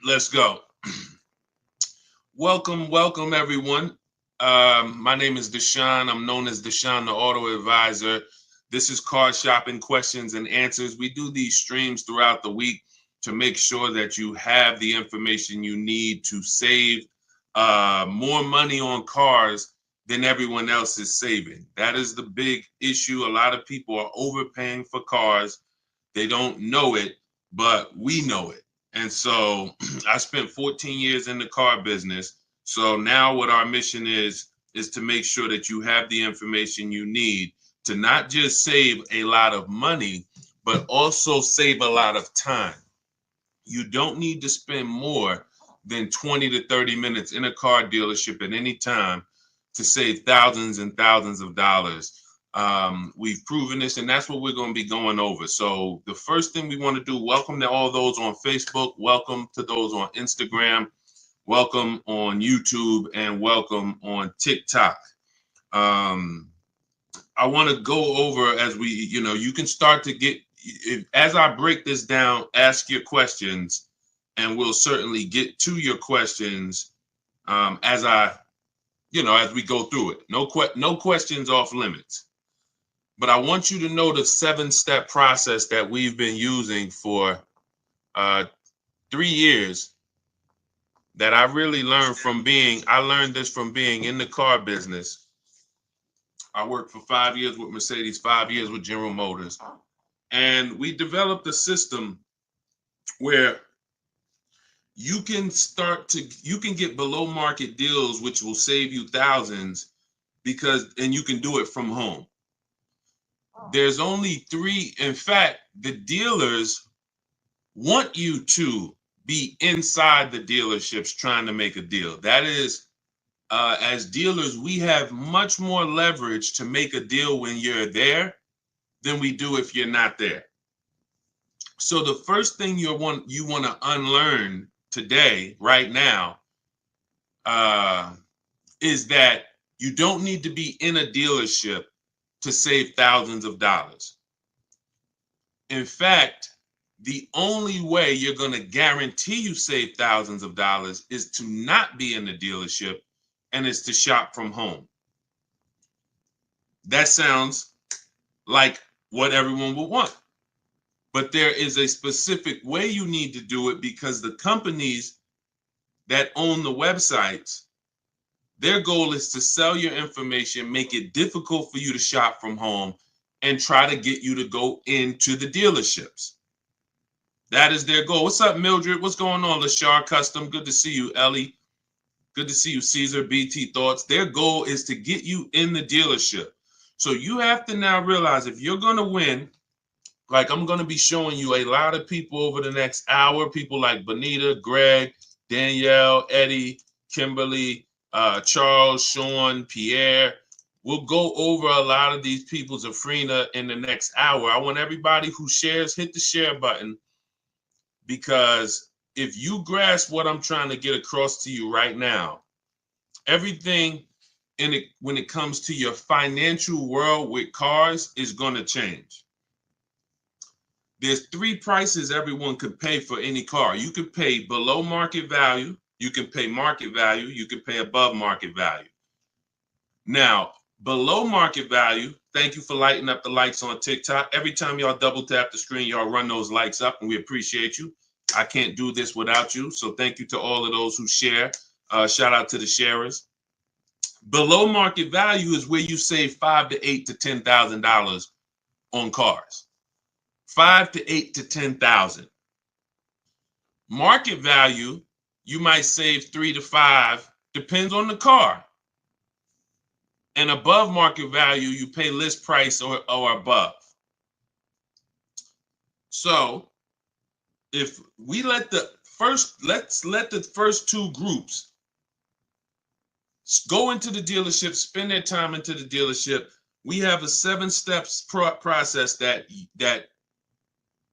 Let's go. Welcome, everyone. My name is Deshone. I'm known as Deshone, the Auto Advisor. This is Car Shopping Questions and Answers. We do these streams throughout the week to make sure that you have the information you need to save more money on cars than everyone else is saving. That is the big issue. A lot of people are overpaying for cars. They don't know it, but we know it. And so I spent 14 years in the car business. So now what our mission is to make sure that you have the information you need to not just save a lot of money, but also save a lot of time. You don't need to spend more than 20 to 30 minutes in a car dealership at any time to save thousands and thousands of dollars. We've proven this, and that's what we're going to be going over. So the first thing we want to do, welcome to all those on Facebook, welcome to those on Instagram, welcome on YouTube, and welcome on TikTok. I want to go over as we, you can start to get, as I break this down, ask your questions, and we'll certainly get to your questions as we go through it. No questions off limits. But I want you to know the 7-step process that we've been using for 3 years that I really learned I learned this from being in the car business. I worked for 5 years with Mercedes, 5 years with General Motors. And we developed a system where you can get below market deals, which will save you thousands and you can do it from home. There's only 3. In fact, the dealers want you to be inside the dealerships trying to make a deal. That is, as dealers, we have much more leverage to make a deal when you're there than we do if you're not there. So the first thing you want to unlearn today, right now, is that you don't need to be in a dealership to save thousands of dollars. In fact, the only way you're going to guarantee you save thousands of dollars is to not be in the dealership, and it's to shop from home. That sounds like what everyone would want. But there is a specific way you need to do it, because the companies that own the websites, their goal is to sell your information, make it difficult for you to shop from home, and try to get you to go into the dealerships. That is their goal. What's up, Mildred? What's going on, Lashar Custom? Good to see you, Ellie. Good to see you, Caesar, BT Thoughts. Their goal is to get you in the dealership. So you have to now realize, if you're going to win, like I'm going to be showing you a lot of people over the next hour, people like Bonita, Greg, Danielle, Eddie, Kimberly, Charles, Sean, Pierre. We'll go over a lot of these people, Zafrina, in the next hour. I want everybody who shares, hit the share button, because if you grasp what I'm trying to get across to you right now, everything when it comes to your financial world with cars is going to change. There's 3 prices everyone could pay for any car. You could pay below market value, you can pay market value, you can pay above market value. Now, below market value, thank you for lighting up the likes on TikTok. Every time y'all double tap the screen, y'all run those likes up, and we appreciate you. I can't do this without you. So thank you to all of those who share. Shout out to the sharers. Below market value is where you save $5,000 to $8,000 to $10,000 on cars. $5,000 to $8,000 to $10,000. Market value, you might save $3,000 to $5,000, depends on the car. And above market value, you pay list price or above. So if we let's let the first 2 groups go into the dealership, spend their time into the dealership. We have a 7 steps process that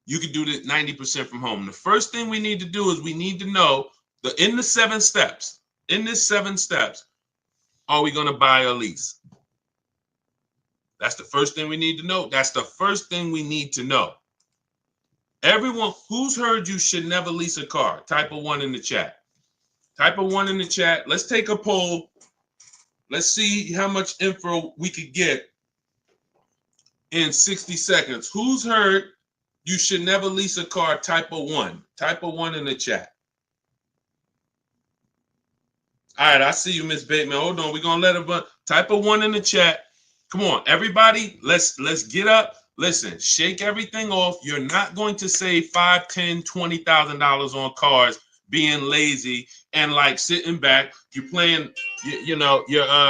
you can do this 90% from home. The first thing we need to do is we need to know in this 7 steps, are we going to buy or lease? That's the first thing we need to know. That's the first thing we need to know. Everyone who's heard you should never lease a car, type a 1 in the chat. Type a 1 in the chat. Let's take a poll. Let's see how much info we could get in 60 seconds. Who's heard you should never lease a car? Type a 1. Type a 1 in the chat. All right, I see you, Miss Bateman. Hold on. We're going to let her type a 1 in the chat. Come on, everybody. Let's get up. Listen, shake everything off. You're not going to save $5, $10, $20,000 on cars being lazy and like sitting back. You're playing, you have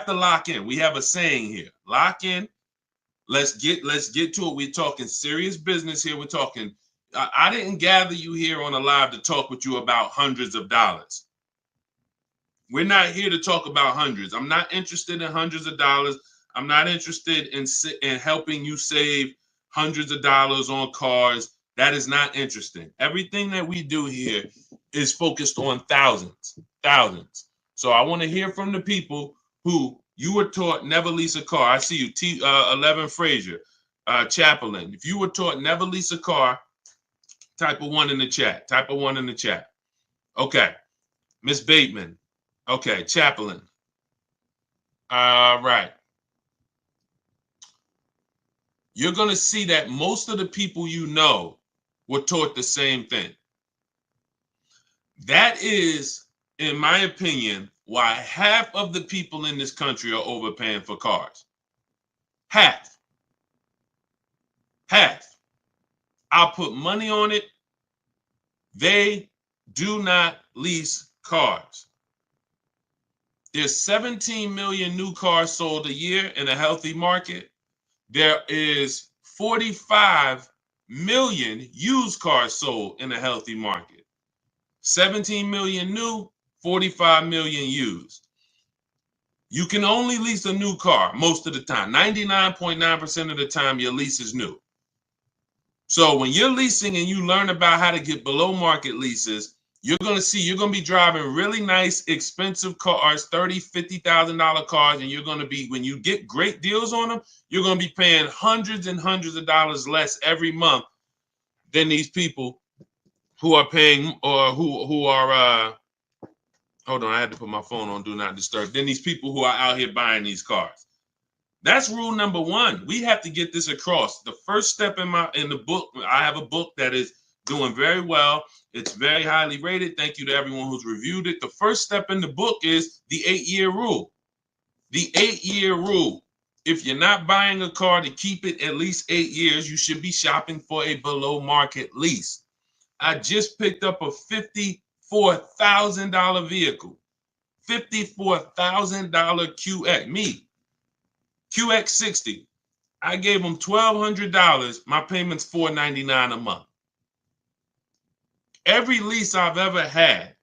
to lock in. We have a saying here. Lock in. Let's get to it. We're talking serious business here. We're talking. I didn't gather you here on a live to talk with you about hundreds of dollars. We're not here to talk about hundreds. I'm not interested in hundreds of dollars. I'm not interested in helping you save hundreds of dollars on cars. That is not interesting. Everything that we do here is focused on thousands. So I want to hear from the people who you were taught never lease a car. I see you, 11 Frazier, Chaplain. If you were taught never lease a car, type a 1 in the chat. Type a 1 in the chat. Okay. Miss Bateman. Okay. Chaplain. All right. You're going to see that most of the people you know were taught the same thing. That is, in my opinion, why half of the people in this country are overpaying for cars. Half. I'll put money on it. They do not lease cars. There's 17 million new cars sold a year in a healthy market. There is 45 million used cars sold in a healthy market. 17 million new, 45 million used. You can only lease a new car most of the time. 99.9% of the time, your lease is new. So when you're leasing and you learn about how to get below market leases, you're going to be driving really nice, expensive cars, $30,000, $50,000 cars, and you're going to be, when you get great deals on them, you're going to be paying hundreds and hundreds of dollars less every month than these people who are paying, or who are, hold on, I had to put my phone on Do Not Disturb, than these people who are out here buying these cars. That's rule number 1. We have to get this across. The first step in the book, I have a book that is doing very well. It's very highly rated. Thank you to everyone who's reviewed it. The first step in the book is the 8-year rule. The 8-year rule. If you're not buying a car to keep it at least 8 years, you should be shopping for a below market lease. I just picked up a $54,000 vehicle. $54,000 QX. QX60. I gave them $1,200. My payment's $499 a month. Every lease I've ever had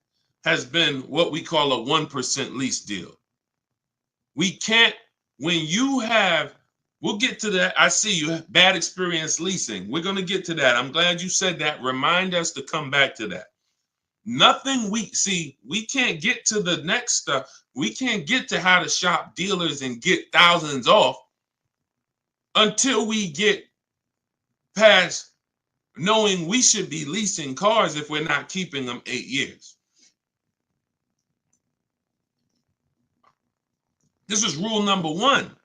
has been what we call a 1% lease deal. We can't, when you have, we'll get to that. I see you have bad experience leasing. We're going to get to that. I'm glad you said that. Remind us to come back to that. Nothing we can't get to the next stuff. We can't get to how to shop dealers and get thousands off until we get past knowing we should be leasing cars if we're not keeping them 8 years. This is rule number 1.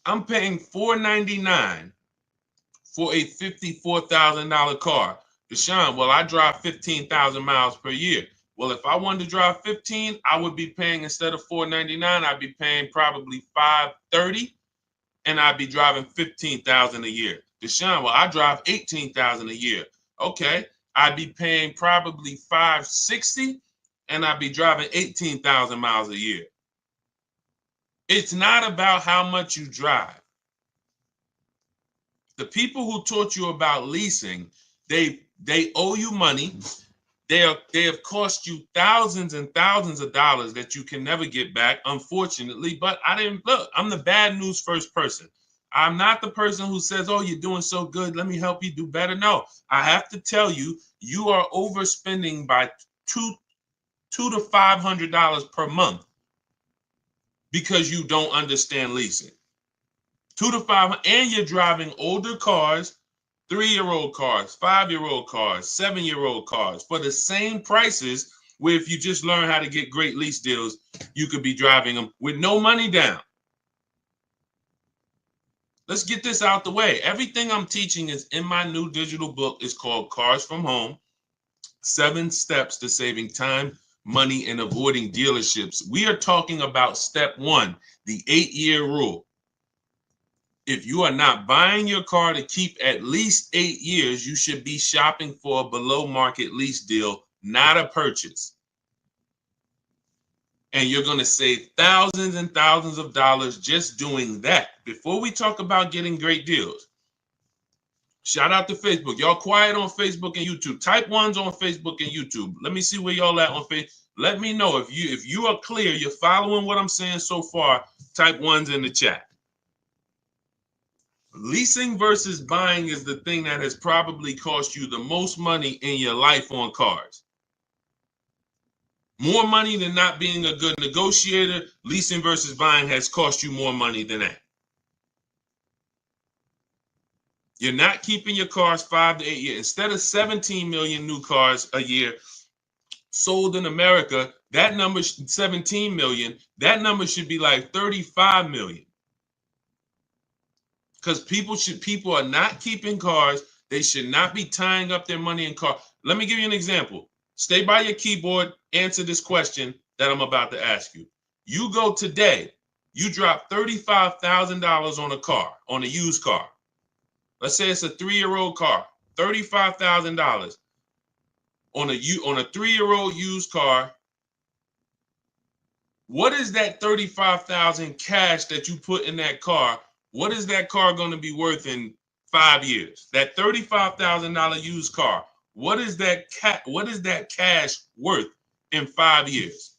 I'm paying $499 for a $54,000 car. Deshone, well, I drive 15,000 miles per year. Well, if I wanted to drive 15, I would be paying, instead of $499, I'd be paying probably $530, and I'd be driving 15,000 a year. Deshone, well, I drive 18,000 a year. Okay, I'd be paying probably $560, and I'd be driving 18,000 miles a year. It's not about how much you drive. The people who taught you about leasing, they owe you money. They have cost you thousands and thousands of dollars that you can never get back, unfortunately. But I'm the bad news first person. I'm not the person who says, oh, you're doing so good, let me help you do better. No, I have to tell you, you are overspending by $200 to $500 per month because you don't understand leasing. $200 to $500, and you're driving older cars 3-year-old cars, 5-year-old cars, 7-year-old cars for the same prices, where if you just learn how to get great lease deals, you could be driving them with no money down. Let's get this out the way. Everything I'm teaching is in my new digital book. It's called Cars from Home, 7 Steps to Saving Time, Money, and Avoiding Dealerships. We are talking about step 1, the 8-year rule. If you are not buying your car to keep at least 8 years, you should be shopping for a below market lease deal, not a purchase. And you're going to save thousands and thousands of dollars just doing that. Before we talk about getting great deals, shout out to Facebook. Y'all quiet on Facebook and YouTube. Type 1s on Facebook and YouTube. Let me see where y'all at on Facebook. Let me know if you are clear, you're following what I'm saying so far. Type 1s in the chat. Leasing versus buying is the thing that has probably cost you the most money in your life on cars. More money than not being a good negotiator. Leasing versus buying has cost you more money than that. You're not keeping your cars 5 to 8 years. Instead of 17 million new cars a year sold in America, that number, 17 million, that number should be like 35 million. Because people are not keeping cars. They should not be tying up their money in cars. Let me give you an example. Stay by your keyboard, answer this question that I'm about to ask you. You go today, you drop $35,000 on a car, on a used car. Let's say it's a 3-year-old car, $35,000 on a 3-year-old used car. What is that $35,000 cash that you put in that car? What is that car going to be worth in 5 years? That $35,000 used car. What is that cash worth in 5 years?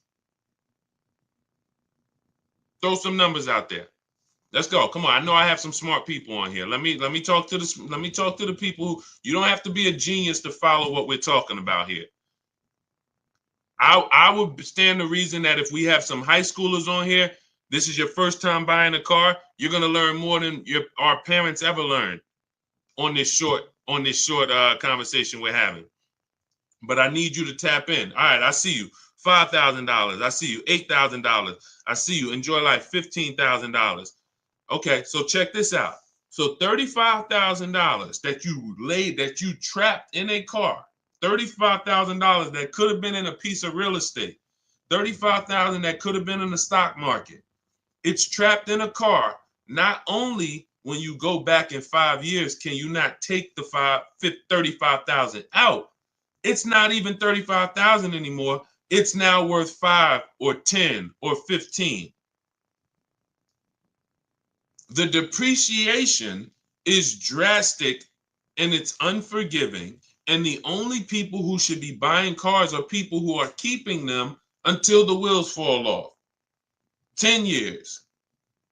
Throw some numbers out there. Let's go. Come on. I know I have some smart people on here. Let me talk to the people who, you don't have to be a genius to follow what we're talking about here. I would stand the reason that if we have some high schoolers on here, this is your first time buying a car, you're gonna learn more than our parents ever learned on this short conversation we're having. But I need you to tap in. All right, I see you. $5,000. I see you. $8,000. I see you. Enjoy life. $15,000. Okay, so check this out. So $35,000 that you trapped in a car. $35,000 that could have been in a piece of real estate. $35,000 that could have been in the stock market. It's trapped in a car. Not only when you go back in 5 years, can you not take the 35,000 out? It's not even 35,000 anymore. It's now worth 5 or 10 or 15. The depreciation is drastic and it's unforgiving. And the only people who should be buying cars are people who are keeping them until the wheels fall off. 10 years,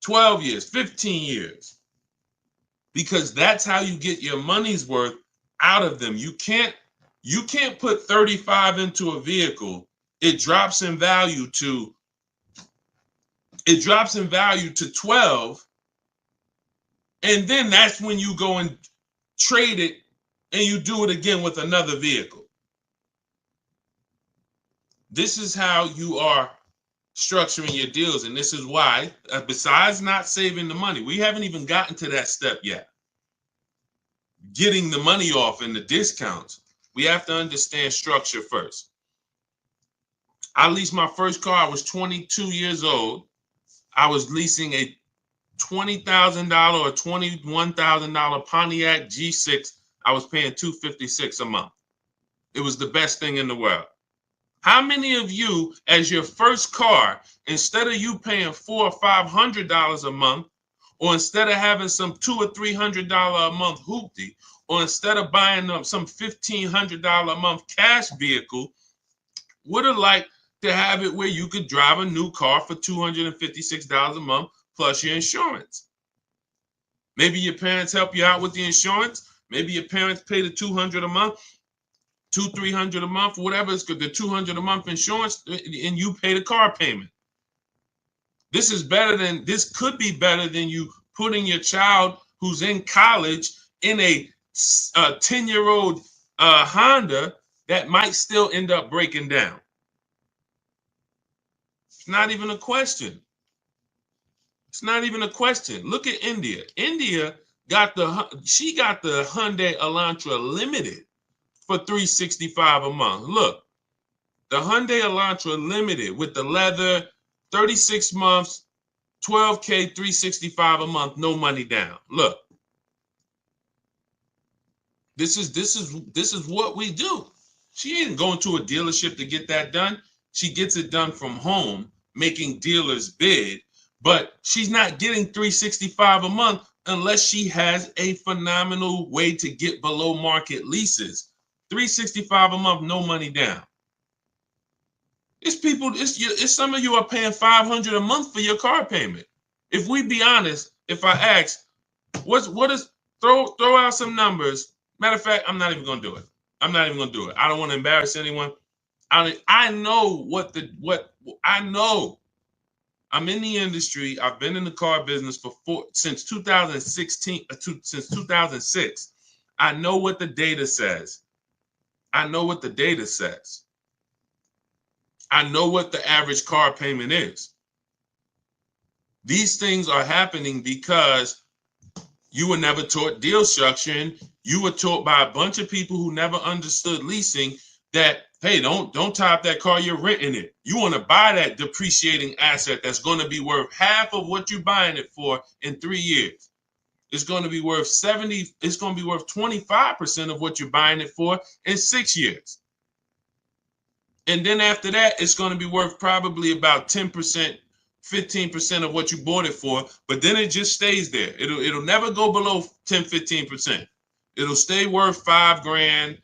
12 years, 15 years. Because that's how you get your money's worth out of them. You can't put 35 into a vehicle. It drops in value to 12. And then that's when you go and trade it and you do it again with another vehicle. This is how you are structuring your deals. And this is why, besides not saving the money, we haven't even gotten to that step yet. Getting the money off and the discounts. We have to understand structure first. I leased my first car. I was 22 years old. I was leasing a $20,000 or $21,000 Pontiac G6. I was paying $256 a month. It was the best thing in the world. How many of you, as your first car, instead of you paying $400 or $500 a month, or instead of having some $200 or $300 a month hoopty, or instead of buying some $1,500 a month cash vehicle, would have liked to have it where you could drive a new car for $256 a month plus your insurance? Maybe your parents help you out with the insurance. Maybe your parents pay the $200 a month, $200-300 a month, whatever it's good, the $200 a month insurance, and you pay the car payment. This could be better than you putting your child who's in college in a 10-year-old Honda that might still end up breaking down. It's not even a question. It's not even a question. Look at India. India got the Hyundai Elantra Limited for $365 a month. Look, the Hyundai Elantra Limited with the leather, 36 months, 12K, $365 a month, no money down. Look, this is what we do. She ain't going to a dealership to get that done. She gets it done from home, making dealers bid, but she's not getting $365 a month unless she has a phenomenal way to get below market leases. $365 a month, no money down. It's people, it's some of you are paying $500 a month for your car payment. If we be honest, if I ask, what is throw out some numbers. Matter of fact, I'm not even gonna do it. I'm not even gonna do it. I don't want to embarrass anyone. I know I know. I'm in the industry. I've been in the car business since 2016, since 2006. I know what the data says. I know what the data says. I know what the average car payment is. These things are happening because you were never taught deal structuring. You were taught by a bunch of people who never understood leasing that, hey, don't tie up that car, you're renting it. You want to buy that depreciating asset that's going to be worth half of what you're buying it for in 3 years. It's going to be worth 70, it's going to be worth 25% of what you're buying it for in 6 years. And then after that, it's going to be worth probably about 10%, 15% of what you bought it for, but then it just stays there. It'll never go below 10, 15%. It'll stay worth $5,000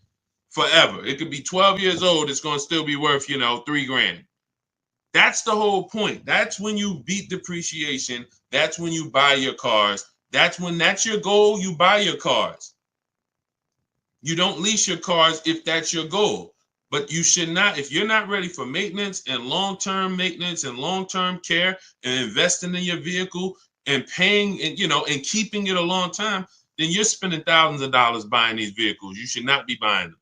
forever. It could be 12 years old. It's going to still be worth, $3,000. That's the whole point. That's when you beat depreciation. That's when you buy your cars. That's your goal. You buy your cars. You don't lease your cars if that's your goal. But you should not, if you're not ready for maintenance and long-term care and investing in your vehicle and paying and keeping it a long time, then you're spending thousands of dollars buying these vehicles. You should not be buying them.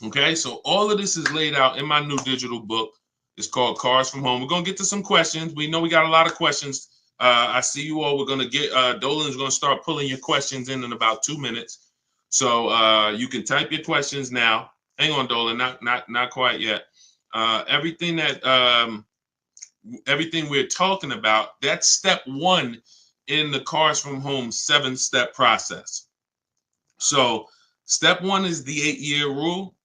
Okay, so all of this is laid out in my new digital book. It's called Cars from Home. We're going to get to some questions. We know we got a lot of questions. I see you all. We're going to get, Dolan's going to start pulling your questions in about 2 minutes. So you can type your questions now. Hang on, Dolan, not quite yet. Everything we're talking about, that's step 1 in the Cars from Home 7-step process. So step 1 is the 8-year rule.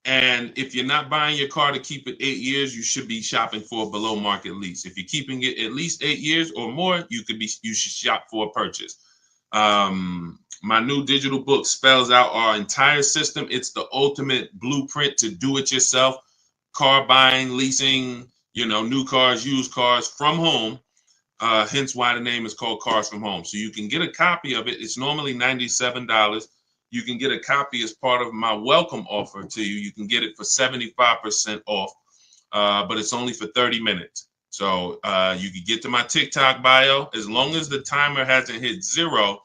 And if you're not buying your car to keep it 8 years, you should be shopping for a below market lease. If you're keeping it at least 8 years or more, you should shop for a purchase. My new digital book spells out our entire system. It's the ultimate blueprint to do it yourself. Car buying, leasing, new cars, used cars from home. Hence why the name is called Cars from Home. So you can get a copy of it. It's normally $97. You can get a copy as part of my welcome offer to you. You can get it for 75% off, but it's only for 30 minutes. So you can get to my TikTok bio. As long as the timer hasn't hit 0,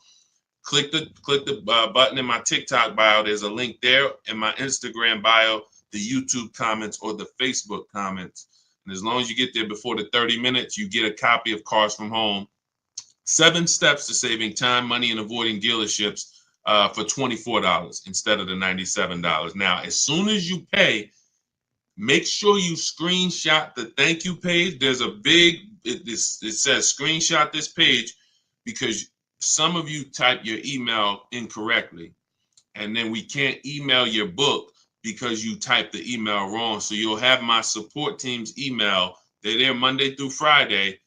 click the button in my TikTok bio. There's a link there in my Instagram bio, the YouTube comments, or the Facebook comments. And as long as you get there before the 30 minutes, you get a copy of Cars from Home. 7 steps to saving time, money, and avoiding dealerships for $24 instead of the $97. Now, as soon as you pay, make sure you screenshot the thank you page. There's a it says screenshot this page because some of you type your email incorrectly, and then we can't email your book because you typed the email wrong. So you'll have my support team's email. They're there Monday through Friday.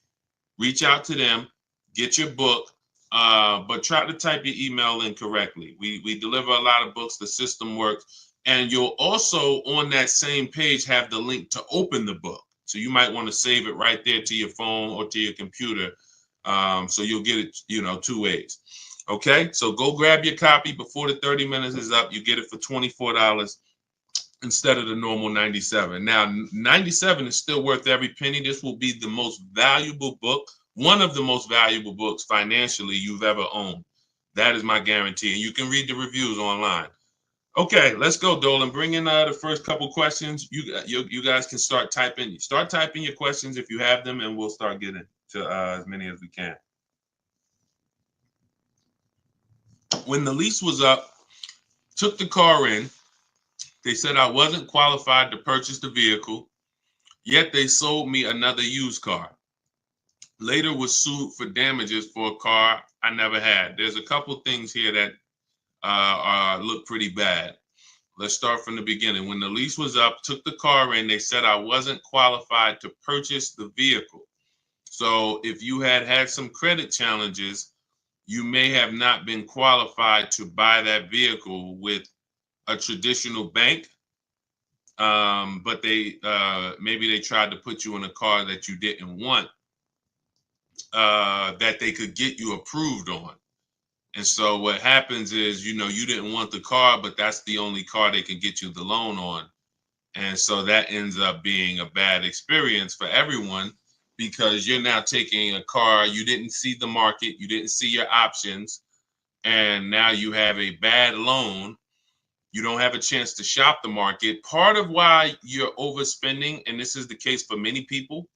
Reach out to them, get your book, but try to type your email in correctly. We deliver a lot of books. The system works. And you'll also, on that same page, have the link to open the book. So you might want to save it right there to your phone or to your computer. So you'll get it, 2 ways. Okay, so go grab your copy before the 30 minutes is up. You get it for $24 instead of the normal $97. Now, $97 is still worth every penny. This will be the most valuable book, one of the most valuable books financially you've ever owned. That is my guarantee. And you can read the reviews online. Okay, let's go, Dolan. Bring in the first couple questions. You guys can start typing. Start typing your questions if you have them, and we'll start getting to as many as we can. When the lease was up, took the car in. They said I wasn't qualified to purchase the vehicle, yet they sold me another used car. Later was sued for damages for a car I never had. There's a couple things here that look pretty bad. Let's start from the beginning. When the lease was up, took the car in, they said I wasn't qualified to purchase the vehicle. So if you had some credit challenges, you may have not been qualified to buy that vehicle with a traditional bank. But they maybe they tried to put you in a car that you didn't want, that they could get you approved on. And so what happens is, you didn't want the car, but that's the only car they can get you the loan on. And so that ends up being a bad experience for everyone, because you're now taking a car, you didn't see the market, you didn't see your options, and now you have a bad loan. You don't have a chance to shop the market. Part of why you're overspending, and this is the case for many people,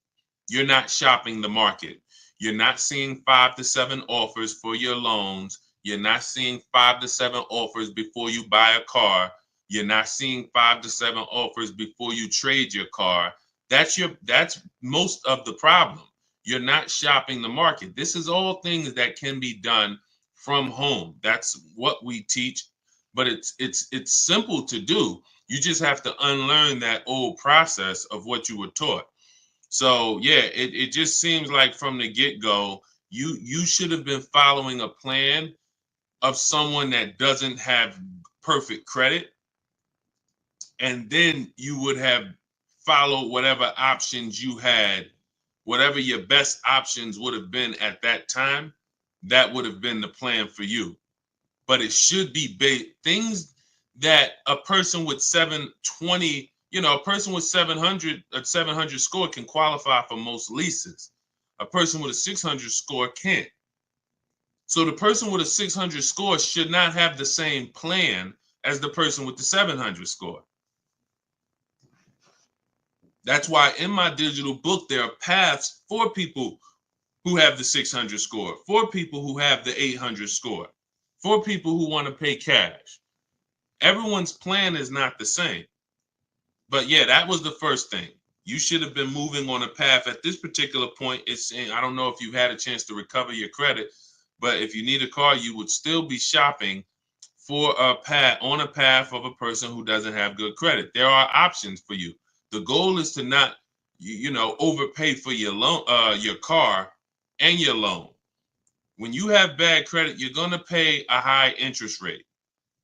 you're not shopping the market. You're not seeing 5 to 7 offers for your loans. You're not seeing 5 to 7 offers before you buy a car. You're not seeing 5 to 7 offers before you trade your car. That's most of the problem. You're not shopping the market. This is all things that can be done from home. That's what we teach, but it's simple to do. You just have to unlearn that old process of what you were taught. So yeah, it just seems like from the get-go, you should have been following a plan of someone that doesn't have perfect credit, and then you would have followed whatever options you had, whatever your best options would have been at that time. That would have been the plan for you. But it should be things that a person with 720, a person with 700, a 700 score can qualify for most leases. A person with a 600 score can't. So the person with a 600 score should not have the same plan as the person with the 700 score. That's why in my digital book, there are paths for people who have the 600 score, for people who have the 800 score, for people who want to pay cash. Everyone's plan is not the same. But yeah, that was the first thing. You should have been moving on a path at this particular point. It's saying, I don't know if you had a chance to recover your credit, but if you need a car, you would still be shopping for a path of a person who doesn't have good credit. There are options for you. The goal is to not, overpay for your loan, your car and your loan. When you have bad credit, you're going to pay a high interest rate,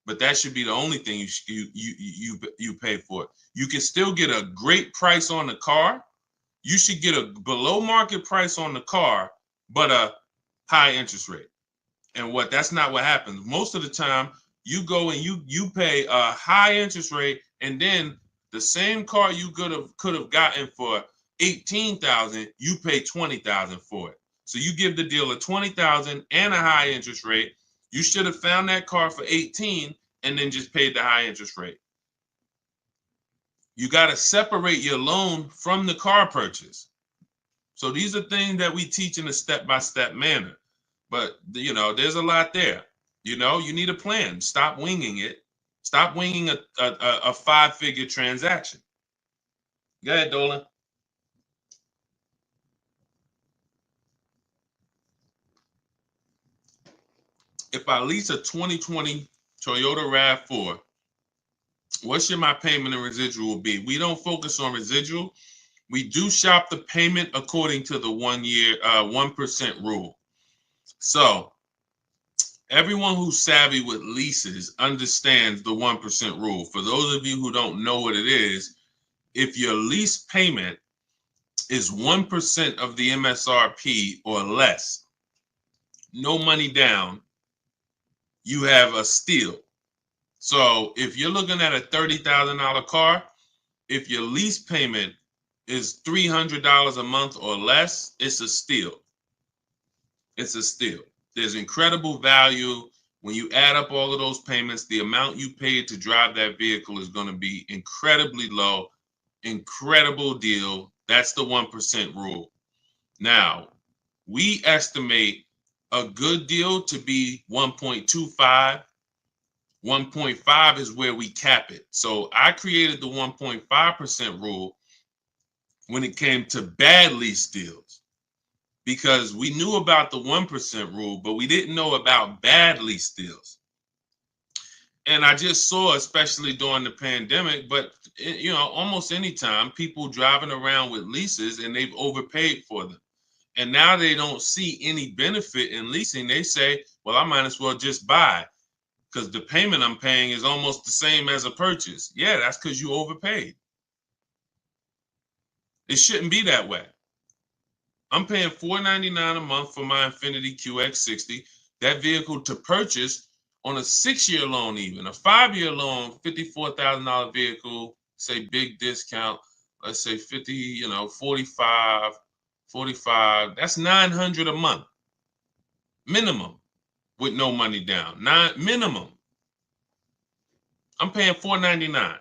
but that should be the only thing you pay for. You can still get a great price on the car. You should get a below market price on the car, but a high interest rate. And that's not what happens. Most of the time, you go and you pay a high interest rate, and then the same car you could have gotten for $18,000, you pay $20,000 for it. So you give the dealer $20,000 and a high interest rate. You should have found that car for $18,000 and then just paid the high interest rate. You got to separate your loan from the car purchase. So these are things that we teach in a step-by-step manner. But, there's a lot there. You need a plan. Stop winging it. Stop winging a 5-figure transaction. Go ahead, Dolan. If I lease a 2020 Toyota RAV4, what should my payment and residual be? We don't focus on residual. We do shop the payment according to the 1% rule. So everyone who's savvy with leases understands the 1% rule. For those of you who don't know what it is, if your lease payment is 1% of the MSRP or less, no money down, you have a steal. So if you're looking at a $30,000 car, if your lease payment is $300 a month or less, it's a steal. It's a steal. There's incredible value When you add up all of those payments, the amount you paid to drive that vehicle is going to be incredibly low. Incredible deal. That's the 1% rule. Now, we estimate a good deal to be 1.25. 1.5 is where we cap it. So I created the 1.5% rule when it came to bad lease deals, because we knew about the 1% rule, but we didn't know about bad lease deals. And I just saw, especially during the pandemic, but almost any time, people driving around with leases and they've overpaid for them. And now they don't see any benefit in leasing. They say, well, I might as well just buy because the payment I'm paying is almost the same as a purchase. Yeah, that's because you overpaid. It shouldn't be that way. I'm paying $499 a month for my Infiniti QX60. That vehicle to purchase on a 6-year loan, even a 5-year loan, $54,000 vehicle, say big discount, let's say 50, 45, that's $900 a month minimum with no money down. Minimum. I'm paying $499.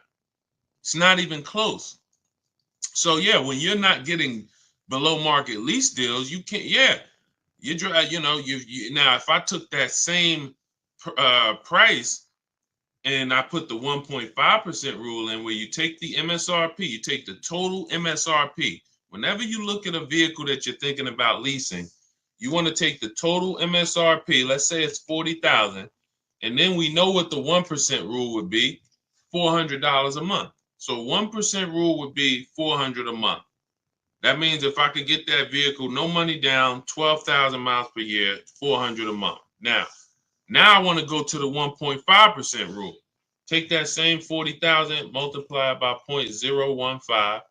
It's not even close. So yeah, when you're not getting below market lease deals, you can't. Yeah, you drive. Now if I took that same price and I put the 1.5% rule in, where you take the MSRP, you take the total MSRP. Whenever you look at a vehicle that you're thinking about leasing, you want to take the total MSRP. Let's say it's $40,000, and then we know what the 1% rule would be: $400 a month. So 1% rule would be $400 a month. That means if I could get that vehicle, no money down, 12,000 miles per year, $400 a month. Now I want to go to the 1.5% rule. Take that same 40,000, multiply by 0.015.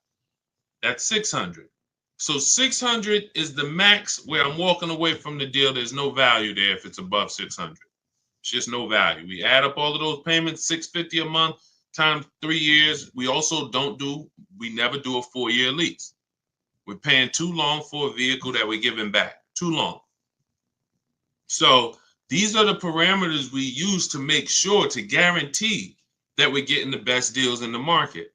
That's 600. So 600 is the max where I'm walking away from the deal. There's no value there if it's above 600. It's just no value. We add up all of those payments, $650 a month times 3 years. We never do a 4-year lease. We're paying too long for a vehicle that we're giving back. Too long. So these are the parameters we use to make sure, to guarantee that we're getting the best deals in the market.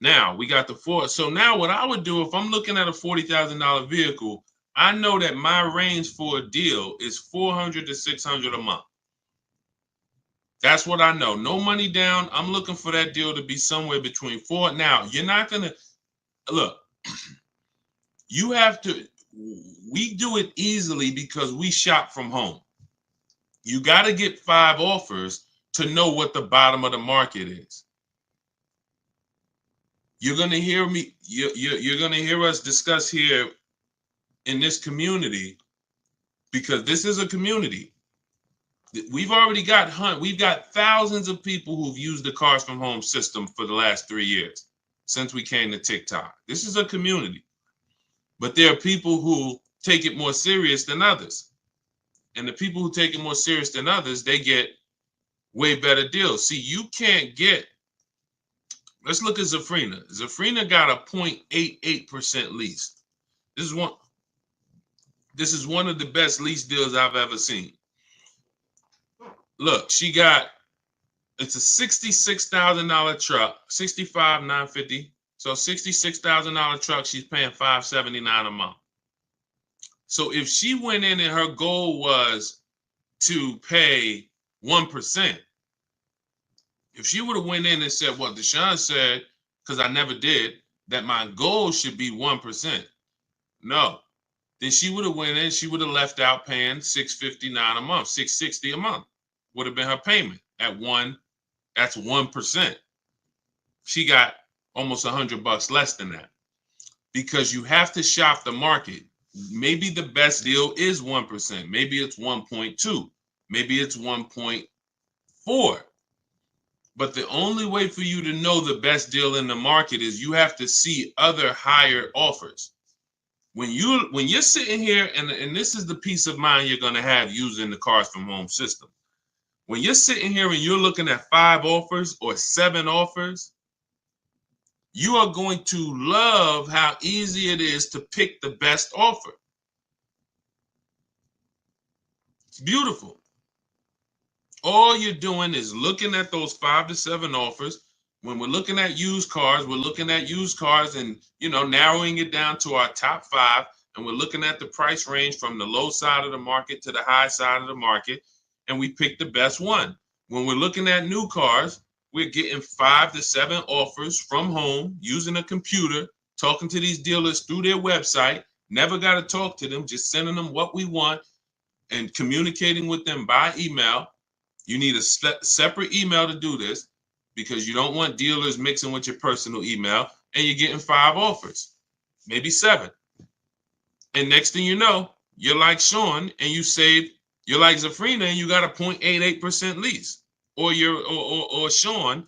Now we got the four. So now what I would do if I'm looking at a $40,000 vehicle, I know that my range for a deal is $400 to $600 a month. That's what I know. No money down. I'm looking for that deal to be somewhere between four. Now, you're not going to look. You have to. We do it easily because we shop from home. You got to get 5 offers to know what the bottom of the market is. You're going to hear me. You're going to hear us discuss here in this community, because this is a community. We've got thousands of people who've used the Cars from Home system for the last 3 years since we came to TikTok. This is a community, but there are people who take it more serious than others. And the people who take it more serious than others, they get way better deals. See, you can't get, let's look at Zafrina. Zafrina got a 0.88% lease. This is one of the best lease deals I've ever seen. Look, it's a $66,000 truck, $65,950. So $66,000 truck, she's paying $579 a month. So if she went in and her goal was to pay 1%, if she would have went in and said what Deshone said, because I never did, that my goal should be 1%. No. Then she would have went in, she would have left out paying $659 a month, $660 a month would have been her payment at that's 1%. She got almost $100 less than that, because you have to shop the market. Maybe the best deal is 1%. Maybe it's 1.2. Maybe it's 1.4. But the only way for you to know the best deal in the market is you have to see other higher offers. When you're sitting here, and this is the peace of mind you're going to have using the Cars from Home system. When you're sitting here and you're looking at 5 offers or 7 offers, you are going to love how easy it is to pick the best offer. It's beautiful. All you're doing is looking at those 5 to 7 offers. When we're looking at used cars, we're looking at used cars and, narrowing it down to our top 5. And we're looking at the price range from the low side of the market to the high side of the market. And we pick the best one. When we're looking at new cars, we're getting 5 to 7 offers from home using a computer, talking to these dealers through their website. Never got to talk to them, just sending them what we want and communicating with them by email. You need a separate email to do this because you don't want dealers mixing with your personal email, and you're getting 5 offers, maybe 7. And next thing you know, you're like Sean and you're like Zafrina and you got a 0.88% lease. Or Sean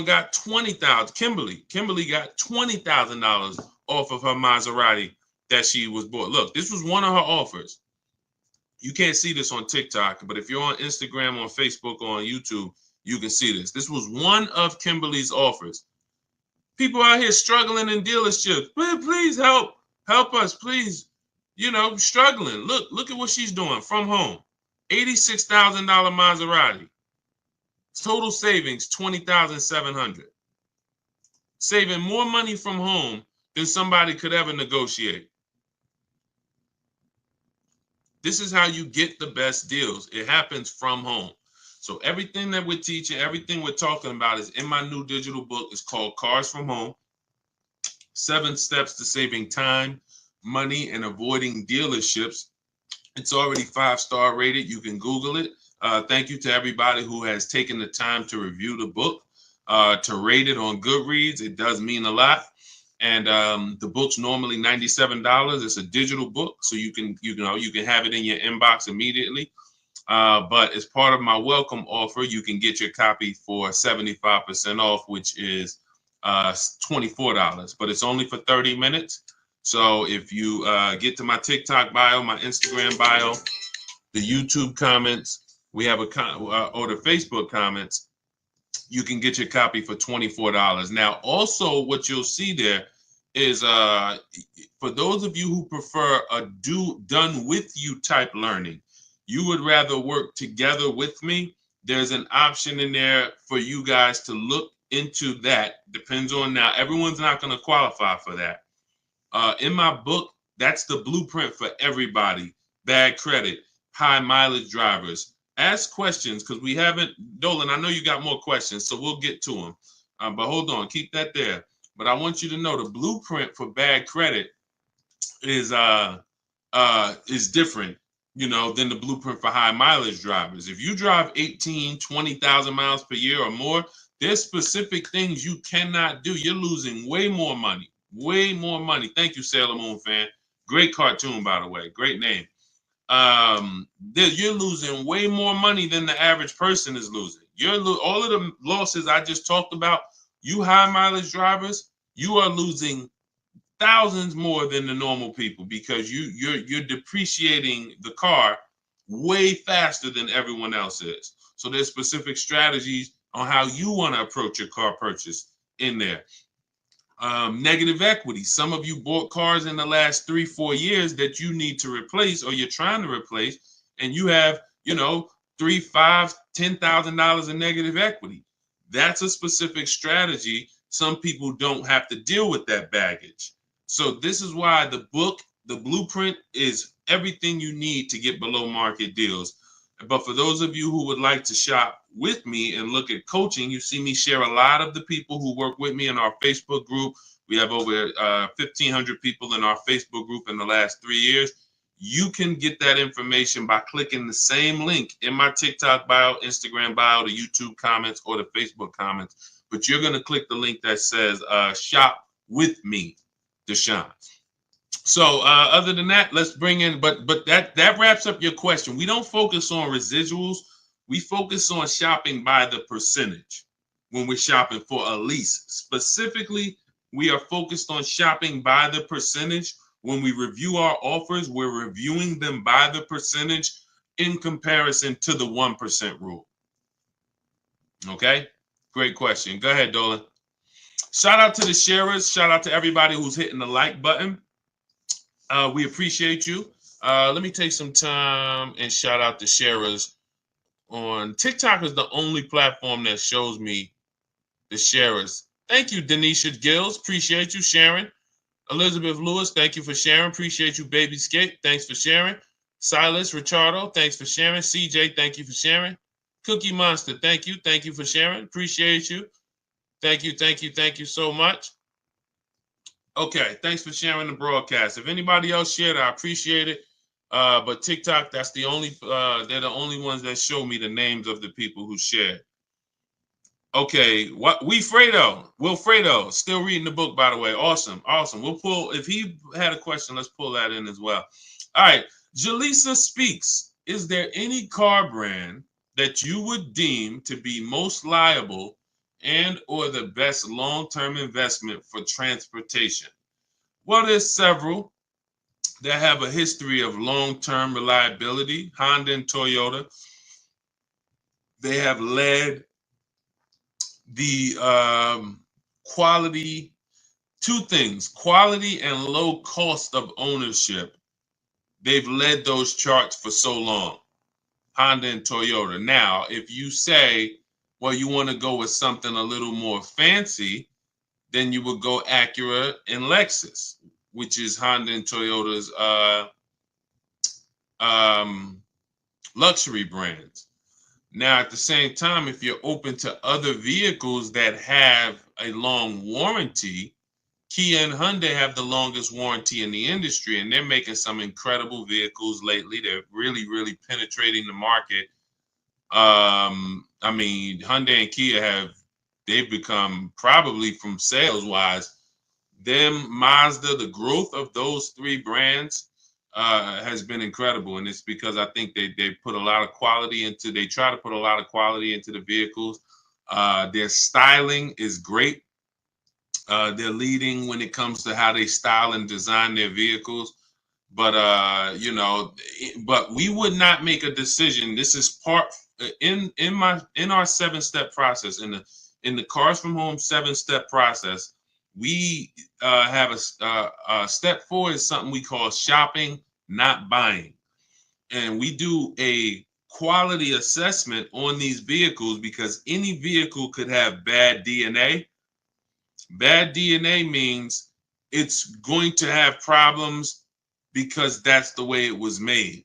got 20,000. Kimberly got $20,000 off of her Maserati that she was bought. Look, this was one of her offers. You can't see this on TikTok, but if you're on Instagram, on Facebook, or on YouTube, you can see this. This was one of Kimberly's offers. People out here struggling in dealerships. Please help us, please. Struggling. Look at what she's doing from home. $86,000 Maserati. Total savings, $20,700. Saving more money from home than somebody could ever negotiate. This is how you get the best deals. It happens from home. So everything that we're teaching, everything we're talking about is in my new digital book. It's called Cars from Home. 7 Steps to Saving Time, Money, and Avoiding Dealerships. It's already 5-star rated. You can Google it. Thank you to everybody who has taken the time to review the book, to rate it on Goodreads. It does mean a lot. And the book's normally $97. It's a digital book, so you can have it in your inbox immediately. But as part of my welcome offer, you can get your copy for 75% off, which is $24. But it's only for 30 minutes. So if you get to my TikTok bio, my Instagram bio, the YouTube comments, we have or the Facebook comments, you can get your copy for $24. Now, also what you'll see there is for those of you who prefer a done with you type learning, you would rather work together with me. There's an option in there for you guys to look into that. Depends on, now, everyone's not going to qualify for that. In my book, that's the blueprint for everybody. Bad credit, high mileage drivers. Ask questions because we haven't, Dolan, I know you got more questions, so we'll get to them. But hold on, keep that there. But I want you to know the blueprint for bad credit is different, than the blueprint for high mileage drivers. If you drive 18, 20,000 miles per year or more, there's specific things you cannot do. You're losing way more money. Way more money. Thank you, Sailor Moon fan. Great cartoon, by the way. Great name. You're losing way more money than the average person is losing. All of the losses I just talked about, you high mileage drivers, you are losing thousands more than the normal people because you're depreciating the car way faster than everyone else is. So there's specific strategies on how you want to approach your car purchase in there. Negative equity. Some of you bought cars in the last 3-4 years that you need to replace or you're trying to replace, and you have, $3,000, $5,000, $10,000 in negative equity. That's a specific strategy. Some people don't have to deal with that baggage. So this is why the book, the blueprint, is everything you need to get below market deals. But for those of you who would like to shop with me and look at coaching, you see me share a lot of the people who work with me in our Facebook group. We have over 1,500 people in our Facebook group in the last 3 years. You can get that information by clicking the same link in my TikTok bio, Instagram bio, the YouTube comments, or the Facebook comments. But you're going to click the link that says shop with me, Deshone. So other than that, let's bring in, but that wraps up your question. We don't focus on residuals. We focus on shopping by the percentage when we're shopping for a lease. Specifically, we are focused on shopping by the percentage. When we review our offers, we're reviewing them by the percentage in comparison to the 1% rule. Okay, great question. Go ahead, Dolan. Shout out to the sharers. Shout out to everybody who's hitting the like button. We appreciate you. Let me take some time and shout out the sharers on TikTok is the only platform that shows me the sharers. Thank you, Denisha Gills. Appreciate you sharing. Elizabeth Lewis, thank you for sharing. Appreciate you, Baby Skate. Thanks for sharing. Silas Richardo, thanks for sharing. CJ, thank you for sharing. Cookie Monster, thank you. Thank you for sharing. Appreciate you. Thank you, thank you, thank you so much. Okay, thanks for sharing the broadcast. If anybody else shared, I appreciate it. But TikTok, that's the only they're the only ones that show me the names of the people who shared. Okay, what Wilfredo, still reading the book, by the way. Awesome. We'll pull, if he had a question, let's pull that in as well. All right, Jaleesa speaks. Is there any car brand that you would deem to be most liable and or the best long-term investment for transportation? Well, there's several that have a history of long-term reliability. Honda and Toyota, they have led the quality, two things, quality and low cost of ownership. They've led those charts for so long, Honda and Toyota. Now, if you say, well, you want to go with something a little more fancy, then you would go Acura and Lexus, which is Honda and Toyota's luxury brands. Now, at the same time, if you're open to other vehicles that have a long warranty, Kia and Hyundai have the longest warranty in the industry, and they're making some incredible vehicles lately. They're really, really penetrating the market. I mean, Hyundai and Kia they've become, probably from sales wise, Mazda, the growth of those three brands has been incredible, and it's because I think they put a lot of quality into. They try to put a lot of quality into the vehicles. Their styling is great. They're leading when it comes to how they style and design their vehicles. But but we would not make a decision. This is part in our 7-step process, in the Cars from Home 7-step process. We have a step 4 is something we call shopping, not buying. And we do a quality assessment on these vehicles because any vehicle could have bad DNA. Bad DNA means it's going to have problems because that's the way it was made.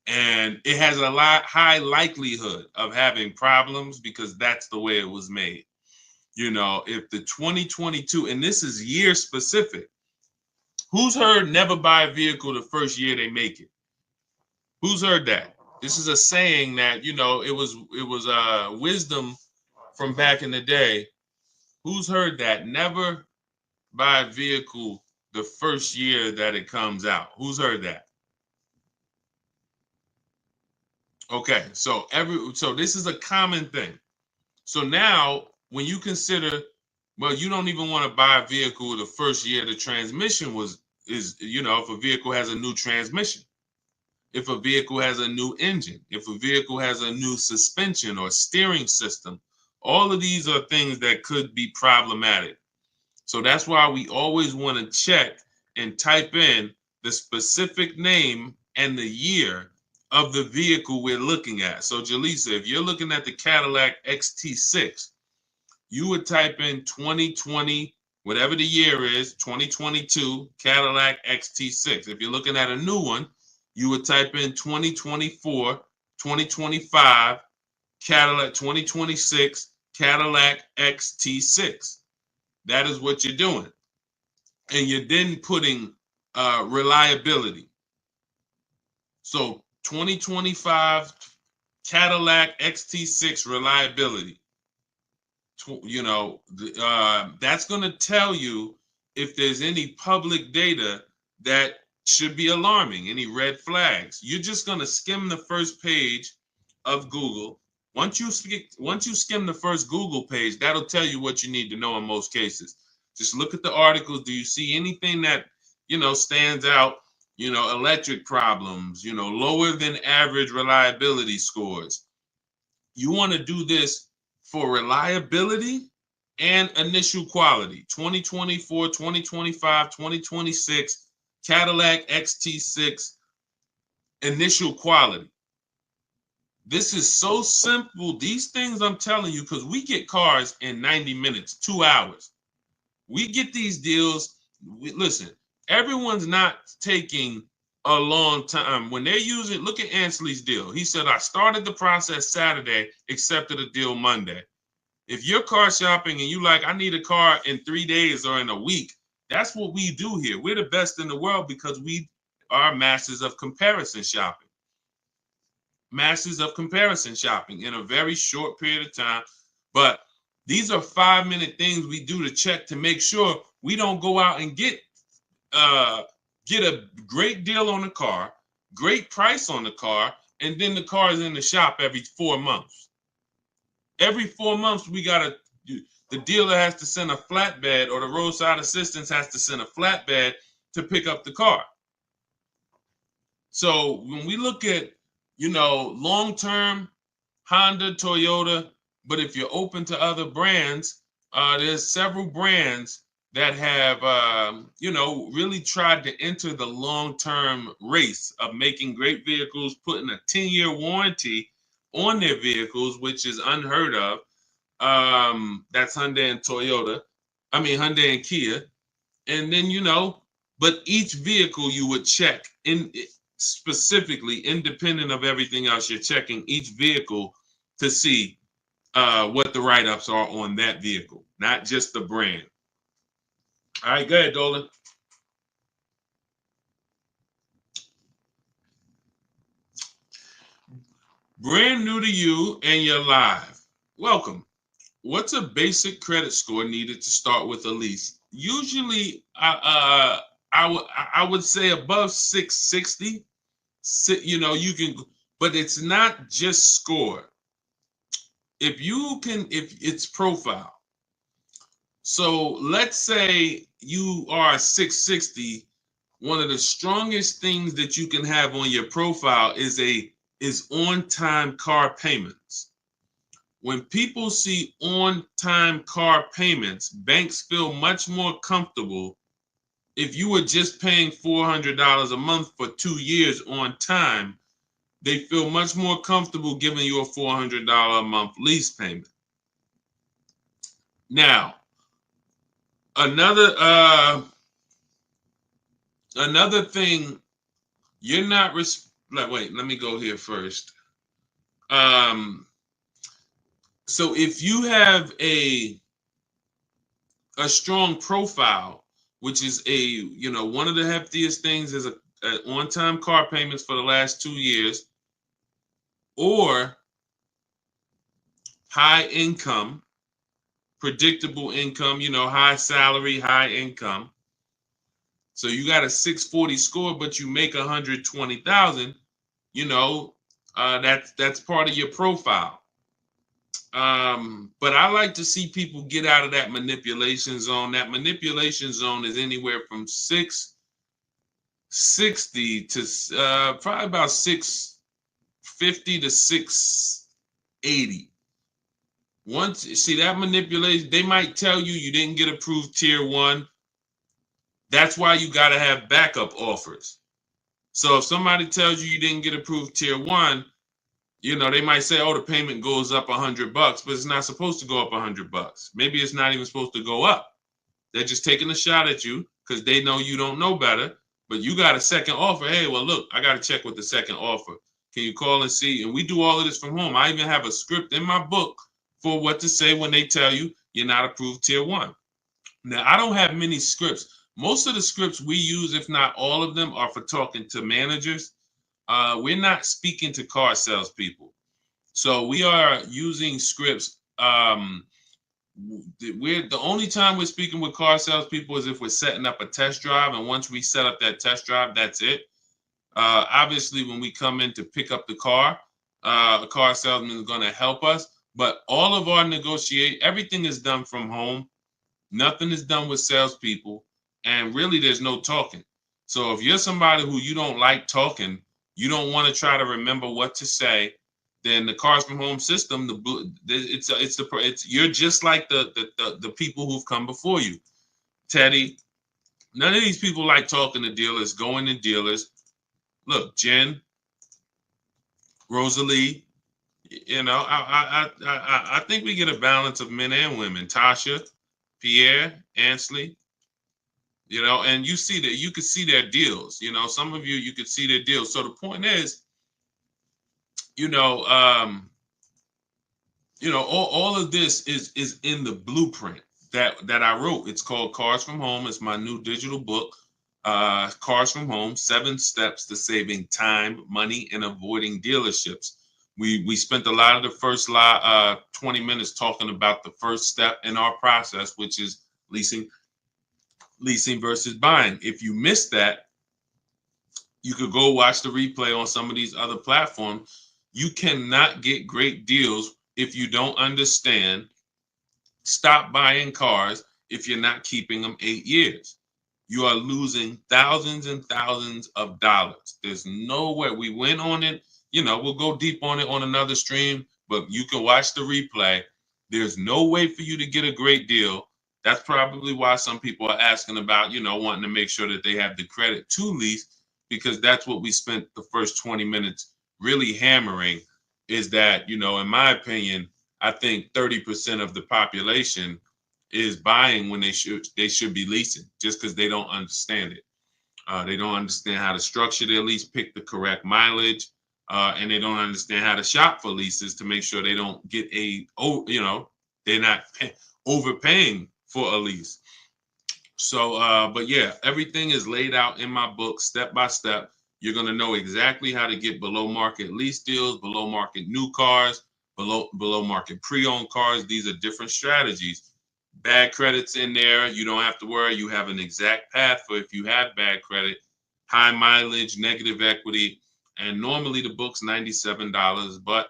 And it has a high likelihood of having problems because that's the way it was made. You know, if the 2022, and this is year specific, who's heard never buy a vehicle the first year they make it? Who's heard that? This is a saying that, you know, it was wisdom from back in the day. Who's heard that? Never buy a vehicle the first year that it comes out. Who's heard that? Okay, so this is a common thing. So now when you consider, well, you don't even want to buy a vehicle the first year the transmission is, you know, if a vehicle has a new transmission, if a vehicle has a new engine, if a vehicle has a new suspension or steering system, all of these are things that could be problematic. So that's why we always want to check and type in the specific name and the year of the vehicle we're looking at. So Jaleesa, if you're looking at the Cadillac XT6, you would type in 2020, whatever the year is, 2022 Cadillac XT6. If you're looking at a new one, you would type in 2024, 2025 Cadillac, 2026 Cadillac XT6. That is what you're doing. And you're then putting reliability. So 2025 Cadillac XT6 reliability. You know, that's going to tell you if there's any public data that should be alarming, any red flags. You're just going to skim the first page of Google. Once you skim the first Google page, that'll tell you what you need to know in most cases. Just look at the articles. Do you see anything that, you know, stands out? You know, electric problems, you know, lower than average reliability scores. You want to do this for reliability and initial quality. 2024, 2025, 2026 Cadillac XT6 initial quality. This is so simple. These things I'm telling you, because we get cars in 90 minutes, 2 hours. We get these deals. Listen, everyone's not taking a long time. When they're using, look at Ansley's deal. He said, I started the process Saturday, accepted a deal Monday. If you're car shopping and you like, I need a car in 3 days or in a week, that's what we do here. We're the best in the world because we are masters of comparison shopping. Masters of comparison shopping in a very short period of time. But these are 5-minute things we do to check to make sure we don't go out and get a great deal on the car, great price on the car, and then the car is in the shop every 4 months. Every 4 months, the dealer has to send a flatbed, or the roadside assistance has to send a flatbed to pick up the car. So when we look at, long-term Honda, Toyota, but if you're open to other brands, there's several brands that have, really tried to enter the long-term race of making great vehicles, putting a 10-year warranty on their vehicles, which is unheard of. That's Hyundai and Toyota. Hyundai and Kia. And then, but each vehicle you would check in specifically, independent of everything else, you're checking each vehicle to see what the write-ups are on that vehicle, not just the brand. All right, go ahead, Dolan. Brand new to you and you're live. Welcome. What's a basic credit score needed to start with a lease? Usually, I would say above 660. You can, but it's not just score. If it's profile. So let's say you are 660. One of the strongest things that you can have on your profile is on-time car payments. When people see on-time car payments, banks feel much more comfortable. If you were just paying $400 a month for 2 years on time, they feel much more comfortable giving you a $400 a month lease payment. Now, another thing, you're not wait, let me go here first. So if you have a strong profile, which is one of the heftiest things is a on-time car payments for the last 2 years, or high income, predictable income, high salary, high income. So you got a 640 score, but you make 120,000. That's part of your profile. But I like to see people get out of that manipulation zone. That manipulation zone is anywhere from 660 to probably about 650 to 680. Once you see that manipulation, they might tell you didn't get approved tier 1. That's why you got to have backup offers. So if somebody tells you didn't get approved tier 1, they might say, oh, the payment goes up $100, but it's not supposed to go up $100. Maybe it's not even supposed to go up. They're just taking a shot at you because they know you don't know better, but you got a second offer. Hey, well, look, I got to check with the second offer. Can you call and see? And we do all of this from home. I even have a script in my book for what to say when they tell you you're not approved tier 1. Now, I don't have many scripts. Most of the scripts we use, if not all of them, are for talking to managers. We're not speaking to car salespeople. So we are using scripts. The only time we're speaking with car salespeople is if we're setting up a test drive. And once we set up that test drive, that's it. Obviously, when we come in to pick up the car, a car salesman is going to help us. But all of our everything is done from home. Nothing is done with salespeople. And really, there's no talking. So if you're somebody who you don't like talking, you don't want to try to remember what to say, then the Cars from Home system, you're just like the people who've come before you. Teddy, none of these people like talking to dealers, going to dealers. Look, Jen, Rosalie, You know, I think we get a balance of men and women. Tasha, Pierre, Ansley, you know, and you see that you could see their deals. You know, some of you could see their deals. So the point is, you know, all of this is in the blueprint that I wrote. It's called Cars from Home. It's my new digital book, Cars from Home: 7 Steps to Saving Time, Money, and Avoiding Dealerships. We spent a lot of the first 20 minutes talking about the first step in our process, which is leasing versus buying. If you missed that, you could go watch the replay on some of these other platforms. You cannot get great deals if you don't understand. Stop buying cars if you're not keeping them 8 years. You are losing thousands and thousands of dollars. There's no way. We went on it. You know, we'll go deep on it on another stream, but you can watch the replay. There's no way for you to get a great deal. That's probably why some people are asking about, wanting to make sure that they have the credit to lease, because that's what we spent the first 20 minutes really hammering, is that, in my opinion, I think 30% of the population is buying when they should be leasing, just because they don't understand it. They don't understand how to structure their lease, pick the correct mileage, and they don't understand how to shop for leases to make sure they don't get they're not overpaying for a lease. So, but yeah, everything is laid out in my book, step by step. You're going to know exactly how to get below market lease deals, below market new cars, below market pre-owned cars. These are different strategies. Bad credits in there. You don't have to worry. You have an exact path for if you have bad credit, high mileage, negative equity. And normally the book's $97, but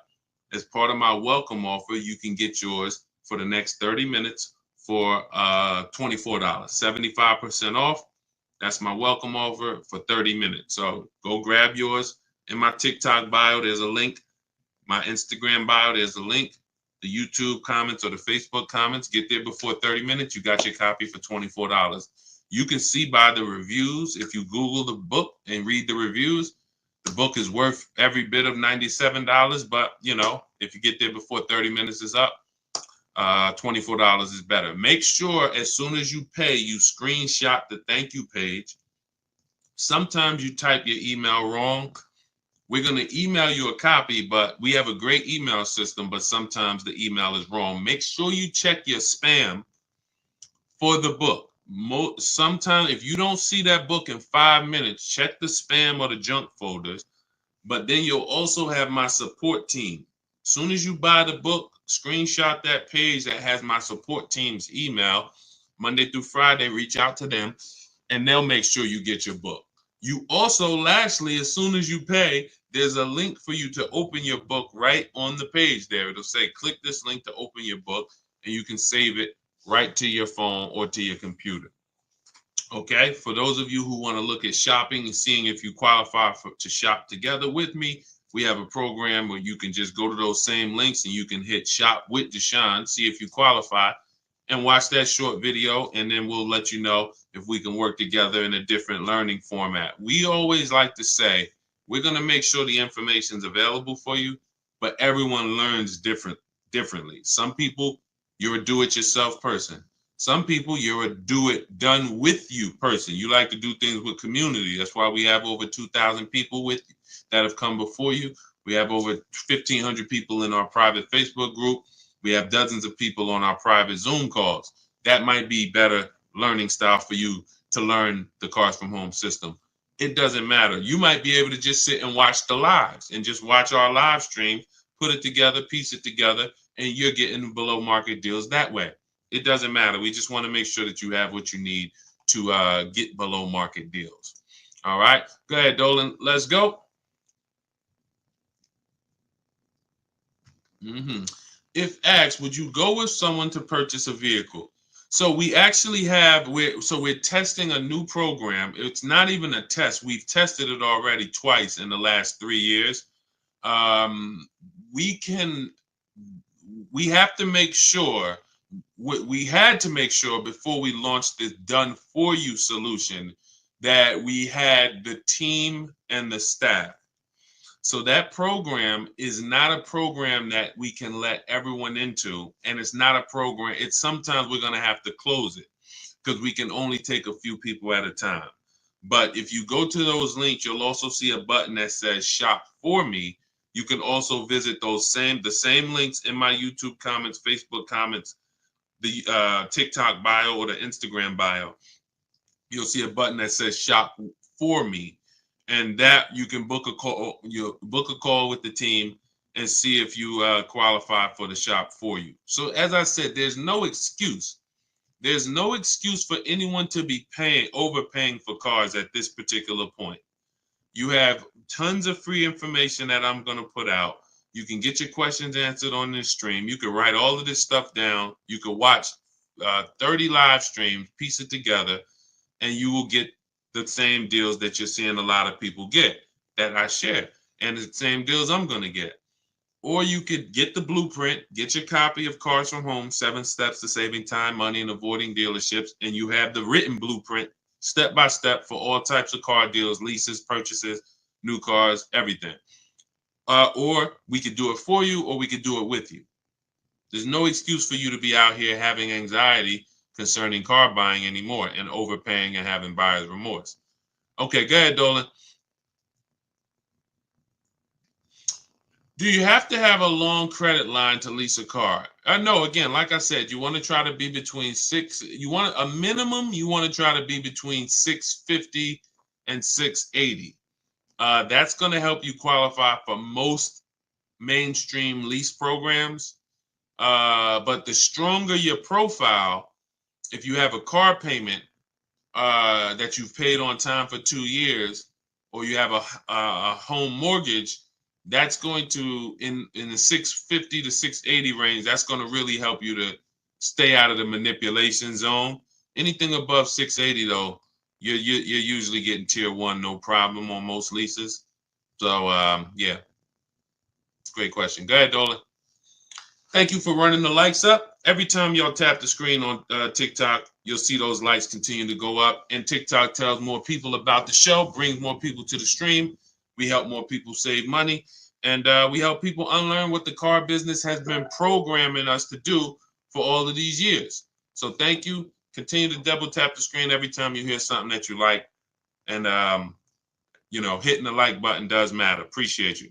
as part of my welcome offer, you can get yours for the next 30 minutes for $24, 75% off. That's my welcome offer for 30 minutes. So go grab yours. In my TikTok bio, there's a link. My Instagram bio, there's a link. The YouTube comments or the Facebook comments, get there before 30 minutes. You got your copy for $24. You can see by the reviews, if you Google the book and read the reviews, the book is worth every bit of $97. But, if you get there before 30 minutes is up, $24 is better. Make sure as soon as you pay, you screenshot the thank you page. Sometimes you type your email wrong. We're going to email you a copy, but we have a great email system, but sometimes the email is wrong. Make sure you check your spam for the book. Sometimes if you don't see that book in 5 minutes, check the spam or the junk folders. But then you'll also have my support team. As soon as you buy the book, screenshot that page that has my support team's email. Monday through Friday, reach out to them, and they'll make sure you get your book. You also, lastly, as soon as you pay, there's a link for you to open your book right on the page there. It'll say, click this link to open your book, and you can save it right to your phone or to your computer. Okay, for those of you who want to look at shopping and seeing if you qualify to shop together with me, we have a program where you can just go to those same links and you can hit Shop with Deshone, see if you qualify, and watch that short video, and then we'll let you know if we can work together in a different learning format. We always like to say, we're going to make sure the information is available for you, but everyone learns differently. Some people, you're a do-it-yourself person. Some people, you're a do-it-done-with-you person. You like to do things with community. That's why we have over 2,000 people with you that have come before you. We have over 1,500 people in our private Facebook group. We have dozens of people on our private Zoom calls. That might be better learning style for you to learn the Cars from Home system. It doesn't matter. You might be able to just sit and watch the lives and just watch our live stream, put it together, piece it together, and you're getting below market deals that way. It doesn't matter. We just want to make sure that you have what you need to get below market deals. All right. Go ahead, Dolan. Let's go. If asked, would you go with someone to purchase a vehicle? So we actually we're testing a new program. It's not even a test. We've tested it already twice in the last 3 years. We have to make sure. We had to make sure before we launched this done for you solution that we had the team and the staff. So that program is not a program that we can let everyone into, and it's not a program. It's sometimes we're going to have to close it because we can only take a few people at a time. But if you go to those links, you'll also see a button that says shop for me. You can also visit the same links in my YouTube comments, Facebook comments, the TikTok bio, or the Instagram bio. You'll see a button that says shop for me, and that you can book a call. You book a call with the team and see if you qualify for the shop for you. So as I said, there's no excuse. There's no excuse for anyone to be overpaying for cars at this particular point. You have tons of free information that I'm going to put out. You can get your questions answered on this stream. You can write all of this stuff down. You can watch 30 live streams, piece it together, and you will get the same deals that you're seeing a lot of people get that I share, and the same deals I'm going to get. Or you could get the blueprint, get your copy of Cars from Home, 7 Steps to Saving Time, Money, and Avoiding Dealerships, and you have the written blueprint step by step for all types of car deals, leases, purchases, new cars, everything. Or we could do it for you, or we could do it with you. There's no excuse for you to be out here having anxiety concerning car buying anymore and overpaying and having buyer's remorse. Okay, go ahead, Dolan. Do you have to have a long credit line to lease a car? No, again, like I said, you want to try to be between you want a minimum, you want to try to be between 650 and 680. That's going to help you qualify for most mainstream lease programs. But the stronger your profile, if you have a car payment that you've paid on time for 2 years, or you have a home mortgage, that's going to in the 650 to 680 range. That's going to really help you to stay out of the manipulation zone. Anything above 680 though, you're usually getting tier 1 no problem on most leases. So yeah, great question. Go ahead, Dolan. Thank you for running the lights up. Every time y'all tap the screen on TikTok, you'll see those lights continue to go up. And TikTok tells more people about the show, brings more people to the stream. We help more people save money. And we help people unlearn what the car business has been programming us to do for all of these years. So thank you. Continue to double tap the screen every time you hear something that you like. And, hitting the like button does matter. Appreciate you.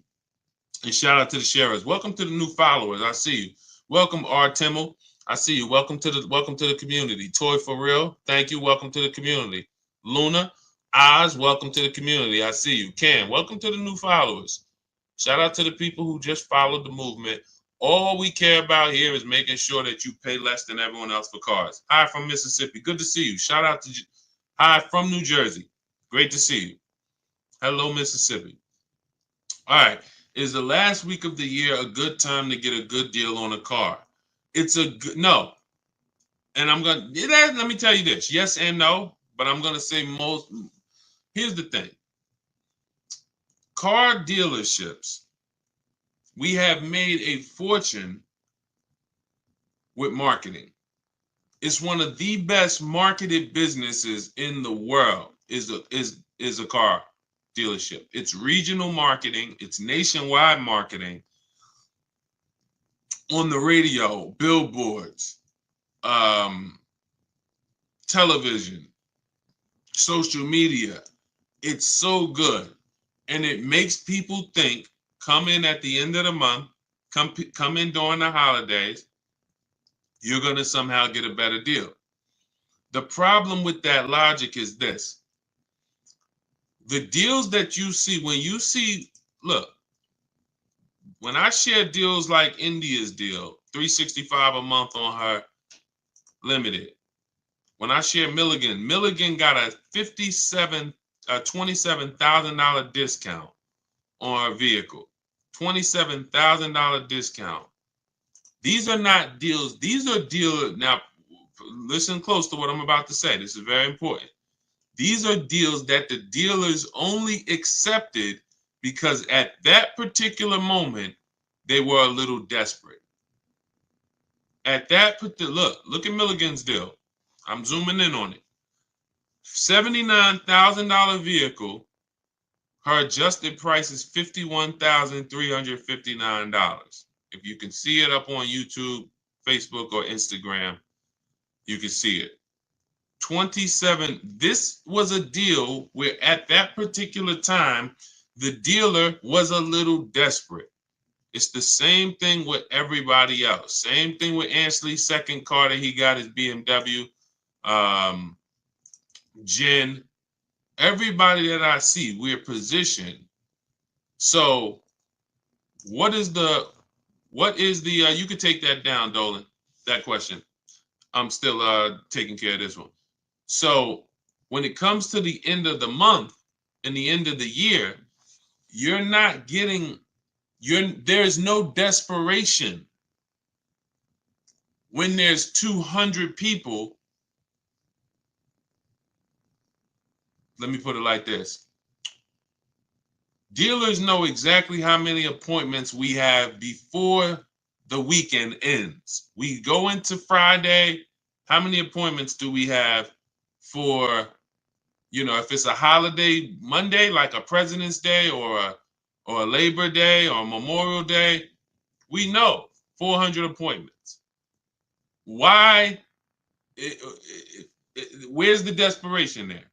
And shout out to the sharers. Welcome to the new followers. I see you. Welcome, R. Timmel. I see you. Welcome to the community. Toy for real. Thank you. Welcome to the community. Luna, Oz, welcome to the community. I see you. Cam, welcome to the new followers. Shout out to the people who just followed the movement. All we care about here is making sure that you pay less than everyone else for cars. Hi from Mississippi. Good to see you. Shout out to hi from New Jersey. Great to see you. Hello, Mississippi. All right. Is the last week of the year a good time to get a good deal on a car? It's a good no. And let me tell you this. Yes and no, but I'm going to say most. Here's the thing. Car dealerships, we have made a fortune with marketing. It's one of the best marketed businesses in the world is a car dealership. It's regional marketing, it's nationwide marketing, on the radio, billboards, television, social media. It's so good. And it makes people think, come in at the end of the month, come in during the holidays, you're going to somehow get a better deal. The problem with that logic is this. The deals that you see, look, when I share deals like India's deal, $365 a month on her limited. When I share Milligan got a $27,000 discount on her vehicle. $27,000 discount. These are not deals. These are deals. Now, listen close to what I'm about to say. This is very important. These are deals that the dealers only accepted because at that particular moment, they were a little desperate. At that particular, look at Milligan's deal. I'm zooming in on it. $79,000 vehicle, Her adjusted price is $51,359. If you can see it up on YouTube, Facebook, or Instagram, you can see it. 27. This was a deal where at that particular time, the dealer was a little desperate. It's the same thing with everybody else. Same thing with Ansley's second car that he got his BMW. Jen, everybody that I see, we're positioned. So what is the you could take that down, Dolan, that question. I'm still taking care of this one. So when it comes to the end of the month and the end of the year, you're not getting there's no desperation. When there's 200 people, let me put it like this. Dealers know exactly how many appointments we have before the weekend ends. We go into Friday. How many appointments do we have for, if it's a holiday Monday, like a President's Day or a Labor Day or Memorial Day? We know 400 appointments. Why? Where's the desperation there?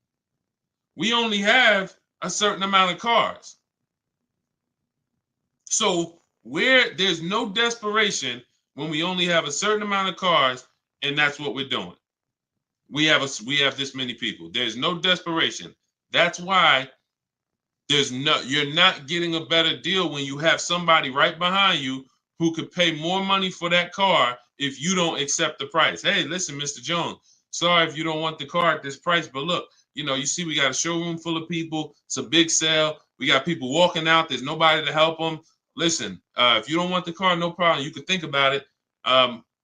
We only have a certain amount of cars. So where there's no desperation when we only have a certain amount of cars, and that's what we're doing. We have this many people. There's no desperation. That's why you're not getting a better deal when you have somebody right behind you who could pay more money for that car if you don't accept the price. Hey, listen, Mr. Jones, sorry if you don't want the car at this price, but look, you see we got a showroom full of people. It's a big sale. We got people walking out. There's nobody to help them. Listen, if you don't want the car, no problem. You can think about it.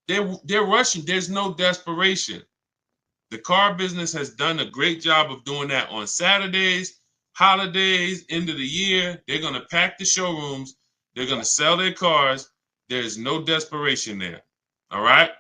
They're rushing. There's no desperation. The car business has done a great job of doing that on Saturdays, holidays, end of the year. They're going to pack the showrooms. They're going to sell their cars. There's no desperation there. All right.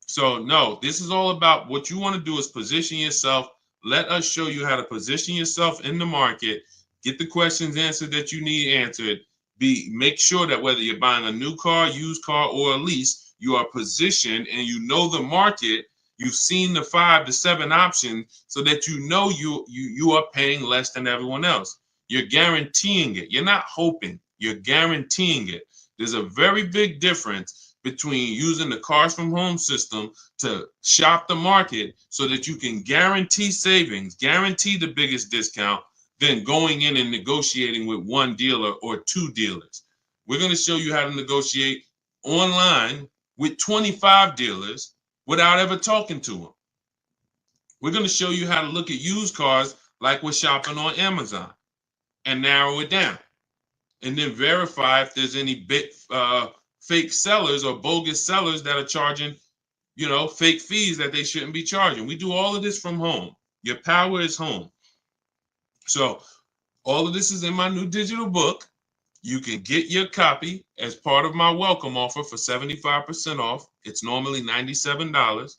So no, this is all about what you want to do is position yourself. Let us show you how to position yourself in the market, get the questions answered that you need answered. Make sure that whether you're buying a new car, used car, or a lease, you are positioned and you know the market. You've seen the 5 to 7 options so that you know you are paying less than everyone else. You're guaranteeing it. You're not hoping. You're guaranteeing it. There's a very big difference between using the Cars from Home system to shop the market so that you can guarantee savings, guarantee the biggest discount, than going in and negotiating with one dealer or two dealers. We're going to show you how to negotiate online with 25 dealers without ever talking to them. We're going to show you how to look at used cars like we're shopping on Amazon and narrow it down. And then verify if there's any fake sellers or bogus sellers that are charging, fake fees that they shouldn't be charging. We do all of this from home. Your power is home. So all of this is in my new digital book. You can get your copy as part of my welcome offer for 75% off. It's normally $97.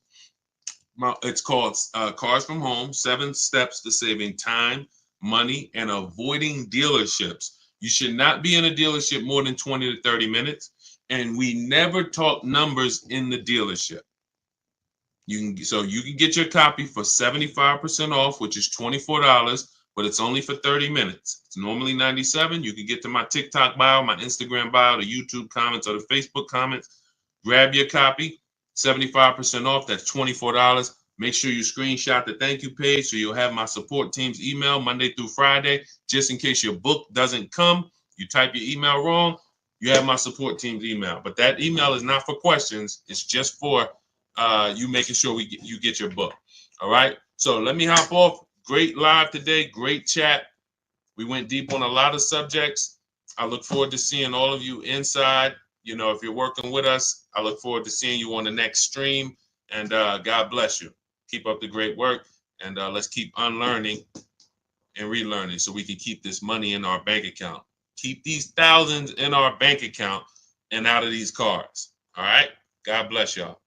It's called Cars from Home, 7 Steps to Saving Time, Money, and Avoiding Dealerships. You should not be in a dealership more than 20 to 30 minutes. And we never talk numbers in the dealership. You can get your copy for 75% off, which is $24, but it's only for 30 minutes. It's normally $97. You can get to my TikTok bio, my Instagram bio, the YouTube comments, or the Facebook comments. Grab your copy, 75% off. That's $24. Make sure you screenshot the thank you page so you'll have my support team's email Monday through Friday. Just in case your book doesn't come, you type your email wrong, you have my support team's email. But that email is not for questions. It's just for you making sure you get your book. All right. So let me hop off. Great live today. Great chat. We went deep on a lot of subjects. I look forward to seeing all of you inside. If you're working with us, I look forward to seeing you on the next stream. And God bless you. Keep up the great work. And let's keep unlearning and relearning so we can keep this money in our bank account. Keep these thousands in our bank account and out of these cars. All right. God bless y'all.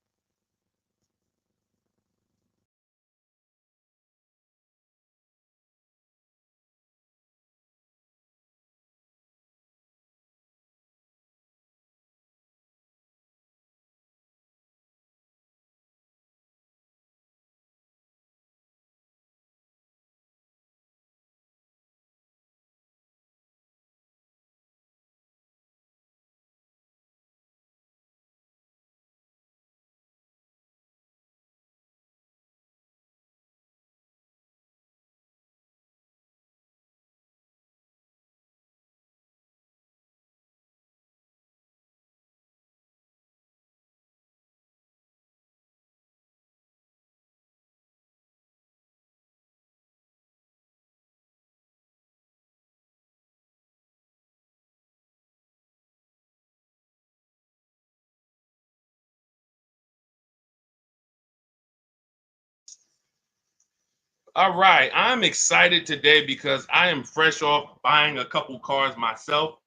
All right, I'm excited today because I am fresh off buying a couple cars myself.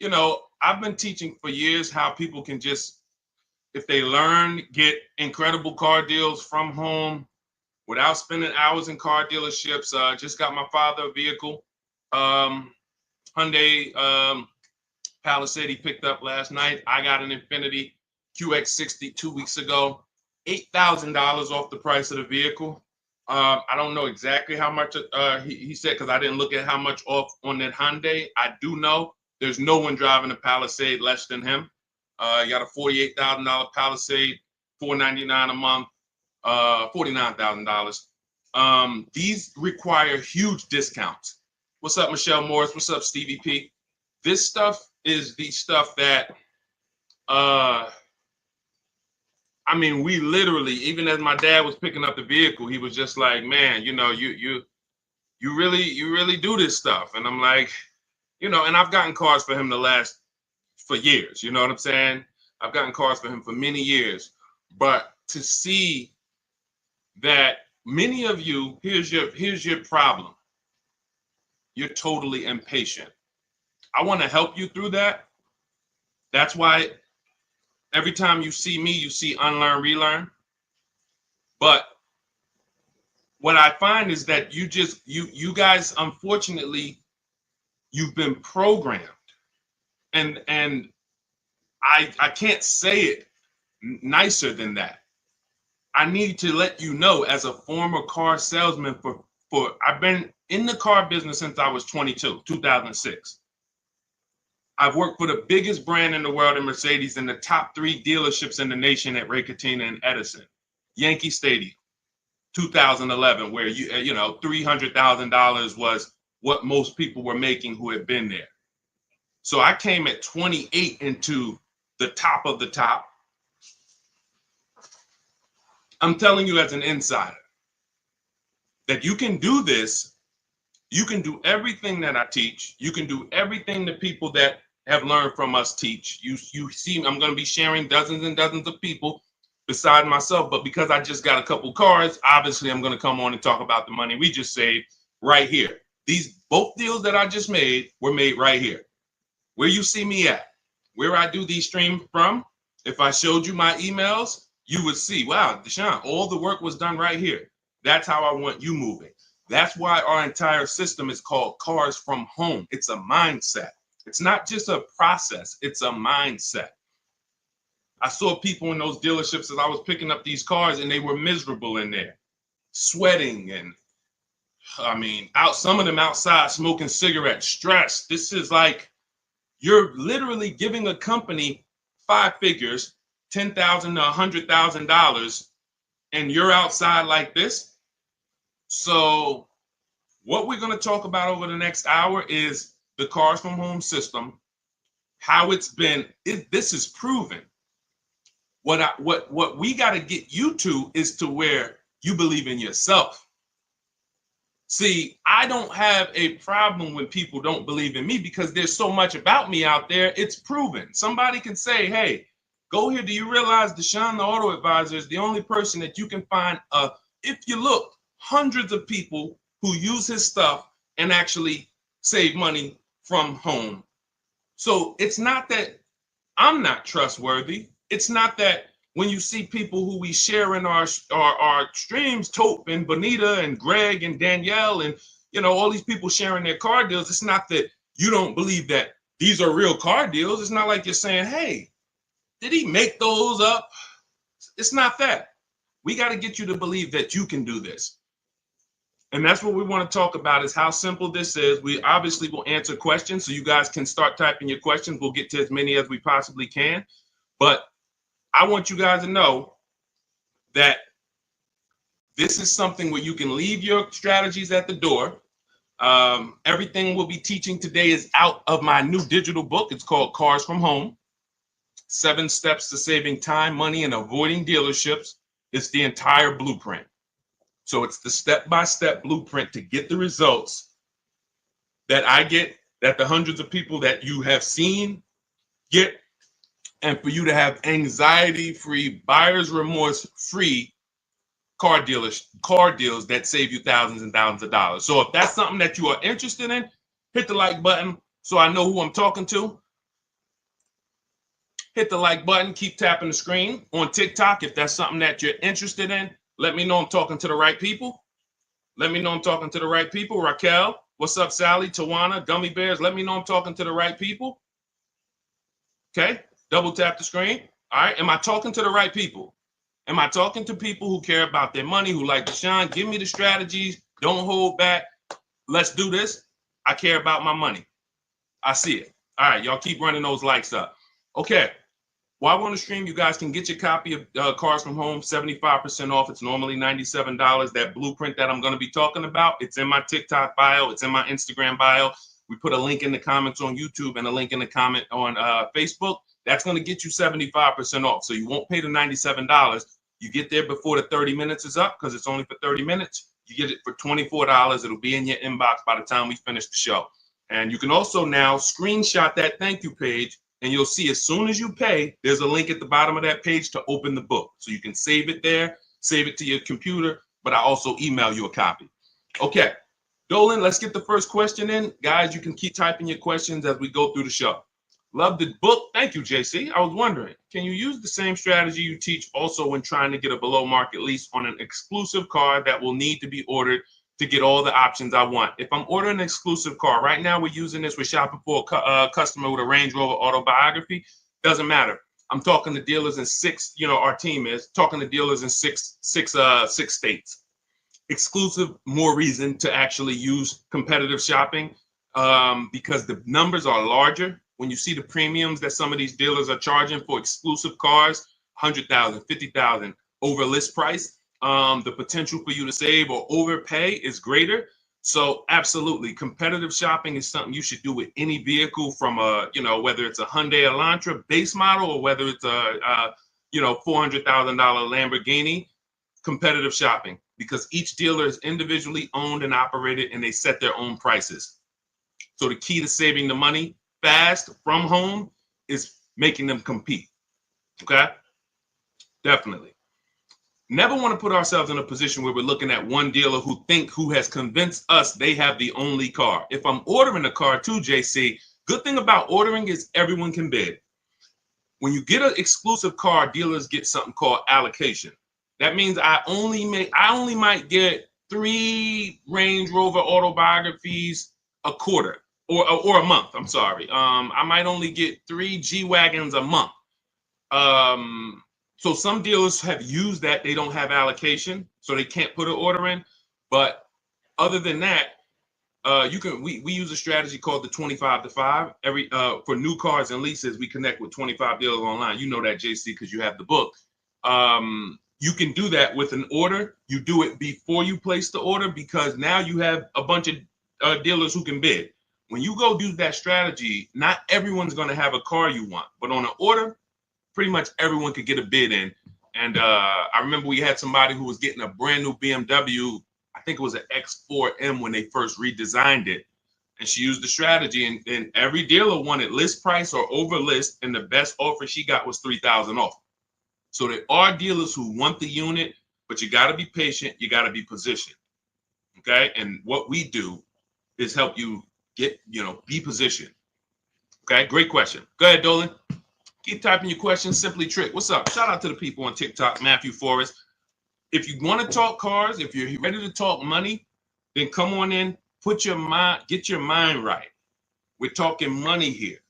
I've been teaching for years how people can just, if they learn, get incredible car deals from home without spending hours in car dealerships. Just got my father a vehicle, um, Hyundai Palisade he picked up last night. I got an Infiniti QX60 2 weeks ago, $8,000 off the price of the vehicle. I don't know exactly how much he said because I didn't look at how much off on that Hyundai. I do know there's no one driving a Palisade less than him. He got a $48,000 Palisade, $499 a month, $49,000. These require huge discounts. What's up, Michelle Morris? What's up, Stevie P? This stuff is the stuff that I mean, we literally, even as my dad was picking up the vehicle, he was just like, man, you really do this stuff. And I'm like, and I've gotten cars for him for years, you know what I'm saying? I've gotten cars for him for many years. But to see that many of you, here's your problem. You're totally impatient. I want to help you through that. That's why every time you see me, you see unlearn, relearn. But what I find is that you guys, unfortunately, you've been programmed. And I can't say it nicer than that. I need to let you know, as a former car salesman for I've been in the car business since I was 22, 2006. I've worked for the biggest brand in the world in Mercedes and the top 3 dealerships in the nation at Ray Catena and Edison. Yankee Stadium, 2011, where $300,000 was what most people were making who had been there. So I came at 28 into the top of the top. I'm telling you as an insider that you can do this. You can do everything that I teach. You can do everything the people that have learned from us teach. You see, I'm going to be sharing dozens and dozens of people beside myself, but because I just got a couple cars, obviously I'm going to come on and talk about the money we just saved right here. Both deals that I just made were made right here. Where you see me at, where I do these streams from, if I showed you my emails, you would see, wow, Deshone, all the work was done right here. That's how I want you moving. That's why our entire system is called Cars from Home. It's a mindset. It's not just a process, it's a mindset. I saw people in those dealerships as I was picking up these cars and they were miserable in there, sweating and some of them outside smoking cigarettes, stressed. This is like, you're literally giving a company 5 figures, $10,000 to $100,000, and you're outside like this. So what we're going to talk about over the next hour is the Cars from Home system, how it's been. This is proven. What we got to get you to is to where you believe in yourself. See, I don't have a problem when people don't believe in me because there's so much about me out there. It's proven. Somebody can say, hey, go here. Do you realize Deshone, the auto advisor, is the only person that you can find, if you look, hundreds of people who use his stuff and actually save money from home. So it's not that I'm not trustworthy. It's not that when you see people who we share in our streams, Tope and Bonita and Greg and Danielle and all these people sharing their car deals, it's not that you don't believe that these are real car deals. It's not like you're saying, hey, did he make those up? It's not that. We got to get you to believe that you can do this. And that's what we want to talk about, is how simple this is. We obviously will answer questions, so you guys can start typing your questions. We'll get to as many as we possibly can. But I want you guys to know that this is something where you can leave your strategies at the door. Everything we'll be teaching today is out of my new digital book. It's called Cars from Home, 7 Steps to Saving Time, Money, and Avoiding Dealerships. It's the entire blueprint. So it's the step-by-step blueprint to get the results that I get, that the hundreds of people that you have seen get, and for you to have anxiety-free, buyer's remorse-free car deals that save you thousands and thousands of dollars. So if that's something that you are interested in, hit the like button so I know who I'm talking to. Hit the like button, keep tapping the screen. On TikTok, if that's something that you're interested in, let me know I'm talking to the right people. Let me know I'm talking to the right people. Raquel, what's up, Sally, Tawana, Gummy Bears? Let me know I'm talking to the right people. Okay, double tap the screen. All right, am I talking to the right people? Am I talking to people who care about their money, who like Deshone? Give me the strategies. Don't hold back. Let's do this. I care about my money. I see it. All right, y'all keep running those likes up. Okay. While we're on the stream, you guys can get your copy of Cars from Home, 75% off. It's normally $97. That blueprint that I'm going to be talking about, it's in my TikTok bio. It's in my Instagram bio. We put a link in the comments on YouTube and a link in the comment on Facebook. That's going to get you 75% off. So you won't pay the $97. You get there before the 30 minutes is up because it's only for 30 minutes. You get it for $24. It'll be in your inbox by the time we finish the show. And you can also now screenshot that thank you page. And you'll see as soon as you pay, there's a link at the bottom of that page to open the book. So you can save it there, save it to your computer, but I also email you a copy. Okay, Dolan, let's get the first question in. Guys, you can keep typing your questions as we go through the show. Love the book. Thank you, JC. I was wondering, can you use the same strategy you teach also when trying to get a below market lease on an exclusive car that will need to be ordered to get all the options I want? If I'm ordering an exclusive car, right now we're using this, we're shopping for a customer with a Range Rover autobiography. Doesn't matter. I'm talking to dealers in six, our team is talking to dealers in six states. Exclusive, more reason to actually use competitive shopping because the numbers are larger. When you see the premiums that some of these dealers are charging for exclusive cars, 100,000, 50,000 over list price, the potential for you to save or overpay is greater. So absolutely, competitive shopping is something you should do with any vehicle from whether it's a Hyundai Elantra base model or whether it's a $400,000 Lamborghini. Competitive shopping, because each dealer is individually owned and operated and they set their own prices. So the key to saving the money fast from home is making them compete. Okay, definitely. Never want to put ourselves in a position where we're looking at one dealer who has convinced us they have the only car. If I'm ordering a car too, JC, good thing about ordering is everyone can bid. When you get an exclusive car, dealers get something called allocation. That means I only might get 3 Range Rover autobiographies a quarter or a month. I'm sorry. I might only get 3 G-Wagons a month. So some dealers have used that. They don't have allocation, so they can't put an order in. But other than that, we use a strategy called the 25 to 5. For new cars and leases, we connect with 25 dealers online. You know that, JC, because you have the book. You can do that with an order. You do it before you place the order because now you have a bunch of dealers who can bid. When you go do that strategy, not everyone's going to have a car you want, but on an order, pretty much everyone could get a bid in. And I remember we had somebody who was getting a brand new BMW. I think it was an X4M when they first redesigned it. And she used the strategy, and every dealer wanted list price or over list, and the best offer she got was $3,000 off. So there are dealers who want the unit, but you got to be patient. You got to be positioned. Okay. And what we do is help you get, be positioned. Okay. Great question. Go ahead, Dolan. Keep typing your questions. Simply Trick. What's up? Shout out to the people on TikTok. Matthew Forrest. If you want to talk cars, if you're ready to talk money, then come on in. Get your mind right. We're talking money here.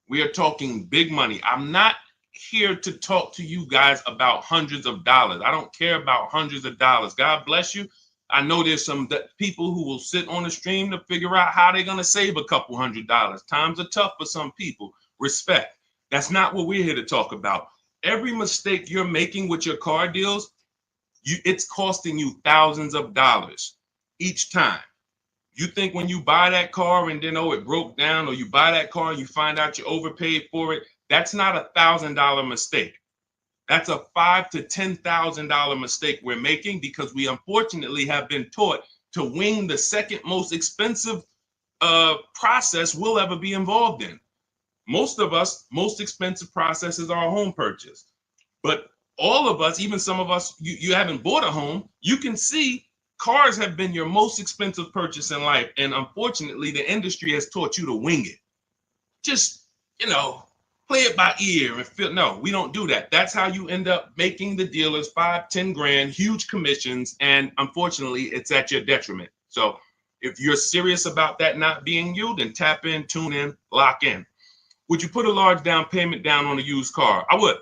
We are talking big money. I'm not here to talk to you guys about hundreds of dollars. I don't care about hundreds of dollars. God bless you. I know there's some people who will sit on the stream to figure out how they're going to save a couple $100. Times are tough for some people. Respect. That's not what we're here to talk about. Every mistake you're making with your car deals, it's costing you thousands of dollars each time. You think when you buy that car and then, it broke down, or you buy that car and you find out you overpaid for it, that's not a $1,000 mistake. That's a $5,000 to $10,000 mistake we're making because we unfortunately have been taught to wing the second most expensive process we'll ever be involved in. Most of us, most expensive process is our home purchase. But all of us, even some of us, you haven't bought a home, you can see cars have been your most expensive purchase in life. And unfortunately, the industry has taught you to wing it. Just, play it by ear and feel. No, we don't do that. That's how you end up making the dealers 5-10 grand, huge commissions. And unfortunately, it's at your detriment. So if you're serious about that not being you, then tap in, tune in, lock in. Would you put a large down payment down on a used car? I would.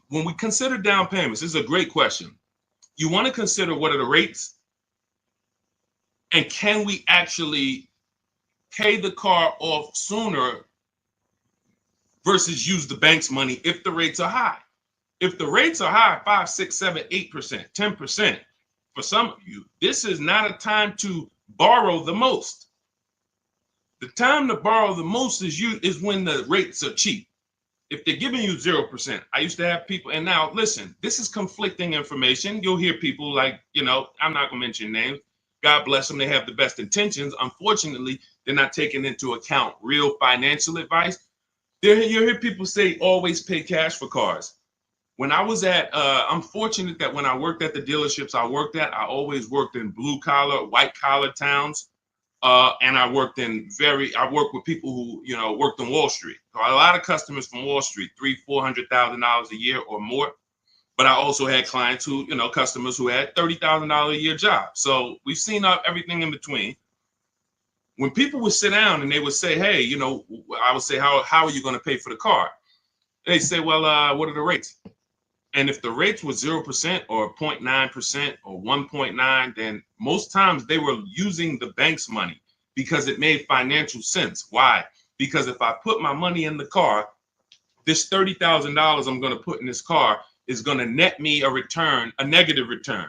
When we consider down payments, this is a great question. You want to consider what are the rates, and can we actually pay the car off sooner versus use the bank's money if the rates are high. If the rates are high, 5, 6, 7, 8%, 10%, for some of you, this is not a time to borrow the most. The time to borrow the most is when the rates are cheap. If they're giving you 0%, I used to have people, and now listen, this is conflicting information. You'll hear people like, I'm not gonna mention names. God bless them, they have the best intentions. Unfortunately, they're not taking into account real financial advice. You hear people say always pay cash for cars. When I was I'm fortunate that when I worked at the dealerships I worked at, I always worked in blue collar, white collar towns. And I worked with people who, worked on Wall Street. So a lot of customers from Wall Street, $300,000-$400,000 a year or more. But I also had clients who, customers who had $30,000 a year jobs. So we've seen everything in between. When people would sit down and they would say, hey, I would say, how are you going to pay for the car? They say, well, what are the rates? And if the rates were 0% or 0.9% or 1.9, then most times they were using the bank's money because it made financial sense. Why? Because if I put my money in the car, this $30,000 I'm going to put in this car is going to net me a negative return.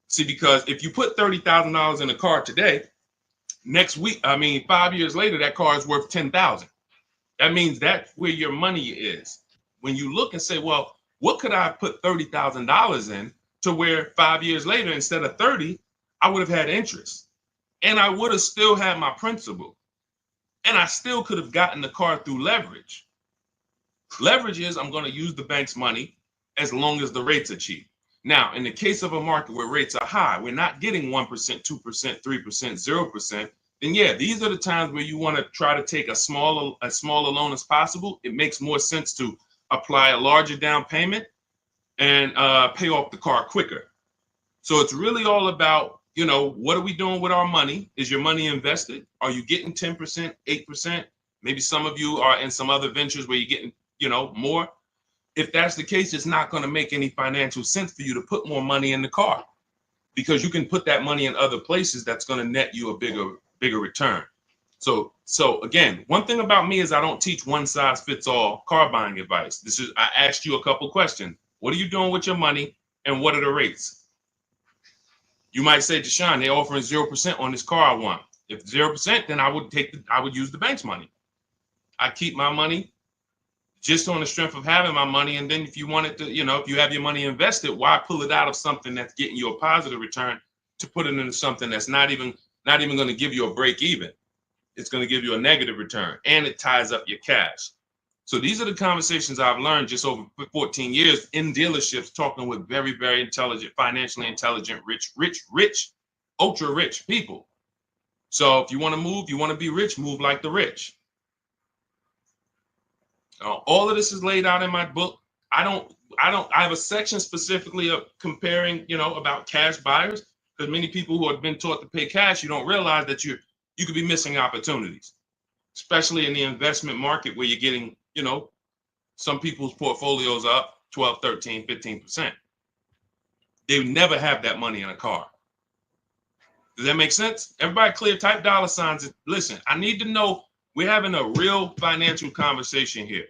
See, because if you put $30,000 in a car today, next week, 5 years later, that car is worth $10,000. That means that's where your money is. When you look and say, well, what could I put $30,000 in to where 5 years later, instead of 30, I would have had interest, and I would have still had my principal, and I still could have gotten the car through leverage. Leverage is I'm going to use the bank's money as long as the rates are cheap. Now, in the case of a market where rates are high, we're not getting 1%, 2%, 3%, 0%. Then yeah, these are the times where you want to try to take as small a loan as possible. It makes more sense to apply a larger down payment and pay off the car quicker. So it's really all about, what are we doing with our money? Is your money invested? Are you getting 10%, 8%? Maybe some of you are in some other ventures where you're getting, more. If that's the case, it's not going to make any financial sense for you to put more money in the car, because you can put that money in other places that's going to net you a bigger return. So again, one thing about me is I don't teach one size fits all car buying advice. I asked you a couple questions. What are you doing with your money, and what are the rates? You might say, Deshone, they're offering 0% on this car I want. If 0%, then I would use the bank's money. I keep my money just on the strength of having my money. And then if you wanted to, if you have your money invested, why pull it out of something that's getting you a positive return to put it into something that's not even going to give you a break even? It's going to give you a negative return, and it ties up your cash. So these are the conversations I've learned just over 14 years in dealerships, talking with very, very intelligent, financially intelligent, rich, ultra rich people. So if you want to move, you want to be rich, move like the rich. All of this is laid out in my book. I have a section specifically of comparing, about cash buyers, because many people who have been taught to pay cash, you don't realize that you could be missing opportunities, especially in the investment market where you're getting, some people's portfolios up 12, 13, 15%. They would never have that money in a car. Does that make sense? Everybody clear, type $signs. Listen, I need to know we're having a real financial conversation here.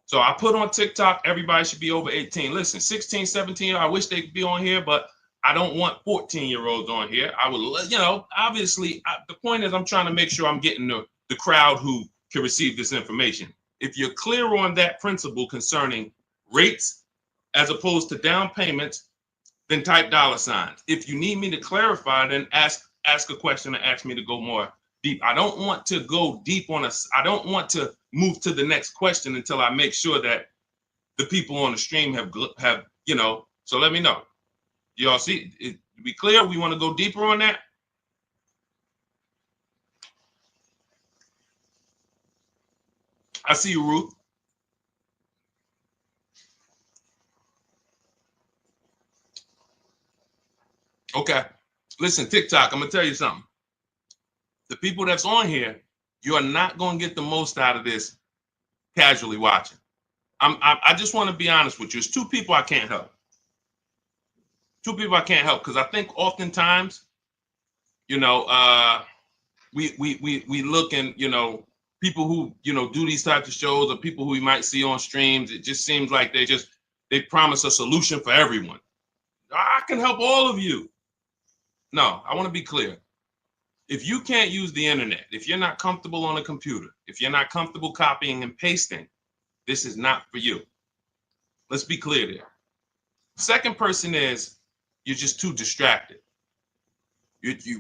So I put on TikTok, everybody should be over 18. Listen, 16, 17, I wish they could be on here, but I don't want 14-year-olds on here. I would, obviously, the point is I'm trying to make sure I'm getting the crowd who can receive this information. If you're clear on that principle concerning rates as opposed to down payments, then type $signs. If you need me to clarify, then ask a question and ask me to go more deep. I don't want to go deep I don't want to move to the next question until I make sure that the people on the stream have, you know, so let me know. Y'all see, it, be clear, we want to go deeper on that? I see you, Ruth. Okay. Listen, TikTok, I'm going to tell you something. The people that's on here, you are not going to get the most out of this casually watching. I just want to be honest with you. It's two people I can't help. Two people I can't help because I think oftentimes, you know, we look and, you know, people who, you know, do these types of shows or people who we might see on streams, it just seems like they promise a solution for everyone. I can help all of you. No, I want to be clear. If you can't use the internet, if you're not comfortable on a computer, if you're not comfortable copying and pasting, this is not for you. Let's be clear there. Second person is you're just too distracted.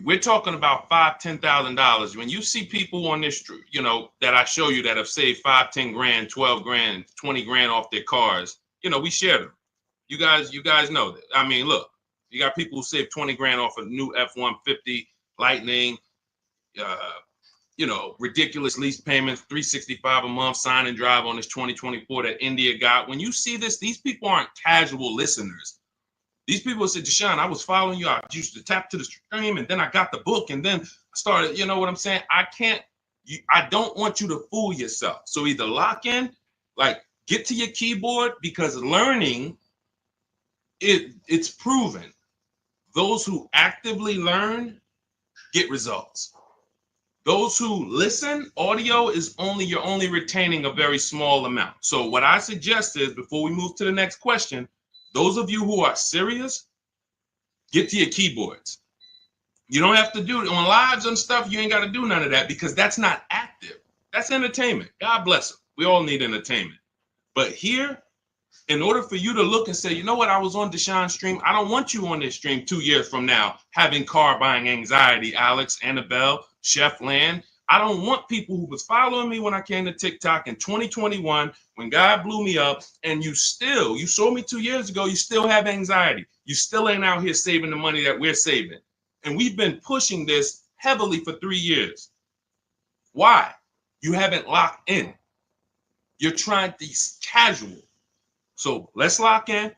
We're talking about $5,000, $10,000. When you see people on this, you know, that I show you that have saved 5, 10 grand, 12 grand, 20 grand off their cars, you know, we share them. You guys know that. I mean, look, you got people who save 20 grand off a new F-150 Lightning, you know, ridiculous lease payments, $365 a month, sign and drive on this 2024 that India got. When you see this, these people aren't casual listeners. These people said, Deshone, I was following you. I used to tap to the stream, and then I got the book, and then I started, you know what I'm saying? I don't want you to fool yourself. So either lock in, like get to your keyboard, because learning, it's proven. Those who actively learn get results. Those who listen, audio is you're only retaining a very small amount. So what I suggest is, before we move to the next question, those of you who are serious, get to your keyboards. You don't have to do it on lives and stuff. You ain't got to do none of that because that's not active. That's entertainment. God bless them. We all need entertainment. But here, in order for you to look and say, you know what, I was on Deshone's stream. I don't want you on this stream 2 years from now having car buying anxiety, Alex, Annabelle, Chef Land. I don't want people who was following me when I came to TikTok in 2021, when God blew me up, and you saw me 2 years ago, you still have anxiety. You still ain't out here saving the money that we're saving. And we've been pushing this heavily for 3 years. Why? You haven't locked in. You're trying to be casual. So let's lock in.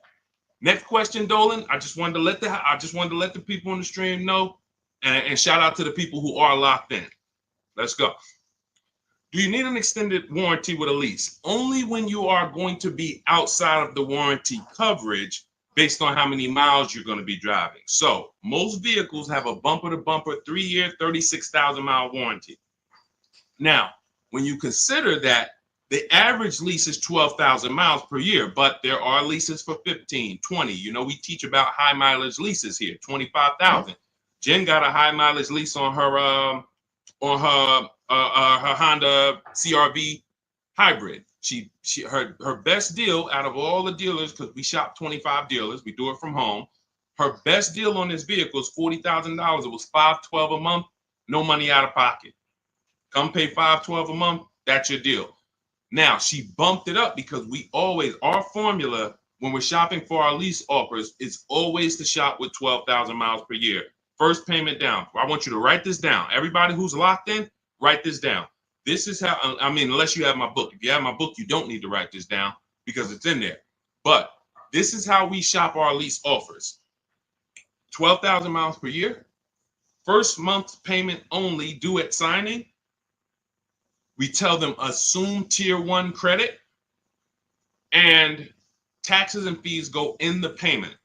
Next question, Dolan. I just wanted to let the people on the stream know, and shout out to the people who are locked in. Let's go. Do you need an extended warranty with a lease? Only when you are going to be outside of the warranty coverage based on how many miles you're going to be driving. So most vehicles have a bumper-to-bumper 3-year, 36,000-mile warranty. Now, when you consider that the average lease is 12,000 miles per year, but there are leases for 15, 20. You know, we teach about high mileage leases here, 25,000. Jen got a high mileage lease on her Honda CRV hybrid. Her best deal out of all the dealers, because we shop 25 dealers, we do it from home. Her best deal on this vehicle is $40,000. It was $512 a month, no money out of pocket. Come pay $512 a month. That's your deal. Now, she bumped it up because our formula when we're shopping for our lease offers is always to shop with 12,000 miles per year. First payment down. I want you to write this down. Everybody who's locked in, write this down. This is how, I mean, unless you have my book. If you have my book, you don't need to write this down because it's in there. But this is how we shop our lease offers. 12,000 miles per year. First month's payment only due at signing. We tell them assume tier 1 credit, and taxes and fees go in the payment.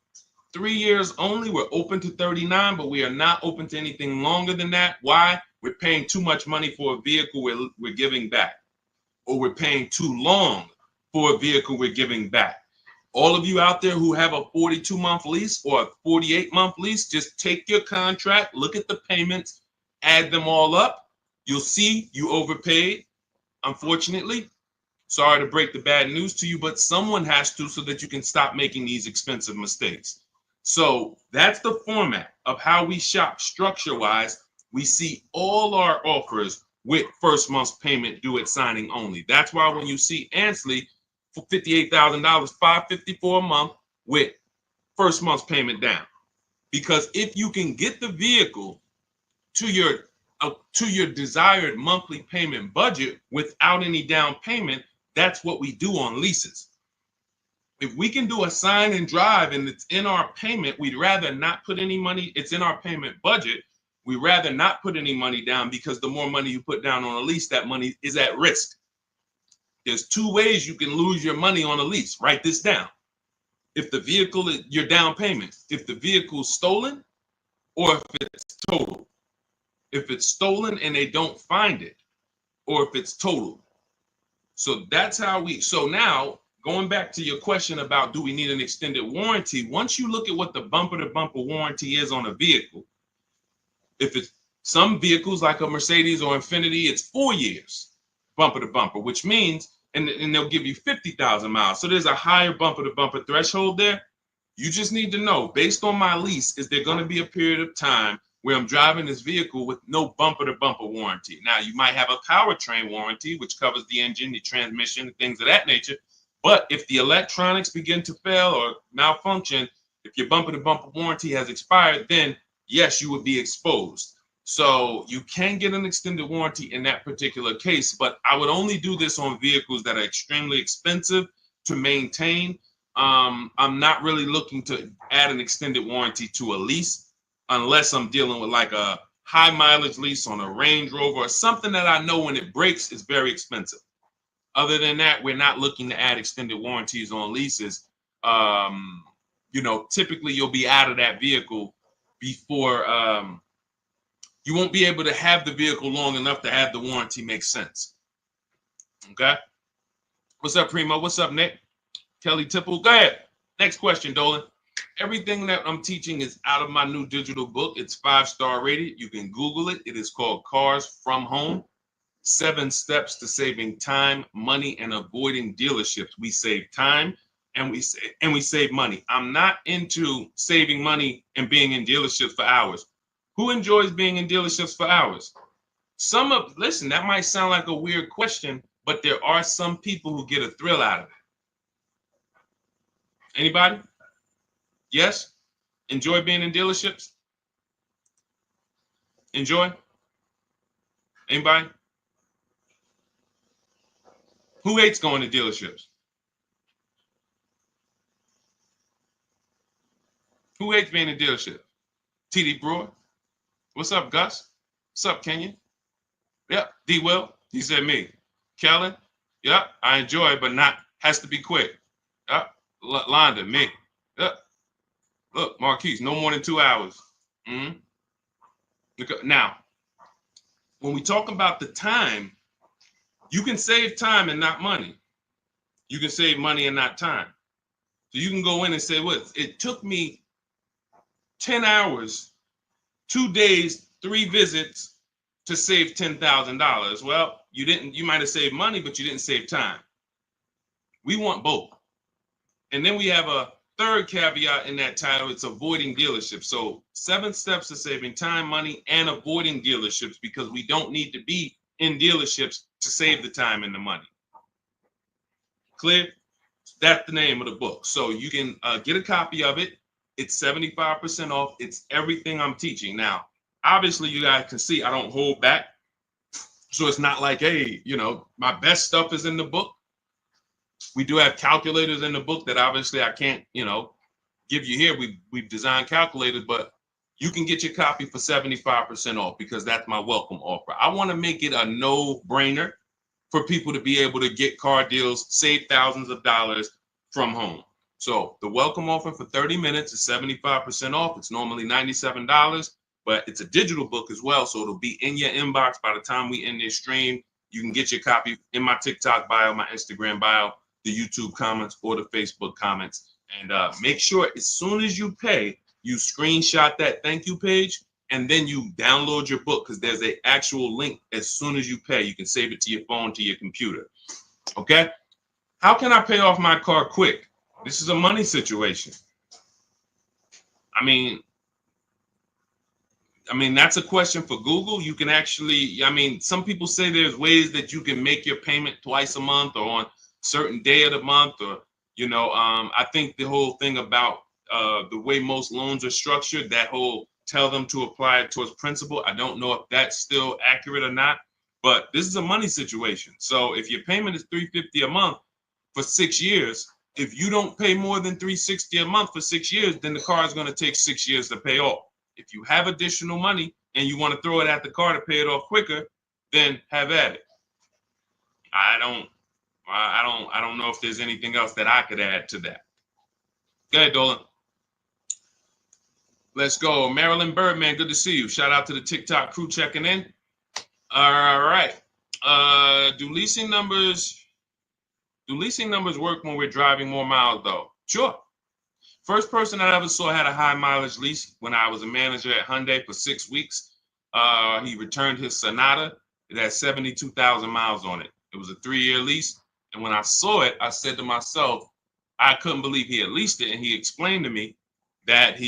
3 years only. We're open to 39, but we are not open to anything longer than that. Why? We're paying too much money for a vehicle we're giving back, or we're paying too long for a vehicle we're giving back. All of you out there who have a 42-month lease or a 48-month lease, just take your contract, look at the payments, add them all up. You'll see you overpaid, unfortunately. Sorry to break the bad news to you, but someone has to, so that you can stop making these expensive mistakes. So that's the format of how we shop structure-wise. We see all our offers with first month's payment due at signing only. That's why when you see Ansley, for $58,000, $554 a month with first month's payment down. Because if you can get the vehicle to your desired monthly payment budget without any down payment, that's what we do on leases. If we can do a sign and drive and it's in our payment, we'd rather not put any money. It's in our payment budget. We'd rather not put any money down, because the more money you put down on a lease, that money is at risk. There's two ways you can lose your money on a lease. Write this down. If the vehicle is your down payment, if the vehicle's stolen, or if it's total. If it's stolen and they don't find it, or if it's total. So that's how so now, going back to your question about do we need an extended warranty, once you look at what the bumper-to-bumper warranty is on a vehicle, if it's some vehicles like a Mercedes or Infiniti, it's 4 years bumper-to-bumper, which means, and they'll give you 50,000 miles. So there's a higher bumper-to-bumper threshold there. You just need to know, based on my lease, is there going to be a period of time where I'm driving this vehicle with no bumper-to-bumper warranty? Now, you might have a powertrain warranty, which covers the engine, the transmission, things of that nature. But if the electronics begin to fail or malfunction, if your bumper-to-bumper warranty has expired, then yes, you would be exposed. So you can get an extended warranty in that particular case, but I would only do this on vehicles that are extremely expensive to maintain. I'm not really looking to add an extended warranty to a lease unless I'm dealing with like a high mileage lease on a Range Rover or something that I know when it breaks is very expensive. Other than that, we're not looking to add extended warranties on leases. Typically you'll be out of that vehicle before you won't be able to have the vehicle long enough to have the warranty make sense. Okay. What's up, Primo? What's up, Nick? Kelly Tipple. Go ahead. Next question, Dolan. Everything that I'm teaching is out of my new digital book. It's 5-star rated. You can Google it. It is called Cars from Home. 7 Steps to Saving Time, Money, and Avoiding Dealerships. We save time and we save money. I'm not into saving money and being in dealerships for hours. Who enjoys being in dealerships for hours? Listen, that might sound like a weird question, but there are some people who get a thrill out of it. Anybody? Yes? Enjoy being in dealerships? Enjoy? Anybody? Who hates going to dealerships? Who hates being in dealership? TD Brewer? What's up, Gus? What's up, Kenyon? Yep. D. Will? He said me. Kellen? Yep. I enjoy it, but has to be quick. Yep. Londa, me. Yep. Look, Marquise, no more than 2 hours. Now, when we talk about the time, you can save time and not money. You can save money and not time. So you can go in and say, well, it took me 10 hours, 2 days, 3 visits to save $10,000. Well, you might have saved money, but you didn't save time. We want both. And then we have a third caveat in that title. It's avoiding dealerships. So 7 steps to saving time, money, and avoiding dealerships, because we don't need to be in dealerships to save the time and the money. Clear? That's the name of the book. So you can get a copy of it. It's 75% off. It's everything I'm teaching. Now, obviously, you guys can see I don't hold back. So it's not like, hey, my best stuff is in the book. We do have calculators in the book that obviously I can't, give you here. We've designed calculators, but you can get your copy for 75% off because that's my welcome offer. I want to make it a no-brainer for people to be able to get car deals, save thousands of dollars from home. So the welcome offer for 30 minutes is 75% off. It's normally $97, but it's a digital book as well. So it'll be in your inbox by the time we end this stream. You can get your copy in my TikTok bio, my Instagram bio, the YouTube comments, or the Facebook comments. And make sure as soon as you pay, you screenshot that thank you page, and then you download your book, because there's an actual link as soon as you pay. You can save it to your phone, to your computer. Okay? How can I pay off my car quick? This is a money situation. I mean, that's a question for Google. You can actually, some people say there's ways that you can make your payment twice a month or on certain day of the month, or I think the whole thing about the way most loans are structured, that whole tell them to apply it towards principal, I don't know if that's still accurate or not, but this is a money situation. So if your payment is $350 a month for 6 years, if you don't pay more than $360 a month for 6 years, then the car is going to take 6 years to pay off. If you have additional money and you want to throw it at the car to pay it off quicker, then have at it. I don't know if there's anything else that I could add to that. Go ahead, Dolan. Let's go. Marilyn Birdman, good to see you. Shout out to the TikTok crew checking in. All right. Do leasing numbers work when we're driving more miles, though? Sure. First person I ever saw had a high mileage lease when I was a manager at Hyundai for 6 weeks. He returned his Sonata. It had 72,000 miles on it. It was a 3-year lease. And when I saw it, I said to myself, I couldn't believe he had leased it. And he explained to me that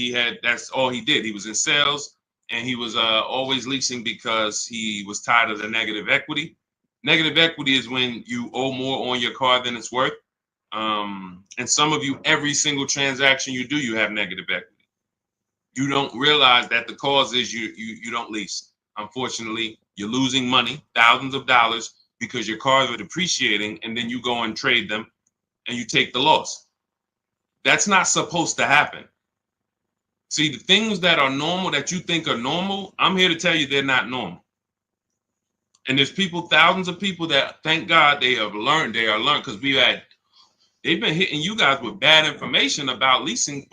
that's all he did. He was in sales and he was always leasing because he was tired of the negative equity. Negative equity is when you owe more on your car than it's worth. And some of you, every single transaction you do, you have negative equity. You don't realize that the cause is you don't lease. Unfortunately, you're losing money, thousands of dollars, because your cars are depreciating, and then you go and trade them and you take the loss. That's not supposed to happen. See, the things that are normal that you think are normal, I'm here to tell you they're not normal. And there's people, thousands of people that, thank God, they are learned, because they've been hitting you guys with bad information about leasing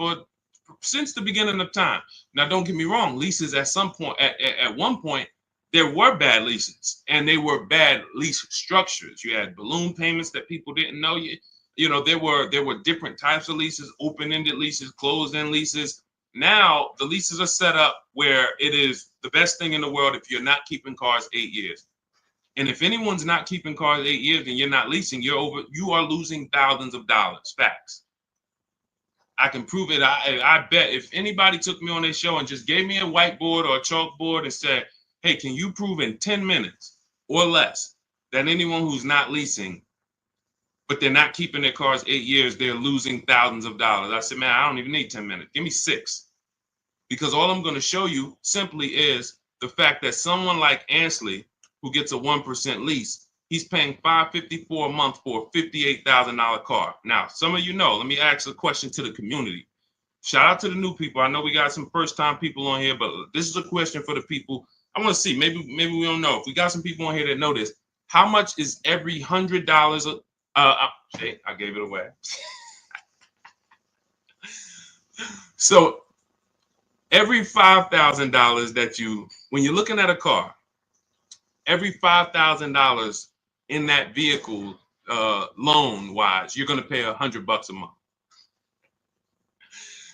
since the beginning of time. Now, don't get me wrong, leases at some point, at one point, there were bad leases, and they were bad lease structures. You had balloon payments that people didn't know. There were different types of leases, open-ended leases, closed-end leases. Now the leases are set up where it is the best thing in the world if you're not keeping cars 8 years. And if anyone's not keeping cars 8 years and you're not leasing, you are losing thousands of dollars. Facts. I can prove it. I bet if anybody took me on their show and just gave me a whiteboard or a chalkboard and said, hey, can you prove in 10 minutes or less that anyone who's not leasing, but they're not keeping their cars 8 years, they're losing thousands of dollars? I said, man, I don't even need 10 minutes. Give me 6. Because all I'm going to show you simply is the fact that someone like Ansley, who gets a 1% lease, he's paying $554 a month for a $58,000 car. Now, some of you know, let me ask a question to the community. Shout out to the new people. I know we got some first-time people on here, but this is a question for the people. I want to see, maybe we don't know. If we got some people on here that know this, how much is every $100? I gave it away. So every $5,000 that when you're looking at a car, every $5,000 in that vehicle, loan-wise, you're going to pay $100 a month.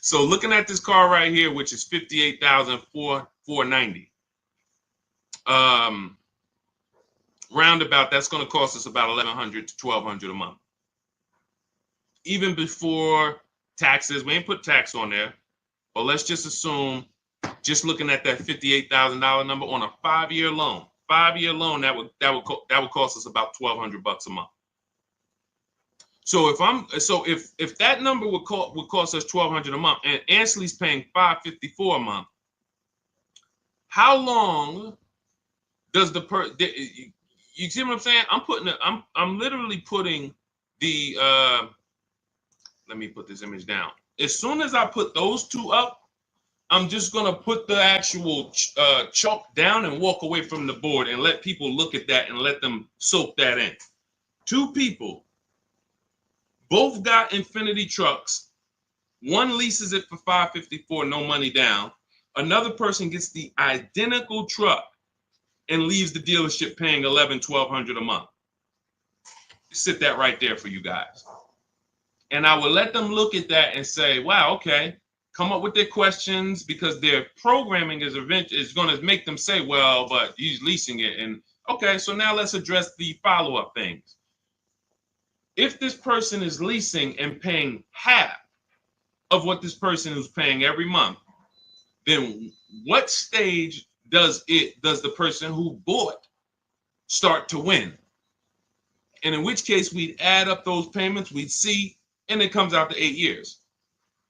So looking at this car right here, which is $58,490. Roundabout, that's going to cost us about $1,100 to $1,200 a month. Even before taxes, we ain't put tax on there, but let's just assume, just looking at that $58,000 number on a 5-year loan. 5-year loan, that would cost us about $1,200 a month. So if that number would cost us $1,200 a month, and Ansley's paying $554 a month, how long does you see what I'm saying? I'm literally putting the let me put this image down. As soon as I put those two up, I'm just gonna put the actual chalk down and walk away from the board and let people look at that and let them soak that in. 2 people, both got Infinity trucks. One leases it for $554, no money down. Another person gets the identical truck and leaves the dealership paying $1,100-$1,200 a month. Sit that right there for you guys. And I will let them look at that and say, wow, okay, come up with their questions, because their programming is going to make them say, well, but he's leasing it. And okay, so now let's address the follow-up things. If this person is leasing and paying half of what this person is paying every month, then what stage does the person who bought start to win? And in which case we'd add up those payments, we'd see, and it comes out to 8 years.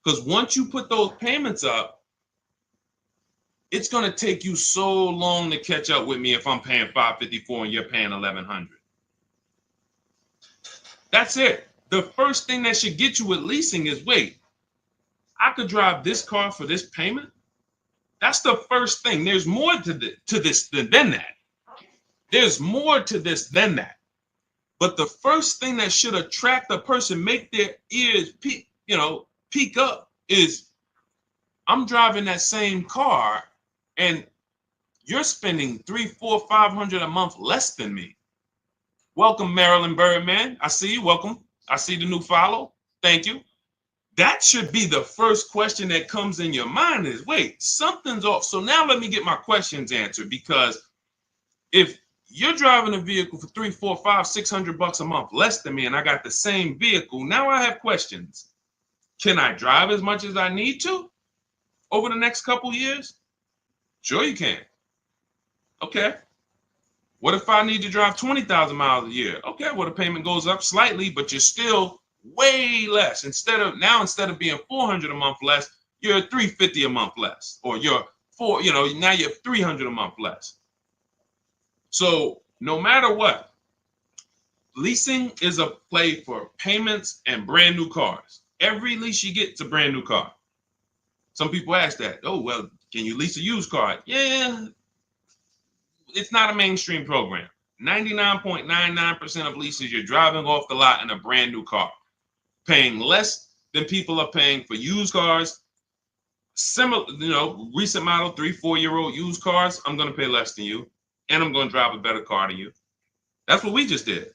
Because once you put those payments up, it's going to take you so long to catch up with me if I'm paying $554 and you're paying $1,100. That's it. The first thing that should get you with leasing is, wait, I could drive this car for this payment? That's the first thing. There's more to this than that. There's more to this than that. But the first thing that should attract a person, make their ears peak up, is I'm driving that same car and you're spending $300, $400, $500 a month less than me. Welcome, Marilyn Birdman. I see you. Welcome. I see the new follow. Thank you. That should be the first question that comes in your mind is, wait, something's off. So now let me get my questions answered, because if you're driving a vehicle for $300, $400, $500, $600 a month less than me, and I got the same vehicle, now I have questions. Can I drive as much as I need to over the next couple years? Sure you can. Okay. What if I need to drive 20,000 miles a year? Okay, well, the payment goes up slightly, but you're still way less. Instead of being $400 a month less, you're $350 a month less, or now you're $300 a month less. So no matter what, leasing is a play for payments and brand new cars. Every lease you get is a brand new car. Some people ask that. Oh, well, can you lease a used car? Yeah, it's not a mainstream program. 99.99% of leases, you're driving off the lot in a brand new car, paying less than people are paying for used cars. Similar, recent model 3-4-year-old used cars, I'm going to pay less than you, and I'm going to drive a better car than you. That's what we just did.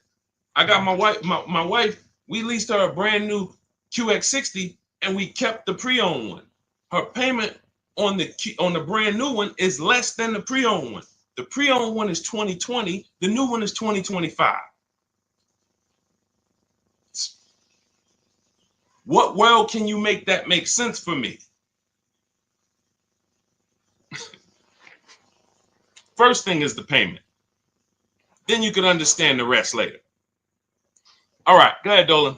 I got my wife, we leased her a brand new QX60, and we kept the pre-owned one. Her payment on the brand new one is less than the pre-owned one. The pre-owned one is 2020. The new one is 2025. What world can you make that make sense for me? First thing is the payment. Then you can understand the rest later. All right, go ahead, Dolan.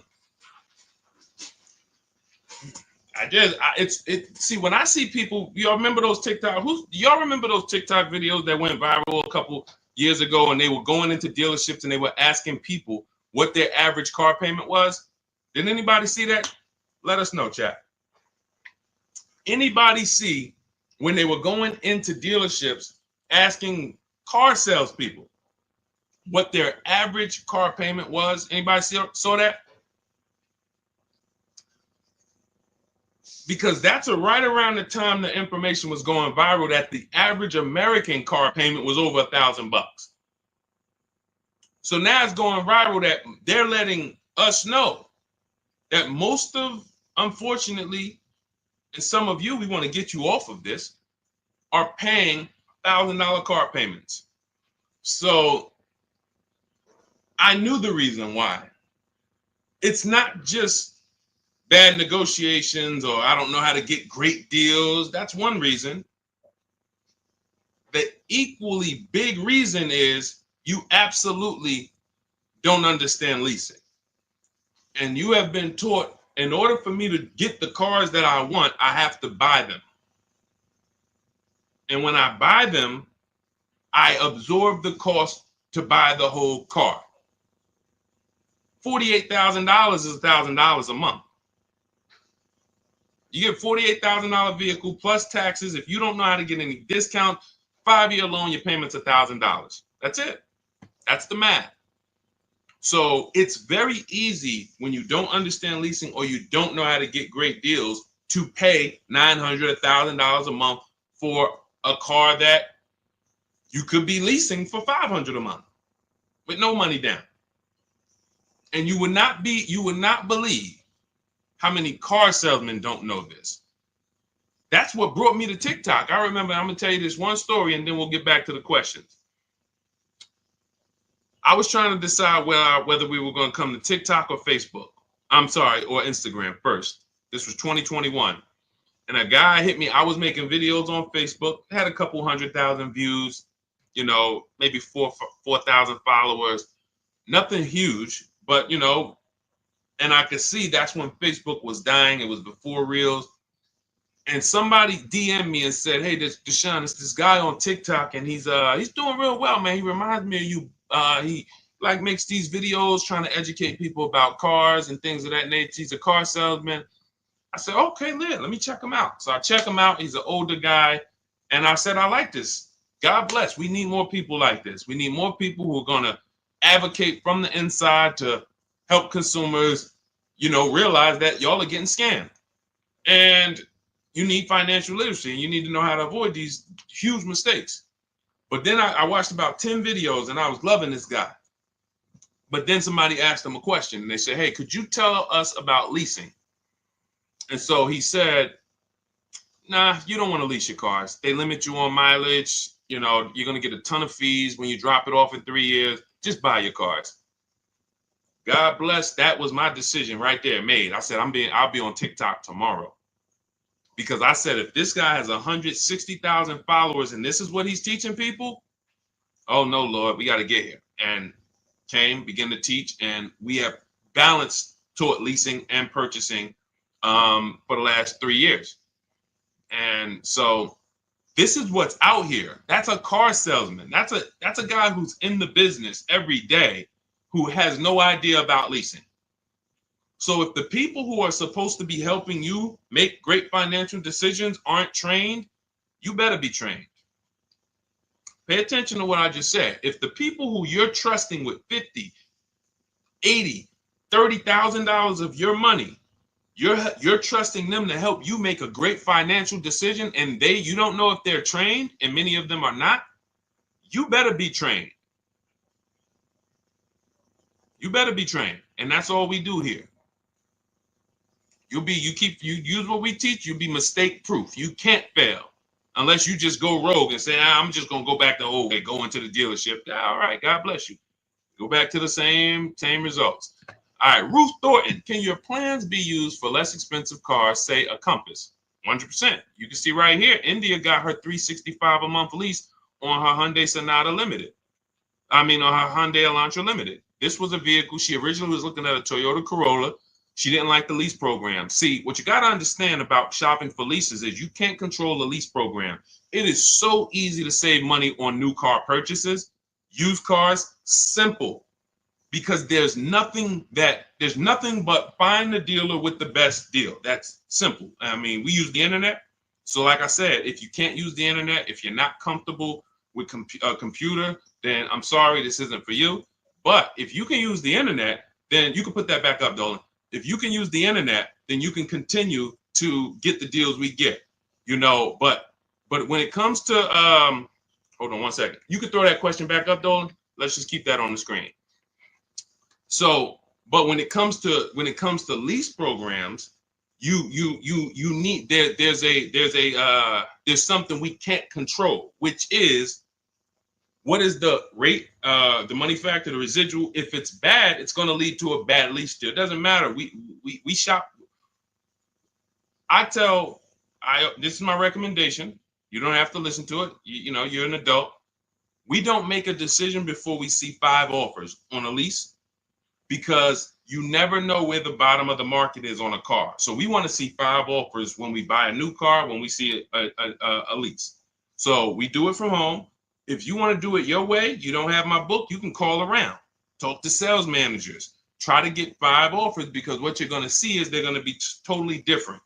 See, when I see people, y'all remember those TikTok videos that went viral a couple years ago, and they were going into dealerships and they were asking people what their average car payment was? Did anybody see that? Let us know, chat. Anybody see when they were going into dealerships asking car salespeople what their average car payment was? Anybody saw that? Because that's right around the time the information was going viral that the average American car payment was over $1,000. So now it's going viral that they're letting us know that most of, unfortunately, and some of you, we want to get you off of this, are paying $1,000 car payments. So I knew the reason why. It's not just bad negotiations or I don't know how to get great deals. That's one reason. The equally big reason is you absolutely don't understand leasing. And you have been taught, in order for me to get the cars that I want, I have to buy them. And when I buy them, I absorb the cost to buy the whole car. $48,000 is $1,000 a month. You get $48,000 vehicle plus taxes. If you don't know how to get any discount, 5-year loan, your payment's $1,000. That's it. That's the math. So it's very easy when you don't understand leasing or you don't know how to get great deals to pay $900, $1,000 a month for a car that you could be leasing for $500 a month with no money down. And you would not believe how many car salesmen don't know this. That's what brought me to TikTok. I remember, I'm going to tell you this one story and then we'll get back to the questions. I was trying to decide whether we were going to come to TikTok or Facebook. Or Instagram first. This was 2021. And a guy hit me. I was making videos on Facebook, had a couple 100,000 views, maybe 4,000 followers. nothing huge, but you know, and I could see that's when Facebook was dying. It was before Reels. And somebody DM'd me and said, "Hey, this Deshone, it's this guy on TikTok, and he's doing real well, man. He reminds me of you. He like makes these videos trying to educate people about cars and things of that nature. He's a car salesman." I said, "Okay, let me check him out." So I check him out. He's an older guy, and I said, "I like this. God bless. We need more people like this. We need more people who are gonna advocate from the inside to help consumers, you know, realize that y'all are getting scammed." And you need financial literacy, and you need to know how to avoid these huge mistakes. But then I watched about 10 videos, and I was loving this guy. But then somebody asked him a question, and they said, "Hey, could you tell us about leasing?" And so he said, "Nah, you don't want to lease your cars. They limit you on mileage. You know, you're going to get a ton of fees when you drop it off in 3 years. Just buy your cars." God bless. That was my decision right there made. I said, I'll be on TikTok tomorrow. Because I said, if this guy has 160,000 followers and this is what he's teaching people, oh no, Lord, we got to get here. And began to teach, and we have balanced toward leasing and purchasing for the last 3 years. And so this is what's out here. That's a car salesman. That's a guy who's in the business every day who has no idea about leasing. So if the people who are supposed to be helping you make great financial decisions aren't trained, you better be trained. Pay attention to what I just said. If the people who you're trusting with 50, 80, $30,000 of your money, you're trusting them to help you make a great financial decision, and you don't know if they're trained, and many of them are not, you better be trained. You better be trained. And that's all we do here. You use what we teach, you'll be mistake proof. You can't fail unless you just go rogue and say, I'm just gonna go back to go into the dealership. All right, God bless you. Go back to the same results. All right, Ruth Thornton, can your plans be used for less expensive cars, say a Compass? 100%. You can see right here, India got her $365 a month lease on her Hyundai Sonata Limited. On her Hyundai Elantra Limited. This was a vehicle, she originally was looking at a Toyota Corolla. She didn't like the lease program. See, what you got to understand about shopping for leases is you can't control the lease program. It is so easy to save money on new car purchases. Used cars, simple. Because there's nothing but find the dealer with the best deal. That's simple. We use the internet. So like I said, if you can't use the internet, if you're not comfortable with a computer, then I'm sorry, this isn't for you. But if you can use the internet, then you can put that back up, Dolan. If you can use the internet, then you can continue to get the deals we get, but when it comes to, hold on one second. You can throw that question back up, Dolan. Let's just keep that on the screen. So, but when it comes to lease programs, you need, there's something we can't control, which is, what is the rate, the money factor, the residual? If it's bad, it's going to lead to a bad lease deal. It doesn't matter. We shop. This is my recommendation. You don't have to listen to it. You're an adult. We don't make a decision before we see 5 offers on a lease, because you never know where the bottom of the market is on a car. So we want to see 5 offers when we buy a new car, when we see a lease. So we do it from home. If you want to do it your way, you don't have my book, you can call around, talk to sales managers, try to get 5 offers, because what you're going to see is they're going to be totally different.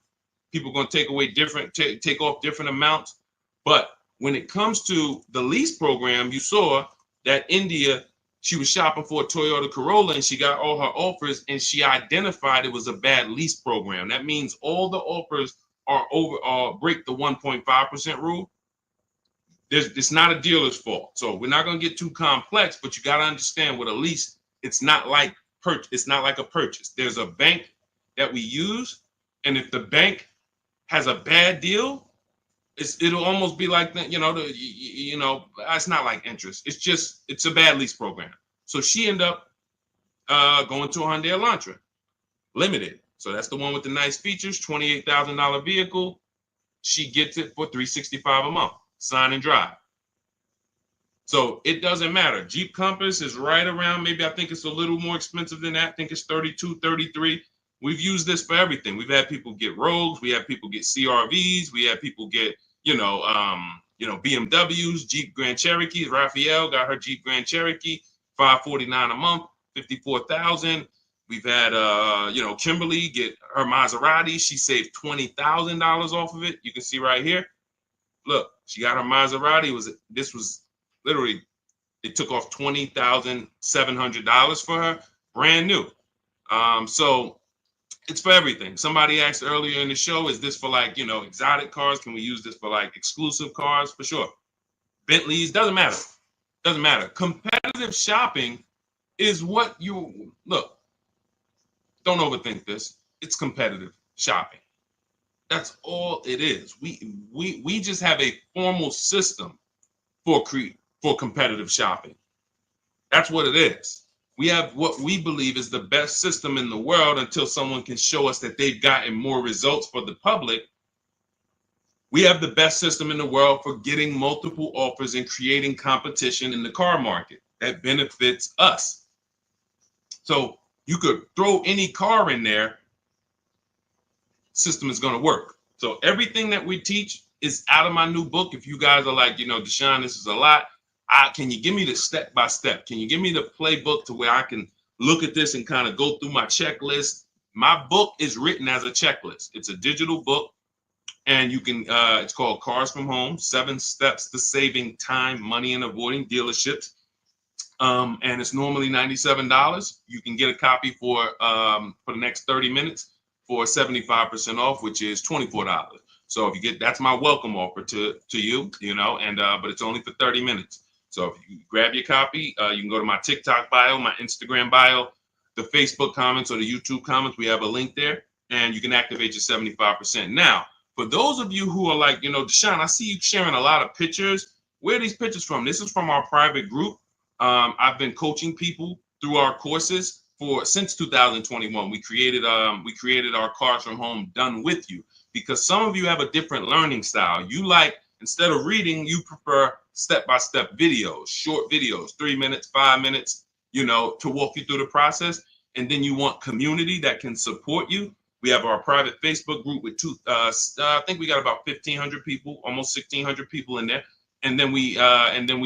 People are going to take off different amounts. But when it comes to the lease program, you saw that India, she was shopping for a Toyota Corolla and she got all her offers, and she identified it was a bad lease program. That means all the offers are break the 1.5% rule. It's not a dealer's fault. So we're not going to get too complex, but you got to understand, with a lease, it's not like a purchase. There's a bank that we use, and if the bank has a bad deal, it'll almost be like that. It's not like interest. It's a bad lease program. So she ended up going to a Hyundai Elantra Limited. So that's the one with the nice features, $28,000 vehicle. She gets it for $365 a month, sign and drive. So it doesn't matter. Jeep Compass is right around, maybe I think it's a little more expensive than that. I think it's 32, 33. We've used this for everything. We've had people get Rogues, we have people get CRVs, we have people get, BMWs, Jeep Grand Cherokees. Raphael got her Jeep Grand Cherokee, $549 a month, 54,000. We've had Kimberly get her Maserati. She saved $20,000 off of it. You can see right here. Look, she got her Maserati. This was literally, it took off $20,700 for her, brand new. So it's for everything. Somebody asked earlier in the show, is this for like, exotic cars? Can we use this for like exclusive cars? For sure. Bentleys, doesn't matter. Doesn't matter. Competitive shopping is what you look. Don't overthink this. It's competitive shopping. That's all it is. We just have a formal system for competitive shopping. That's what it is. We have what we believe is the best system in the world until someone can show us that they've gotten more results for the public. We have the best system in the world for getting multiple offers and creating competition in the car market that benefits us. So you could throw any car in there, system is going to work. So everything that we teach is out of my new book. If you guys are like, Deshone, this is a lot. Can you give me the step by step? Can you give me the playbook to where I can look at this and kind of go through my checklist? My book is written as a checklist. It's a digital book, and you can. It's called Cars from Home: 7 Steps to Saving Time, Money, and Avoiding Dealerships. And it's normally $97. You can get a copy for the next 30 minutes for 75% off, which is $24. So if you get, that's my welcome offer to you, but it's only for 30 minutes. So if you grab your copy, you can go to my TikTok bio, my Instagram bio, the Facebook comments, or the YouTube comments. We have a link there, and you can activate your 75%. Now, for those of you who are like, Deshone, I see you sharing a lot of pictures. Where are these pictures from? This is from our private group. I've been coaching people through our courses since 2021. We created our Cars from Home Done With You, because some of you have a different learning style. You like, instead of reading, you prefer step-by-step videos, short videos, 3 minutes, 5 minutes, to walk you through the process. And then you want community that can support you. We have our private Facebook group with I think we got about 1,500 people, almost 1,600 people in there. And then we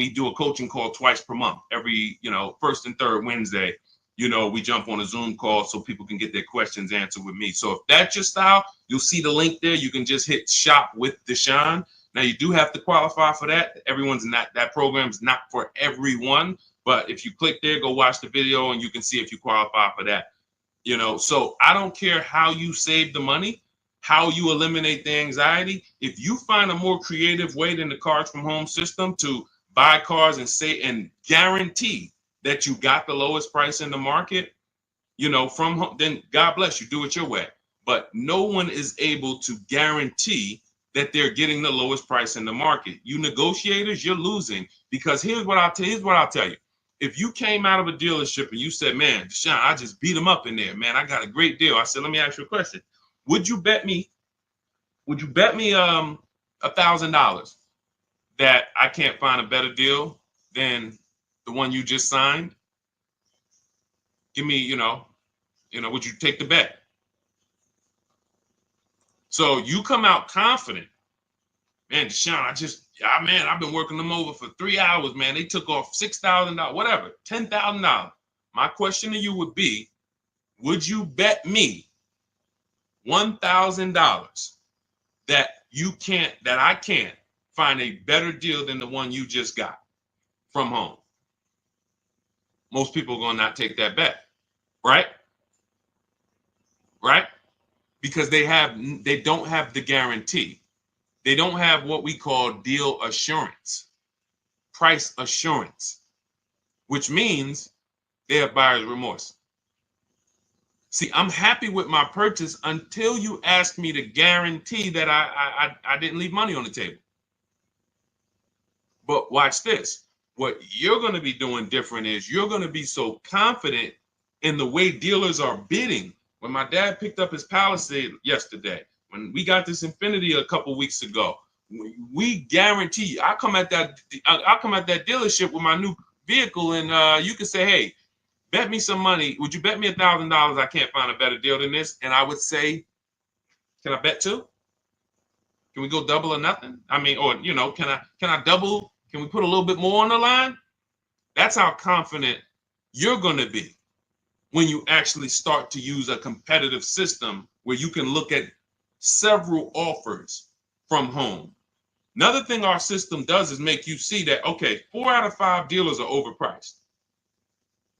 do a coaching call twice per month, every, first and third Wednesday. We jump on a Zoom call so people can get their questions answered with me. So if that's your style, you'll see the link there. You can just hit Shop with Deshone. Now, you do have to qualify for that. That program's not for everyone. But if you click there, go watch the video, and you can see if you qualify for that. So I don't care how you save the money, how you eliminate the anxiety. If you find a more creative way than the Cars from Home system to buy cars and guarantee that you got the lowest price in the market, from home, then God bless you, do it your way. But no one is able to guarantee that they're getting the lowest price in the market. You negotiators, you're losing, because here's what I'll tell you. If you came out of a dealership and you said, man, Deshone, I just beat them up in there, man, I got a great deal. I said, let me ask you a question. Would you bet me $1,000 that I can't find a better deal than the one you just signed? Give me, would you take the bet? So you come out confident, man, Deshone, I've been working them over for 3 hours, man. They took off $6,000, whatever, $10,000. My question to you would be, would you bet me $1,000 that I can't find a better deal than the one you just got from home? Most people are going to not take that bet, right? Right? Because they don't have the guarantee. They don't have what we call deal assurance, price assurance, which means they have buyer's remorse. See, I'm happy with my purchase until you ask me to guarantee that I didn't leave money on the table. But watch this. What you're going to be doing different is you're going to be so confident in the way dealers are bidding. When my dad picked up his Palisade yesterday, when we got this Infiniti a couple weeks ago, We guarantee you. I come at that dealership with my new vehicle, and you can say, hey, bet me some money. Would you bet me $1,000 I can't find a better deal than this? And I would say, can I bet two? Can we go double or nothing? I mean, or can I double? Can we put a little bit more on the line? That's how confident you're going to be when you actually start to use a competitive system where you can look at several offers from home. Another thing our system does is make you see that, okay, 4 out of 5 dealers are overpriced.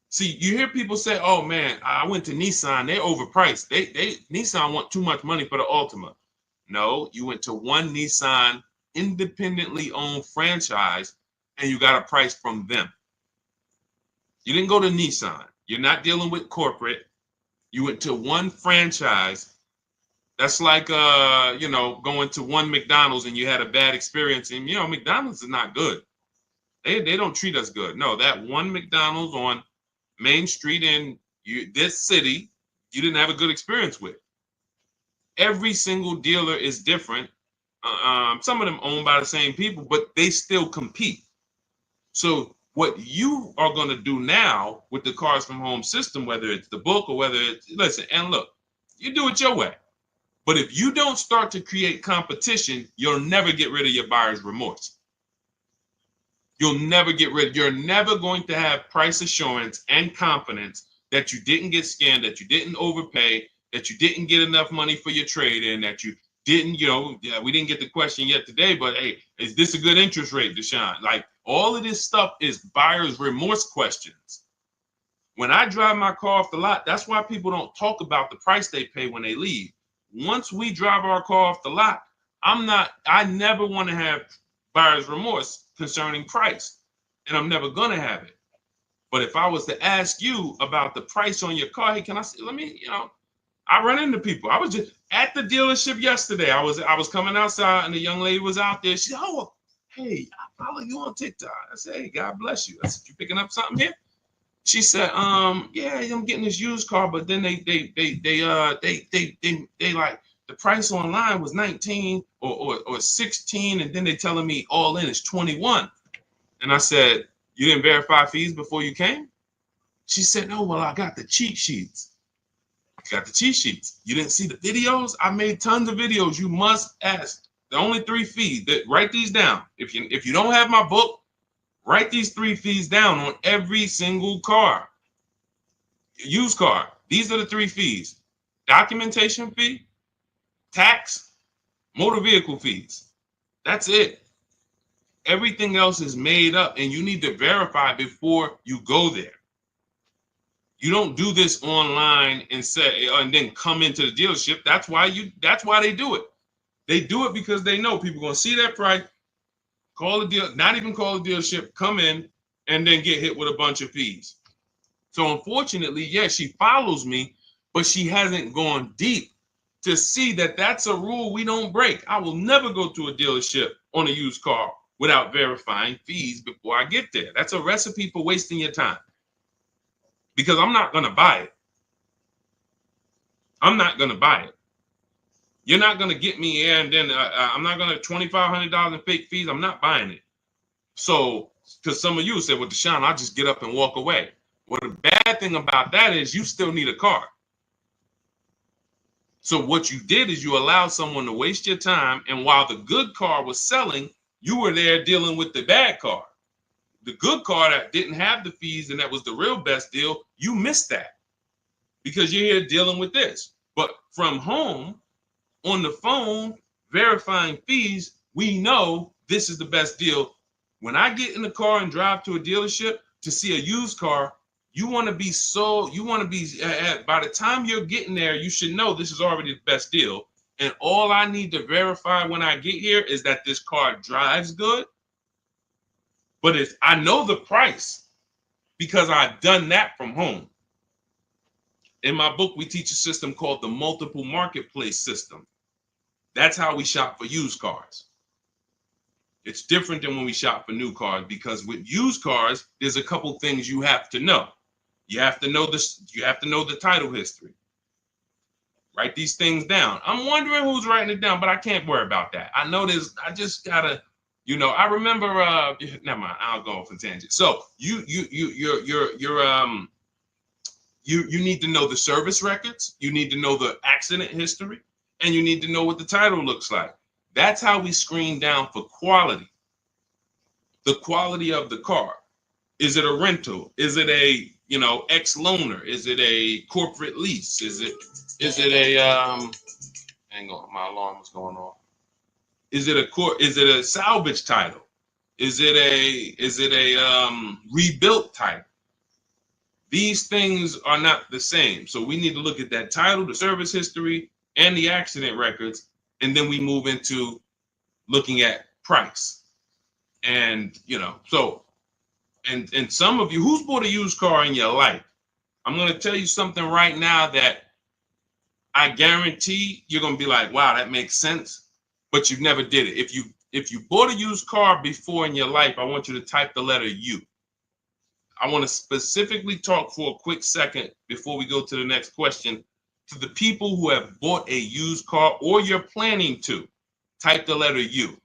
See, you hear people say, oh man, I went to Nissan, they're overpriced. Nissan want too much money for the Altima. No, you went to one Nissan independently owned franchise and you got a price from them. You didn't go to Nissan. You're not dealing with corporate. You went to one franchise. That's like going to one McDonald's and you had a bad experience. And McDonald's is not good. They don't treat us good. No, that one McDonald's on Main Street in this city, you didn't have a good experience with. Every single dealer is different. Some of them owned by the same people, but they still compete. So what you are going to do now with the Cars from Home system, whether it's the book or whether it's, listen, and look, you do it your way. But if you don't start to create competition, you'll never get rid of your buyer's remorse. You're never going to have price assurance and confidence that you didn't get scammed, that you didn't overpay, that you didn't get enough money for your trade-in, that you didn't, we didn't get the question yet today, but hey, is this a good interest rate, Deshone? Like, all of this stuff is buyer's remorse questions. When I drive my car off the lot, that's why people don't talk about the price they pay when they leave. Once we drive our car off the lot, I never want to have buyer's remorse concerning price, and I'm never going to have it. But if I was to ask you about the price on your car, hey, can I see, I run into people. I was just at the dealership yesterday. I was coming outside and the young lady was out there. She said, oh, hey, I follow you on TikTok. I said, hey, God bless you. I said, you picking up something here? She said, yeah, I'm getting this used car, but then they like the price online was 19 or 16, and then they telling me all in is 21. And I said, you didn't verify fees before you came? She said, no, well, I got the cheat sheets. You got the cheat sheets. You didn't see the videos? I made tons of videos. You must ask. The only 3 fees. Write these down. If you don't have my book, write these 3 fees down on every single car. Used car. These are the 3 fees. Documentation fee, tax, motor vehicle fees. That's it. Everything else is made up, and you need to verify before you go there. You don't do this online and say, and then come into the dealership. That's why they do it. They do it because they know people are going to see that price, not even call the dealership, come in, and then get hit with a bunch of fees. So unfortunately, yes, she follows me, but she hasn't gone deep to see that that's a rule we don't break. I will never go to a dealership on a used car without verifying fees before I get there. That's a recipe for wasting your time, because I'm not going to buy it. I'm not going to buy it. You're not going to get me here, and then I'm not going to $2,500 in fake fees. I'm not buying it. So, because some of you said, well, Deshone, I'll just get up and walk away. Well, the bad thing about that is you still need a car. So what you did is you allowed someone to waste your time, and while the good car was selling, you were there dealing with the bad car. The good car that didn't have the fees and that was the real best deal, you missed that because you're here dealing with this. But from home, on the phone, verifying fees, we know this is the best deal. When I get in the car and drive to a dealership to see a used car, by the time you're getting there, you should know this is already the best deal. And all I need to verify when I get here is that this car drives good. But I know the price because I've done that from home. In my book, we teach a system called the multiple marketplace system. That's how we shop for used cars. It's different than when we shop for new cars, because with used cars, there's a couple things you have to know. You have to know this. You have to know the title history. Write these things down. I'm wondering who's writing it down, but I can't worry about that. I know this. I just gotta, I remember. Never mind. I'll go off a tangent. So you need to know the service records. You need to know the accident history, and you need to know what the title looks like. That's how we screen down for quality. The quality of the car. Is it a rental? Is it a ex-loaner? Is it a corporate lease? Is it a hang on, my alarm was going off. Is it a salvage title? Is it a rebuilt title? These things are not the same. So we need to look at that title, the service history, and the accident records, and then we move into looking at price. And and some of you, who's bought a used car in your life? I'm going to tell you something right now that I guarantee you're going to be like, wow, that makes sense, but you never did it. If you bought a used car before in your life, I want you to type the letter U. I want to specifically talk for a quick second before we go to the next question to the people who have bought a used car or you're planning to. Type the letter U.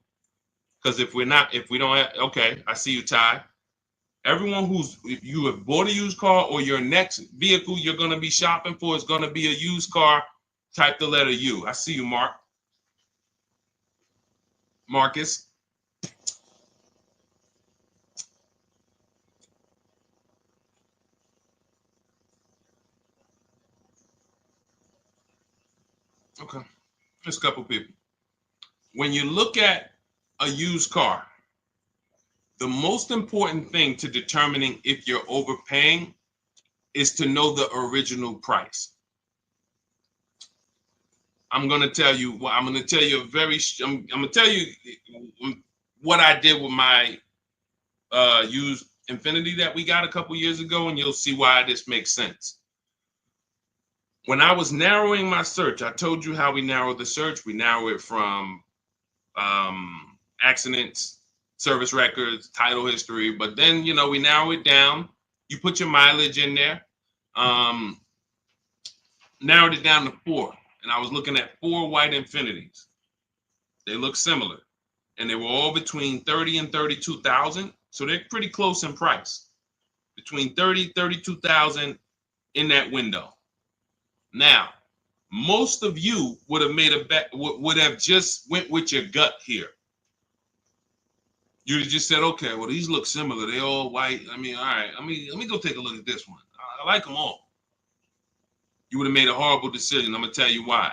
Because if we don't have, okay, I see you, Ty. Everyone if you have bought a used car or your next vehicle you're going to be shopping for is going to be a used car, type the letter U. I see you, Marcus. Okay, just a couple people. When you look at a used car, the most important thing to determining if you're overpaying is to know the original price. I'm going to tell you what I'm going to tell you what I did with my used Infiniti that we got a couple years ago, and you'll see why this makes sense. When I was narrowing my search, I told you how we narrow the search. We narrow it from accidents, service records, title history, but then we narrow it down. You put your mileage in there. Narrowed it down to 4, and I was looking at 4 white Infinitis. They look similar, and they were all between 30 and 32,000, so they're pretty close in price. Between 30, 32,000 in that window. Now, most of you would have made a bet, would have just went with your gut here. You'd have just said, okay, well, these look similar. They all white. I mean, all right, let me go take a look at this one. I like them all. You would have made a horrible decision. I'm going to tell you why.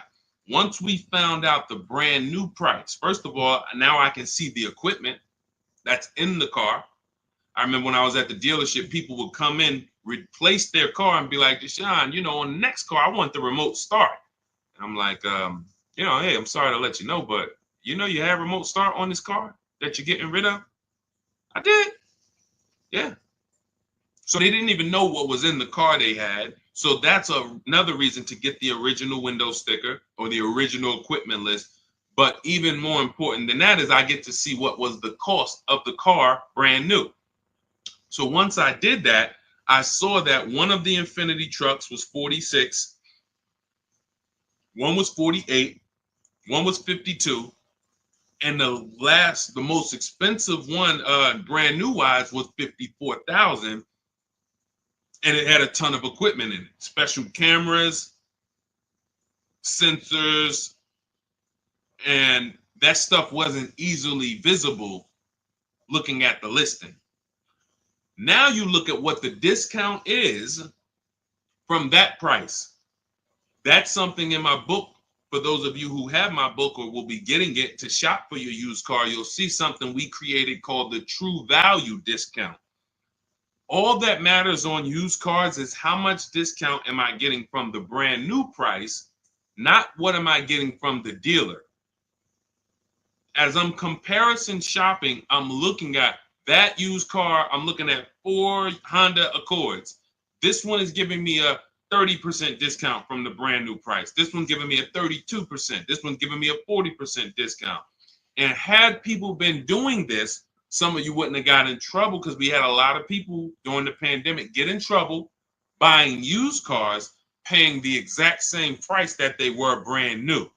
Once we found out the brand new price, first of all, now I can see the equipment that's in the car. I remember when I was at the dealership, people would come in, replace their car and be like, Deshone, on the next car, I want the remote start. And I'm like, hey, I'm sorry to let you know, but you have remote start on this car that you're getting rid of? I did. Yeah. So they didn't even know what was in the car they had. So that's another reason to get the original window sticker or the original equipment list. But even more important than that is I get to see what was the cost of the car brand new. So once I did that, I saw that one of the Infiniti trucks was 46, one was 48, one was 52, and the most expensive one, brand new wise, was 54,000, and it had a ton of equipment in it, special cameras, sensors, and that stuff wasn't easily visible looking at the listing. Now you look at what the discount is from that price. That's something in my book. For those of you who have my book or will be getting it to shop for your used car, you'll see something we created called the true value discount. All that matters on used cars is how much discount am I getting from the brand new price, not what am I getting from the dealer. As I'm comparison shopping, I'm looking at that used car. I'm looking at 4 Honda Accords. This one is giving me a 30% discount from the brand new price. This one's giving me a 32%. This one's giving me a 40% discount. And had people been doing this, some of you wouldn't have got in trouble, because we had a lot of people during the pandemic get in trouble buying used cars paying the exact same price that they were brand new.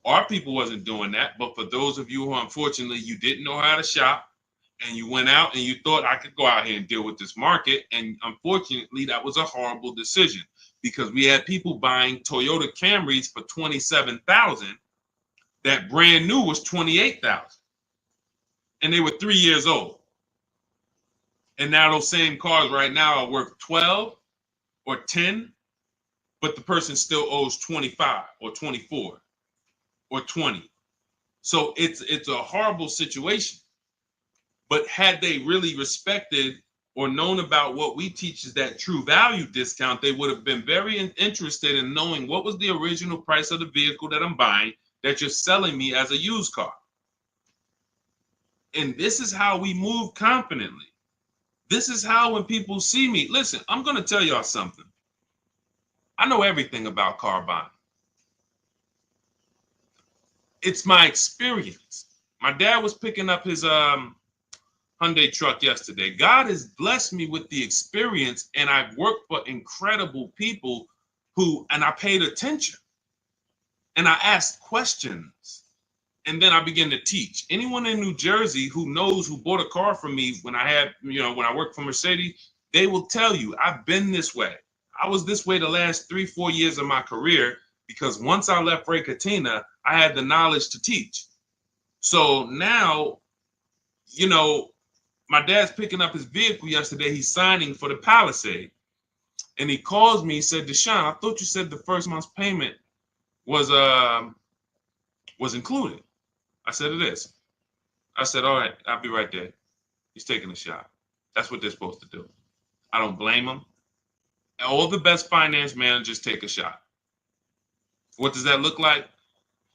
Our people wasn't doing that, but for those of you who unfortunately you didn't know how to shop and you went out and you thought I could go out here and deal with this market, and unfortunately that was a horrible decision because we had people buying Toyota Camrys for $27,000 that brand new was $28,000, and they were 3 years old. And now those same cars right now are worth 12 or 10, but the person still owes 25 or 24 or 20. So it's a horrible situation. But had they really respected or known about what we teach is that true value discount, they would have been very interested in knowing what was the original price of the vehicle that I'm buying that you're selling me as a used car. And this is how we move confidently. This is how when people see me, listen, I'm going to tell y'all something. I know everything about car buying. It's my experience. My dad was picking up his Hyundai truck yesterday. God has blessed me with the experience, and I've worked for incredible people and I paid attention and I asked questions, and then I began to teach. Anyone in New Jersey who bought a car from me when I worked for Mercedes, they will tell you I've been this way. I was this way the last 3-4 years of my career because once I left Ray Katina, I had the knowledge to teach. So now, my dad's picking up his vehicle yesterday. He's signing for the Palisade. And he calls me, he said, Deshone, I thought you said the first month's payment was included. I said, it is. I said, all right, I'll be right there. He's taking a shot. That's what they're supposed to do. I don't blame them. All the best finance managers take a shot. What does that look like?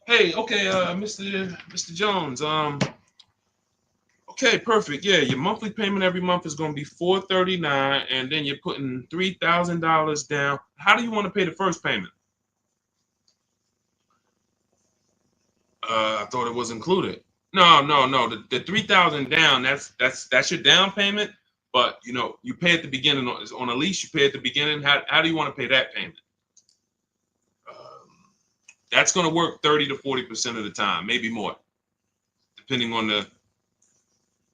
Hey, okay, Mr. Jones, okay, perfect. Yeah, your monthly payment every month is going to be $439, and then you're putting $3,000 down. How do you want to pay the first payment? I thought it was included. No. The $3,000 down. That's your down payment. But you pay at the beginning on a lease. You pay at the beginning. How do you want to pay that payment? That's going to work 30 to 40% of the time, maybe more, depending on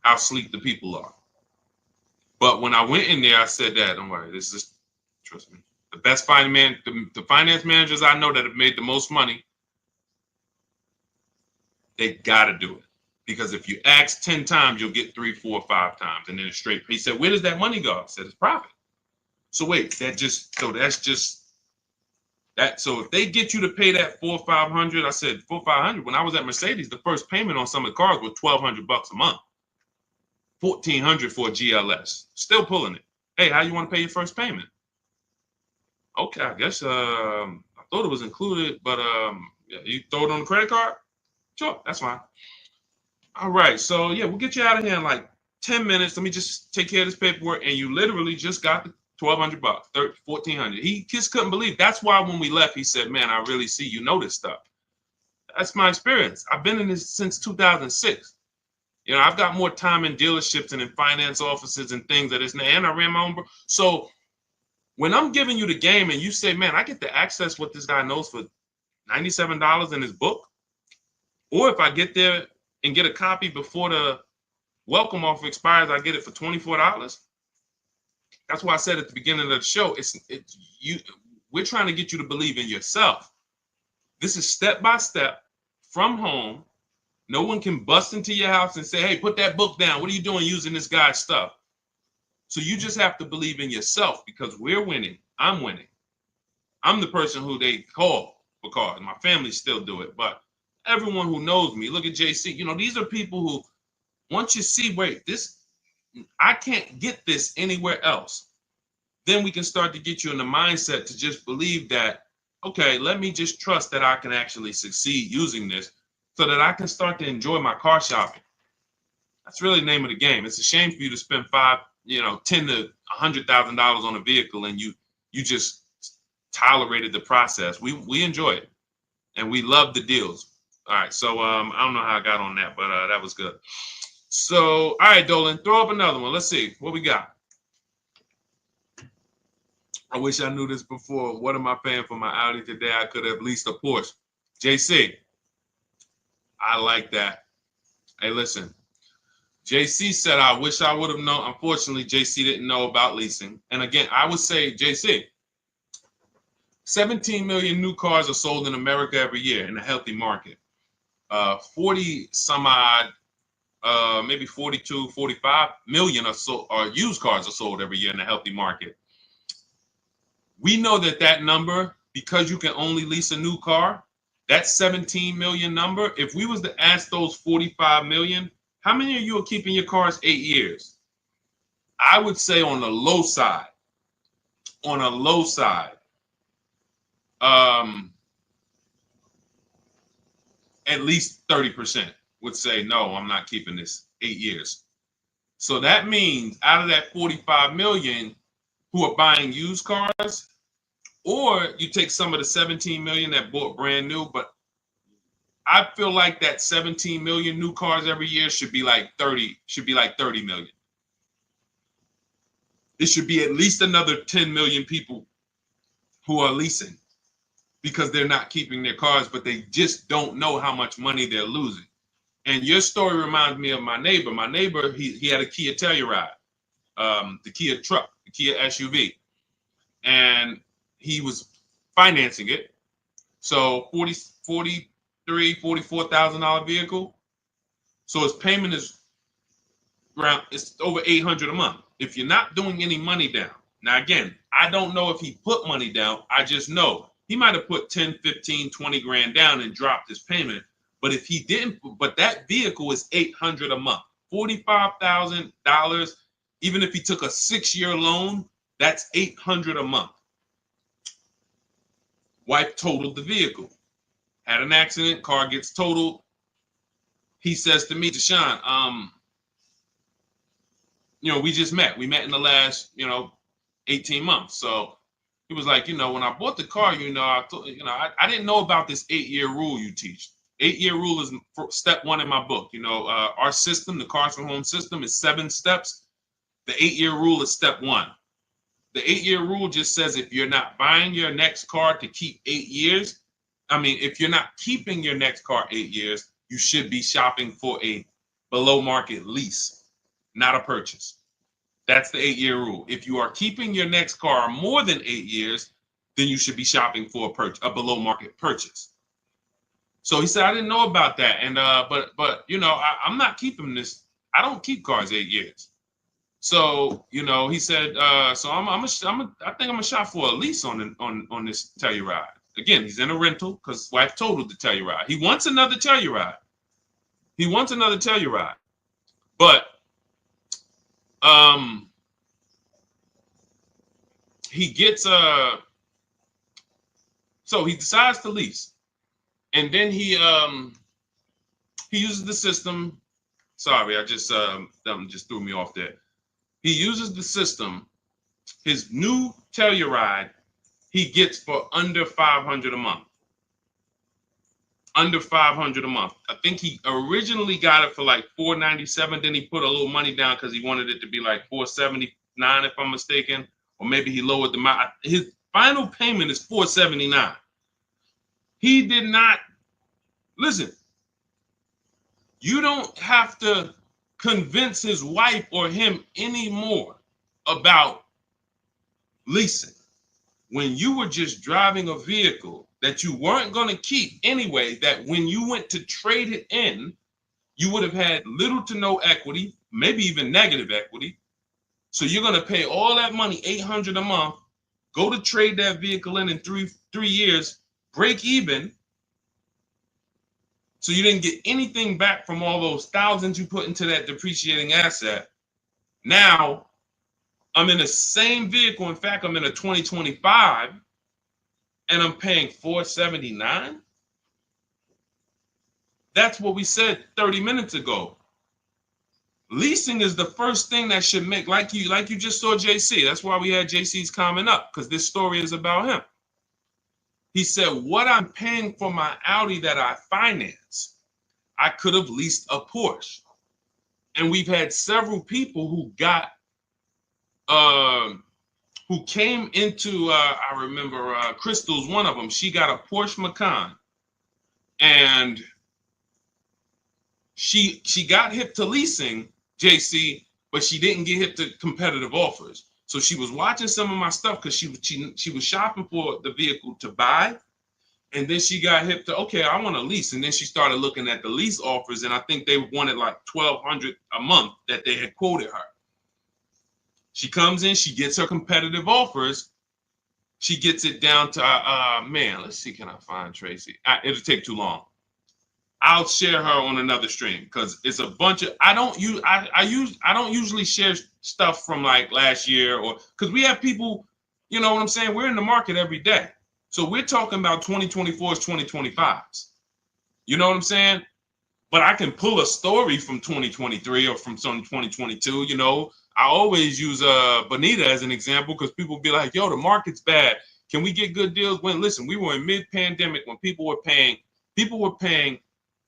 how sleek the people are. But when I went in there, I said that, don't worry, trust me. The best the finance managers I know that have made the most money, they got to do it. Because if you ask 10 times, you'll get 3, 4, 5 times. And then it's straight. He said, where does that money go? I said, it's profit. So wait, that's just that. So if they get you to pay that $400 or $500, I said $400 or $500. When I was at Mercedes, the first payment on some of the cars was $1,200 a month. $1,400 for a GLS. Still pulling it. Hey, how you want to pay your first payment? Okay, I guess I thought it was included, but yeah, you throw it on the credit card? Sure, that's fine. All right, so yeah, we'll get you out of here in like 10 minutes. Let me just take care of this paperwork, and you literally just got the $1,200, $1,400. He just couldn't believe. That's why when we left, he said, "Man, I really see you know this stuff." That's my experience. I've been in this since 2006. I've got more time in dealerships and in finance offices and things that isn't. And I ran my own. So when I'm giving you the game and you say, "Man, I get to access what this guy knows for $97 in his book," or if I get there and get a copy before the welcome offer expires, I get it for $24. That's why I said at the beginning of the show, we're trying to get you to believe in yourself. This is step by step from home. No one can bust into your house and say, "Hey, put that book down. What are you doing using this guy's stuff?" So you just have to believe in yourself because we're winning. I'm winning. I'm the person who they call for cars. My family still do it, but everyone who knows me, look at JC. These are people who, once you see, wait, I can't get this anywhere else. Then we can start to get you in the mindset to just believe that, okay, let me just trust that I can actually succeed using this so that I can start to enjoy my car shopping. That's really the name of the game. It's a shame for you to spend $10 to $100,000 on a vehicle and you just tolerated the process. We enjoy it and we love the deals. All right, so I don't know how I got on that, but that was good. So, all right, Dolan, throw up another one. Let's see what we got. I wish I knew this before. What am I paying for my Audi today? I could have leased a Porsche. JC, I like that. Hey, listen. JC said, I wish I would have known. Unfortunately, JC didn't know about leasing. And again, I would say, JC, 17 million new cars are sold in America every year in a healthy market. 40 some odd, maybe 42, 45 million are used cars are sold every year in a healthy market. We know that number, because you can only lease a new car, that 17 million number, if we was to ask those 45 million, how many of you are keeping your cars 8 years? I would say on the low side, at least 30% would say, no, I'm not keeping this 8 years. So that means out of that 45 million who are buying used cars, or you take some of the 17 million that bought brand new, but I feel like that 17 million new cars every year should be like 30 million. It should be at least another 10 million people who are leasing because they're not keeping their cars, but they just don't know how much money they're losing. And your story reminds me of my neighbor. My neighbor, he had a Kia Telluride, the Kia truck, the Kia SUV, and he was financing it. So $44,000 vehicle. So his payment is it's over $800 a month. If you're not doing any money down. Now, again, I don't know if he put money down. I just know he might have put 10, 15, 20 grand down and dropped his payment. But if he didn't, but that vehicle is $800 a month, $45,000. Even if he took a 6-year loan, that's $800 a month. Wife totaled the vehicle, had an accident, car gets totaled. He says to me, Deshone, we just met. We met in the last, 18 months. So he was like, when I bought the car, I didn't know about this 8-year rule you teach. 8-year rule is step 1 in my book. Our system, the Cars from Home system, is 7 steps. The 8-year rule is step 1. The 8-year rule just says if you're not buying your next car to keep 8 years, if you're not keeping your next car 8 years, you should be shopping for a below market lease, not a purchase. That's the 8-year rule. If you are keeping your next car more than 8 years, then you should be shopping for a below market purchase. So he said, I didn't know about that. And but I'm not keeping this. I don't keep cars 8 years. So, he said, so I think I'm gonna shop for a lease on this Telluride. Again, he's in a rental because his wife totaled the Telluride. He wants another Telluride. But he gets so he decides to lease, and then he uses the system. Sorry, I just just threw me off there. He uses the system. His new Telluride he gets for under $500 a month. Under $500 a month. I think he originally got it for like $497. Then he put a little money down because he wanted it to be like $479, if I'm mistaken, or maybe he lowered the amount. His final payment is $479. He did not listen. You don't have to convince his wife or him anymore about leasing. When you were just driving a vehicle that you weren't going to keep anyway, that when you went to trade it in, you would have had little to no equity, maybe even negative equity. So you're going to pay all that money, $800 a month, go to trade that vehicle in 3 years, break even. So you didn't get anything back from all those thousands you put into that depreciating asset. Now, I'm in the same vehicle. In fact, I'm in a 2025 and I'm paying $479. That's what we said 30 minutes ago. Leasing is the first thing that should make, like you just saw JC. That's why we had JC's comment up, because this story is about him. He said, what I'm paying for my Audi that I finance, I could have leased a Porsche. And we've had several people who got who came into, I remember Crystal's one of them. She got a Porsche Macan, and she got hip to leasing, JC, but she didn't get hip to competitive offers. So she was watching some of my stuff because she was shopping for the vehicle to buy, and then she got hip to, okay, I want to lease, and then she started looking at the lease offers, and I think they wanted like $1,200 a month that they had quoted her. She comes in, she gets her competitive offers. She gets it down to, man, let's see, can I find Tracy? It'll take too long. I'll share her on another stream because it's a bunch of, I don't usually share stuff from like last year, or because we have people, you know what I'm saying? We're in the market every day. So we're talking about 2024s, 2025s. You know what I'm saying? But I can pull a story from 2023 or from some 2022, you know. I always use Bonita as an example because people be like, yo, the market's bad. Can we get good deals? When, listen, we were in mid-pandemic when people were paying.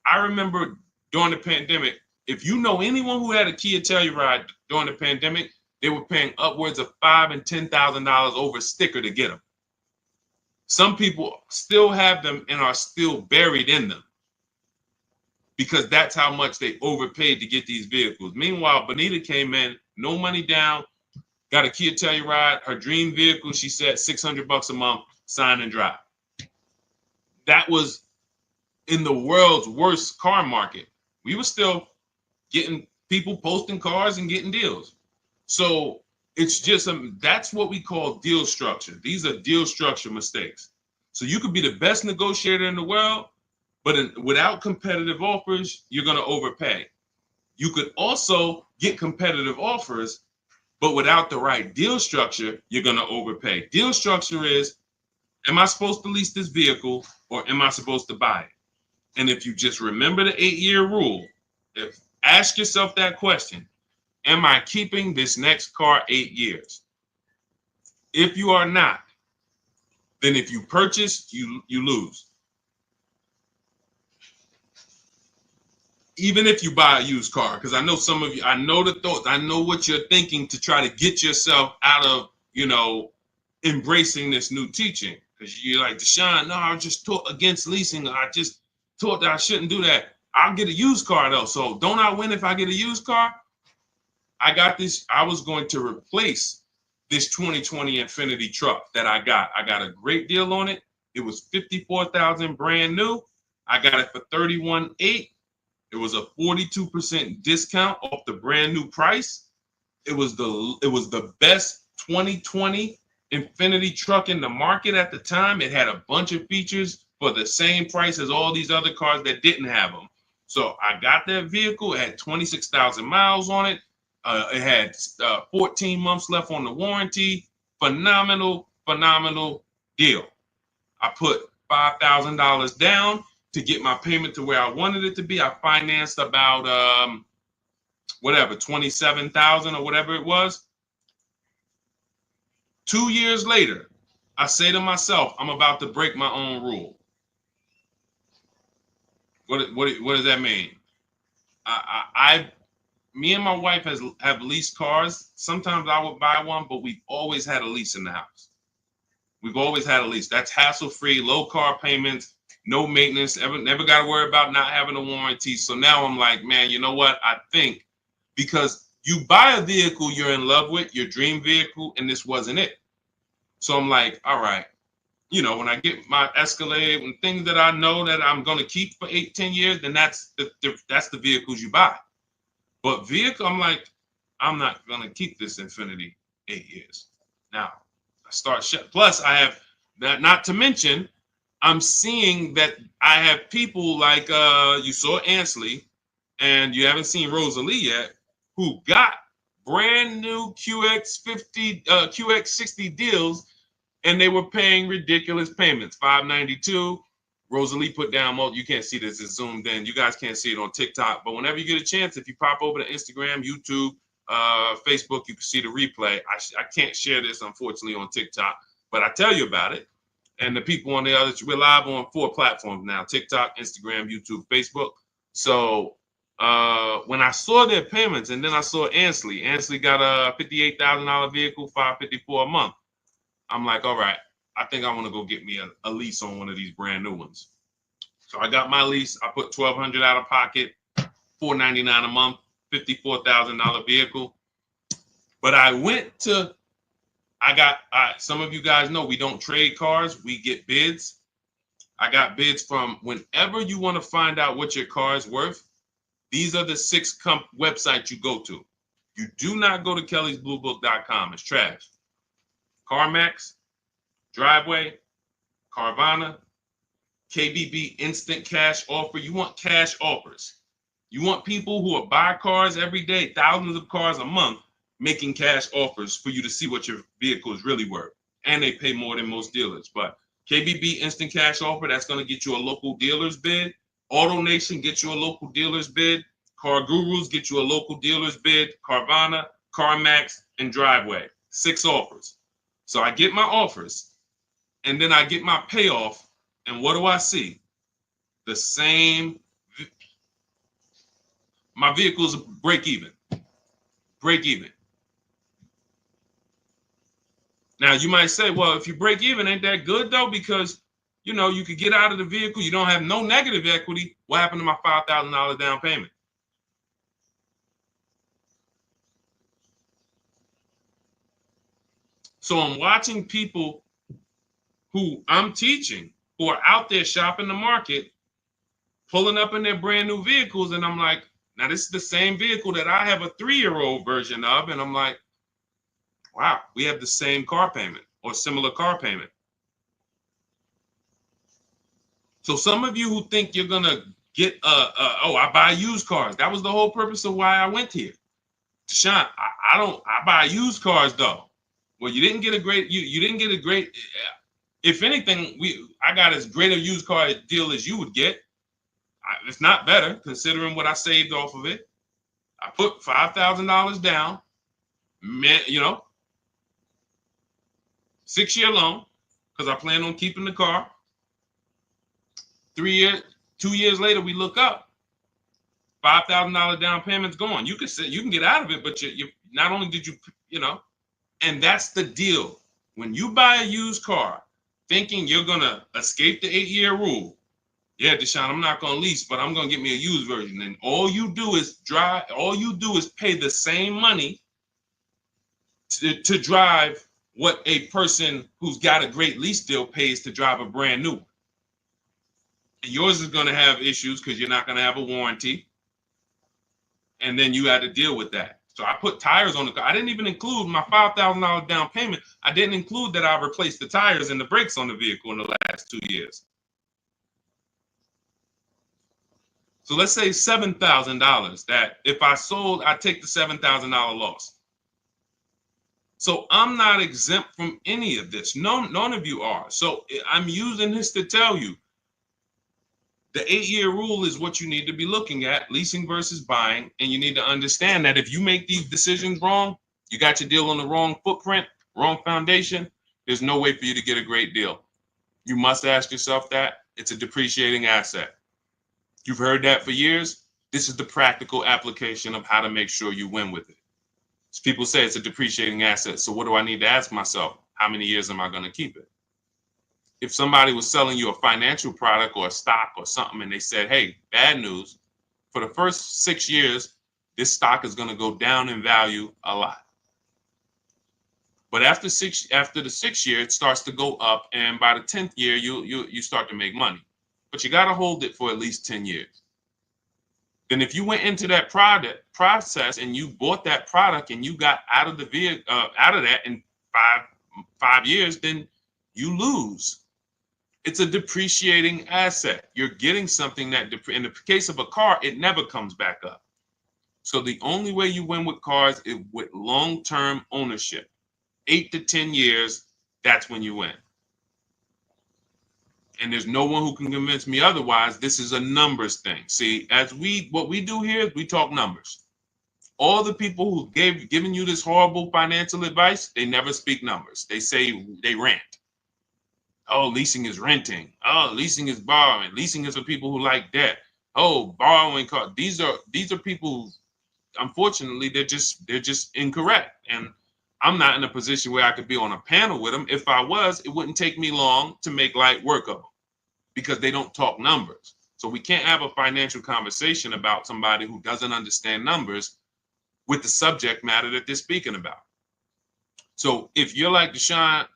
I remember during the pandemic, if you know anyone who had a Kia Telluride during the pandemic, they were paying upwards of $5,000 and $10,000 over a sticker to get them. Some people still have them and are still buried in them because that's how much they overpaid to get these vehicles. Meanwhile, Bonita came in, no money down, got a Kia Telluride, her dream vehicle, she said $600 a month, sign and drive. That was in the world's worst car market. We were still getting people posting cars and getting deals. So it's just, that's what we call deal structure. These are deal structure mistakes. So you could be the best negotiator in the world, but without competitive offers, you're going to overpay. You could also get competitive offers, but without the right deal structure, you're going to overpay. Deal structure is, am I supposed to lease this vehicle or am I supposed to buy it? And if you just remember the 8-year rule, ask yourself that question, am I keeping this next car 8 years? If you are not, then if you purchase, you lose. Even if you buy a used car, because I know some of you, I know the thoughts, I know what you're thinking to try to get yourself out of, you know, embracing this new teaching. Because you're like, Deshone, no, I just taught against leasing. I just taught that I shouldn't do that. I'll get a used car though. So don't I win if I get a used car? I got this. I was going to replace this 2020 Infiniti truck that I got. I got a great deal on it. It was $54,000 brand new. I got it for $31,800. It was a 42% discount off the brand new price. It was the best 2020 Infiniti truck in the market at the time. It had a bunch of features for the same price as all these other cars that didn't have them. So I got that vehicle. It had 26,000 miles on it. It had 14 months left on the warranty. Phenomenal deal. I put $5,000 down to get my payment to where I wanted it to be. I financed about whatever, 27,000 or whatever it was. 2 years later, I say to myself, I'm about to break my own rule. What does that mean? Me and my wife have leased cars. Sometimes I would buy one, but we've always had a lease in the house. We've always had a lease. That's hassle-free, low car payments, no maintenance, never got to worry about not having a warranty. So now I'm like, man, you know what? I think because you buy a vehicle you're in love with, your dream vehicle, and this wasn't it. So I'm like, all right, you know, when I get my Escalade and things that I know that I'm going to keep for 8-10 years, then that's the vehicles you buy. But vehicle, I'm like, I'm not going to keep this Infiniti 8 years. Now, I start plus I have that, not to mention, I'm seeing that I have people like you saw Ansley, and you haven't seen Rosalie yet, who got brand new QX50, QX60 deals, and they were paying ridiculous payments, $592. Rosalie put down, you can't see this, it's zoomed in. You guys can't see it on TikTok, but whenever you get a chance, if you pop over to Instagram, YouTube, Facebook, you can see the replay. I can't share this, unfortunately, on TikTok, but I tell you about it. And the people on the others, we're live on 4 platforms now: TikTok, Instagram, YouTube, Facebook. So when I saw their payments, and then I saw Ansley got a $58,000 vehicle, $554 a month. I'm like, all right, I think I want to go get me a lease on one of these brand new ones. So I got my lease. I put $1,200 out of pocket, $499 a month, $54,000 vehicle. But I went to, some of you guys know we don't trade cars. We get bids. I got bids from whenever you want to find out what your car is worth. These are the 6 websites you go to. You do not go to kellysbluebook.com. It's trash. CarMax, Driveway, Carvana, KBB Instant Cash Offer. You want cash offers. You want people who will buy cars every day, thousands of cars a month, making cash offers for you to see what your vehicle is really worth. And they pay more than most dealers. But KBB Instant Cash Offer, that's going to get you a local dealer's bid. AutoNation gets you a local dealer's bid. Car Gurus get you a local dealer's bid. Carvana, CarMax, and Driveway. 6 offers. So I get my offers, and then I get my payoff, and what do I see? The same. My vehicle's break even. Break even. Now you might say, well, if you break even, ain't that good though? Because you know you could get out of the vehicle, you don't have no negative equity. What happened to my $5,000 down payment? So I'm watching people who I'm teaching who are out there shopping the market, pulling up in their brand new vehicles, and I'm like, now this is the same vehicle that I have a 3-year-old version of, and I'm like, wow, we have the same car payment or similar car payment. So some of you who think you're gonna get I buy used cars. That was the whole purpose of why I went here. Deshone, I buy used cars though. Well, you didn't get a great if anything, I got as great a used car deal as you would get. It's not better considering what I saved off of it. I put $5,000 down, 6-year loan, because I plan on keeping the car. 2 years later, we look up, $5,000 down payment's gone. You can get out of it, but you not only did and that's the deal. When you buy a used car, thinking you're gonna escape the 8-year rule, yeah, Deshone, I'm not gonna lease, but I'm gonna get me a used version. And all you do is pay the same money to drive what a person who's got a great lease deal pays to drive a brand new one. And yours is gonna have issues because you're not gonna have a warranty. And then you had to deal with that. So I put tires on the car. I didn't even include my $5,000 down payment. I didn't include that I replaced the tires and the brakes on the vehicle in the last 2 years. So let's say $7,000 that if I sold, I take the $7,000 loss. So I'm not exempt from any of this. None of you are. So I'm using this to tell you the 8-year rule is what you need to be looking at, leasing versus buying. And you need to understand that if you make these decisions wrong, you got your deal on the wrong footprint, wrong foundation, there's no way for you to get a great deal. You must ask yourself that. It's a depreciating asset. You've heard that for years. This is the practical application of how to make sure you win with it. So people say it's a depreciating asset. So what do I need to ask myself? How many years am I going to keep it? If somebody was selling you a financial product or a stock or something and they said, hey, bad news, for the first 6 years, this stock is going to go down in value a lot. But after the 6th year, it starts to go up. And by the 10th year, you start to make money. But you got to hold it for at least 10 years. Then if you went into that process and you bought that product and you got out of that in five years, then you lose. It's a depreciating asset. You're getting something that, in the case of a car, it never comes back up. So the only way you win with cars is with long-term ownership. 8 to 10 years, that's when you win. And there's no one who can convince me otherwise. This is a numbers thing. See, what we do here is we talk numbers. All the people who given you this horrible financial advice, they never speak numbers. They rant. Oh, leasing is renting. Oh, leasing is borrowing. Leasing is for people who like debt. Oh, borrowing cars. These are people who, unfortunately, they're just incorrect. And I'm not in a position where I could be on a panel with them. If I was, it wouldn't take me long to make light work of them because they don't talk numbers. So we can't have a financial conversation about somebody who doesn't understand numbers with the subject matter that they're speaking about. So if you're like Deshone,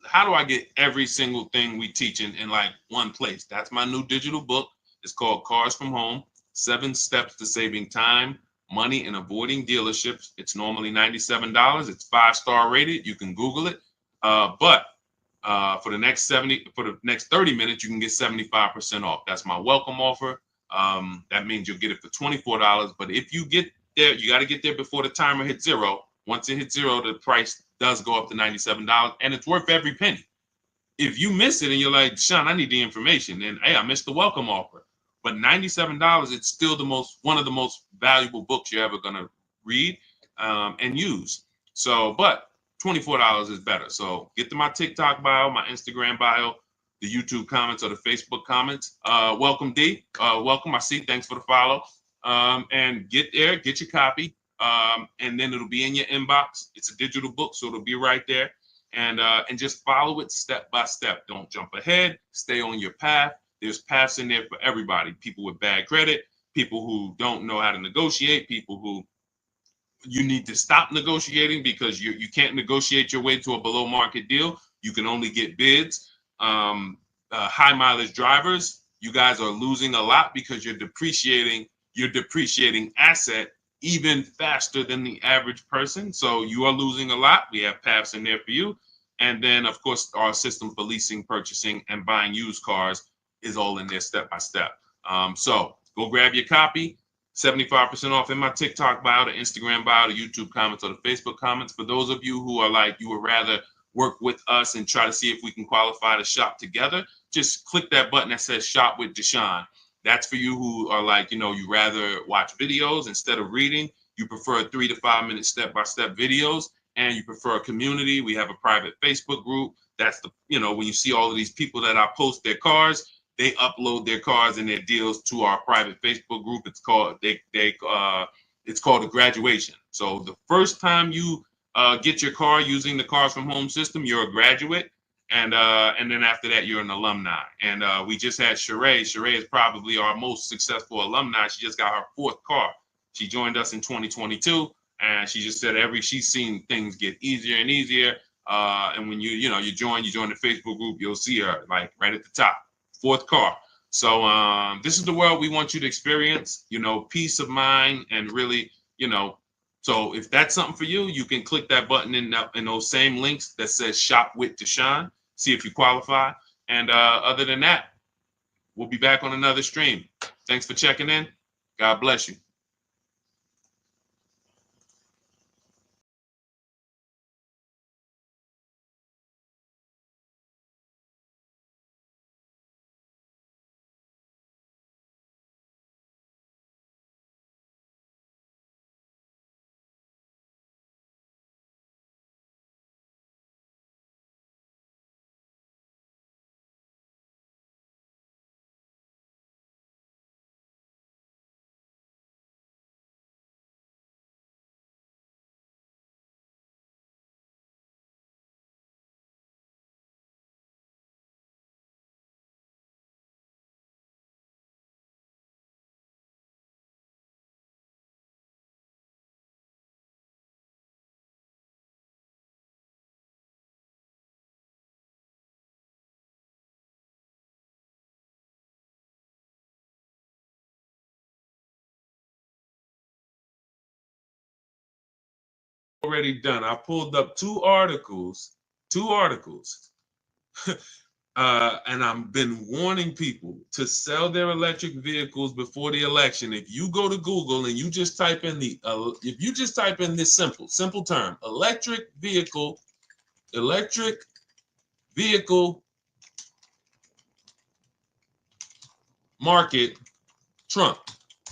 how do I get every single thing we teach in like one place? That's my new digital book. It's called Cars from Home, 7 Steps to Saving Time, Money, and Avoiding Dealerships. It's normally $97. It's 5-star rated. You can Google it. But for the next 30 minutes, you can get 75% off. That's my welcome offer. That means you'll get it for $24. But if you get there, you got to get there before the timer hits zero. Once it hits zero, the price does go up to $97, and it's worth every penny. If you miss it and you're like, Deshone, I need the information, and hey, I missed the welcome offer. But $97, it's still one of the most valuable books you're ever gonna read and use. So, but $24 is better. So get to my TikTok bio, my Instagram bio, the YouTube comments or the Facebook comments. Welcome, D. Welcome. I see. Thanks for the follow. And get there, get your copy. And then it'll be in your inbox. It's a digital book, so it'll be right there. And just follow it step by step. Don't jump ahead. Stay on your path. There's paths in there for everybody. People with bad credit, people who don't know how to negotiate, people who you need to stop negotiating because you can't negotiate your way to a below market deal. You can only get bids. High mileage drivers, you guys are losing a lot because you're depreciating asset even faster than the average person. So you are losing a lot. We have paths in there for you. And then, of course, our system for leasing, purchasing, and buying used cars is all in there step by step. So go grab your copy. 75% off in my TikTok bio, the Instagram bio, the YouTube comments, or the Facebook comments. For those of you who are like, you would rather work with us and try to see if we can qualify to shop together, just click that button that says Shop with Deshone. That's for you who are like, you rather watch videos instead of reading. You prefer 3 to 5 minute step-by-step videos, and you prefer a community. We have a private Facebook group. That's when you see all of these people that I post their cars, they upload their cars and their deals to our private Facebook group. It's called it's called a graduation. So the first time you get your car using the Cars from Home system, you're a graduate. And then after that, you're an alumni. And we just had Sheree. Sheree is probably our most successful alumni. She just got her 4th car. She joined us in 2022, and she just said she's seen things get easier and easier. And when you join the Facebook group, you'll see her like right at the top, 4th car. So this is the world we want you to experience. Peace of mind and really, So if that's something for you, you can click that button in those same links that says Shop with Deshone. See if you qualify. And other than that, we'll be back on another stream. Thanks for checking in. God bless you. Already done. I pulled up two articles, and I've been warning people to sell their electric vehicles before the election. If you go to Google and you just type in this simple term, electric vehicle market Trump,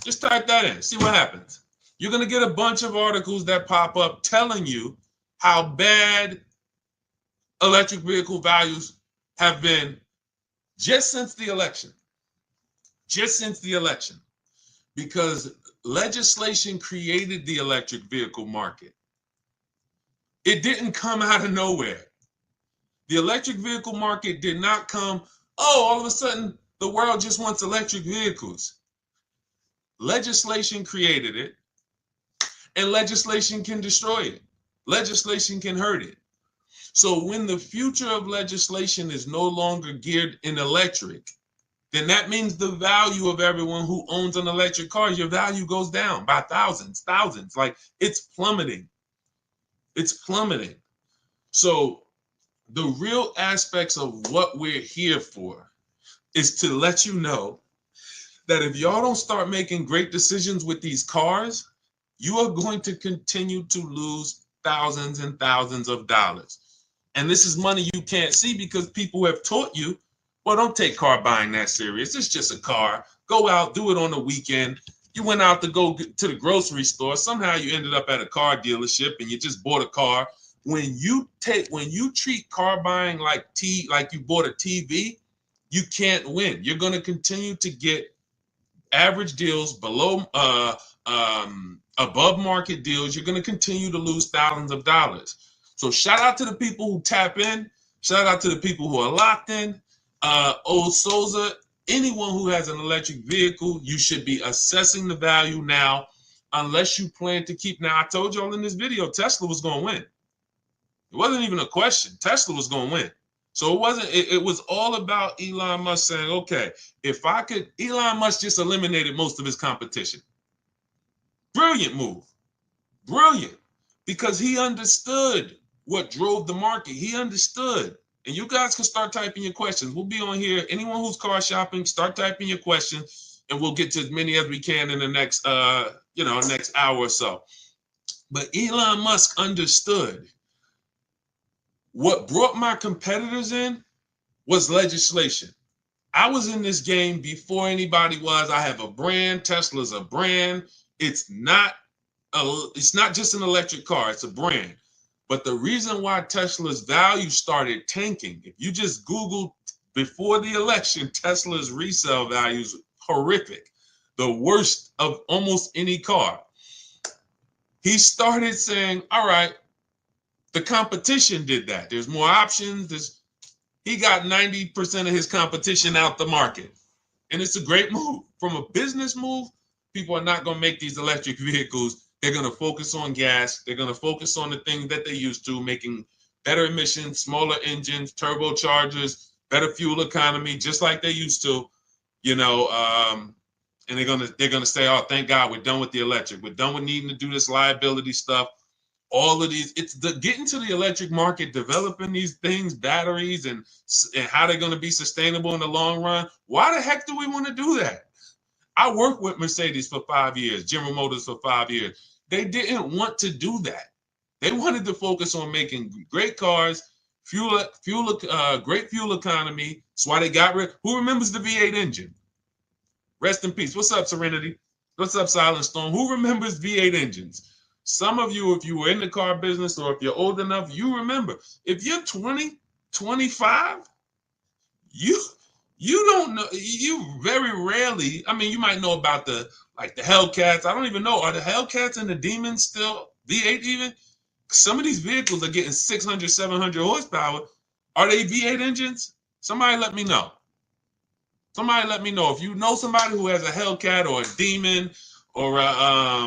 just type that in, see what happens. You're going to get a bunch of articles that pop up telling you how bad electric vehicle values have been just since the election. Because legislation created the electric vehicle market. It didn't come out of nowhere. The electric vehicle market did not come, oh, all of a sudden the world just wants electric vehicles. Legislation created it, and legislation can destroy it. Legislation can hurt it. So when the future of legislation is no longer geared in electric, then that means the value of everyone who owns an electric car, your value goes down by thousands. Like it's plummeting. It's plummeting. So the real aspects of what we're here for is to let you know that if y'all don't start making great decisions with these cars, you are going to continue to lose thousands and thousands of dollars. And this is money you can't see because people have taught you, well, don't take car buying that serious. It's just a car. Go out, do it on the weekend. You went out to go to the grocery store. Somehow you ended up at a car dealership and you just bought a car. When you treat car buying like you bought a TV, you can't win. You're going to continue to get average deals below above market deals. You're going to continue to lose thousands of dollars. So shout out to the people who tap in. Shout out to the people who are locked in. Old Souza, anyone who has an electric vehicle, you should be assessing the value now, unless you plan to keep. Now, I told y'all in this video, Tesla was going to win. It wasn't even a question. Tesla was going to win. So it wasn't. It was all about Elon Musk saying, okay, if I could, Elon Musk just eliminated most of his competition. Brilliant move. Brilliant. Because he understood what drove the market. He understood. And you guys can start typing your questions. We'll be on here. Anyone who's car shopping, start typing your questions, and we'll get to as many as we can in the next, next hour or so. But Elon Musk understood. What brought my competitors in was legislation. I was in this game before anybody was. I have a brand. Tesla's a brand. It's not just an electric car. It's a brand. But the reason why Tesla's value started tanking, if you just Google before the election, Tesla's resale values horrific, the worst of almost any car. He started saying, all right, the competition did that. There's more options. He got 90% of his competition out the market. And it's a great move. From a business move, people are not going to make these electric vehicles. They're going to focus on gas. They're going to focus on the things that they used to, making better emissions, smaller engines, turbochargers, better fuel economy, just like they used to, and they're going to say, oh, thank God we're done with the electric. We're done with needing to do this liability stuff. All of these, it's the getting to the electric market, developing these things, batteries, and how they're going to be sustainable in the long run. Why the heck do we want to do that? I worked with Mercedes for 5 years, General Motors for 5 years. They didn't want to do that. They wanted to focus on making great cars, great fuel economy. That's why they got rid. Who remembers the V8 engine? Rest in peace. What's up, Serenity? What's up, Silent Storm? Who remembers V8 engines? Some of you, if you were in the car business or if you're old enough, you remember. If you're 20, 25, you don't know. You very rarely, I mean, you might know about the Hellcats. I don't even know. Are the Hellcats and the Demons still V8 even? Some of these vehicles are getting 600, 700 horsepower. Are they V8 engines? Somebody let me know. Somebody let me know. If you know somebody who has a Hellcat or a Demon, or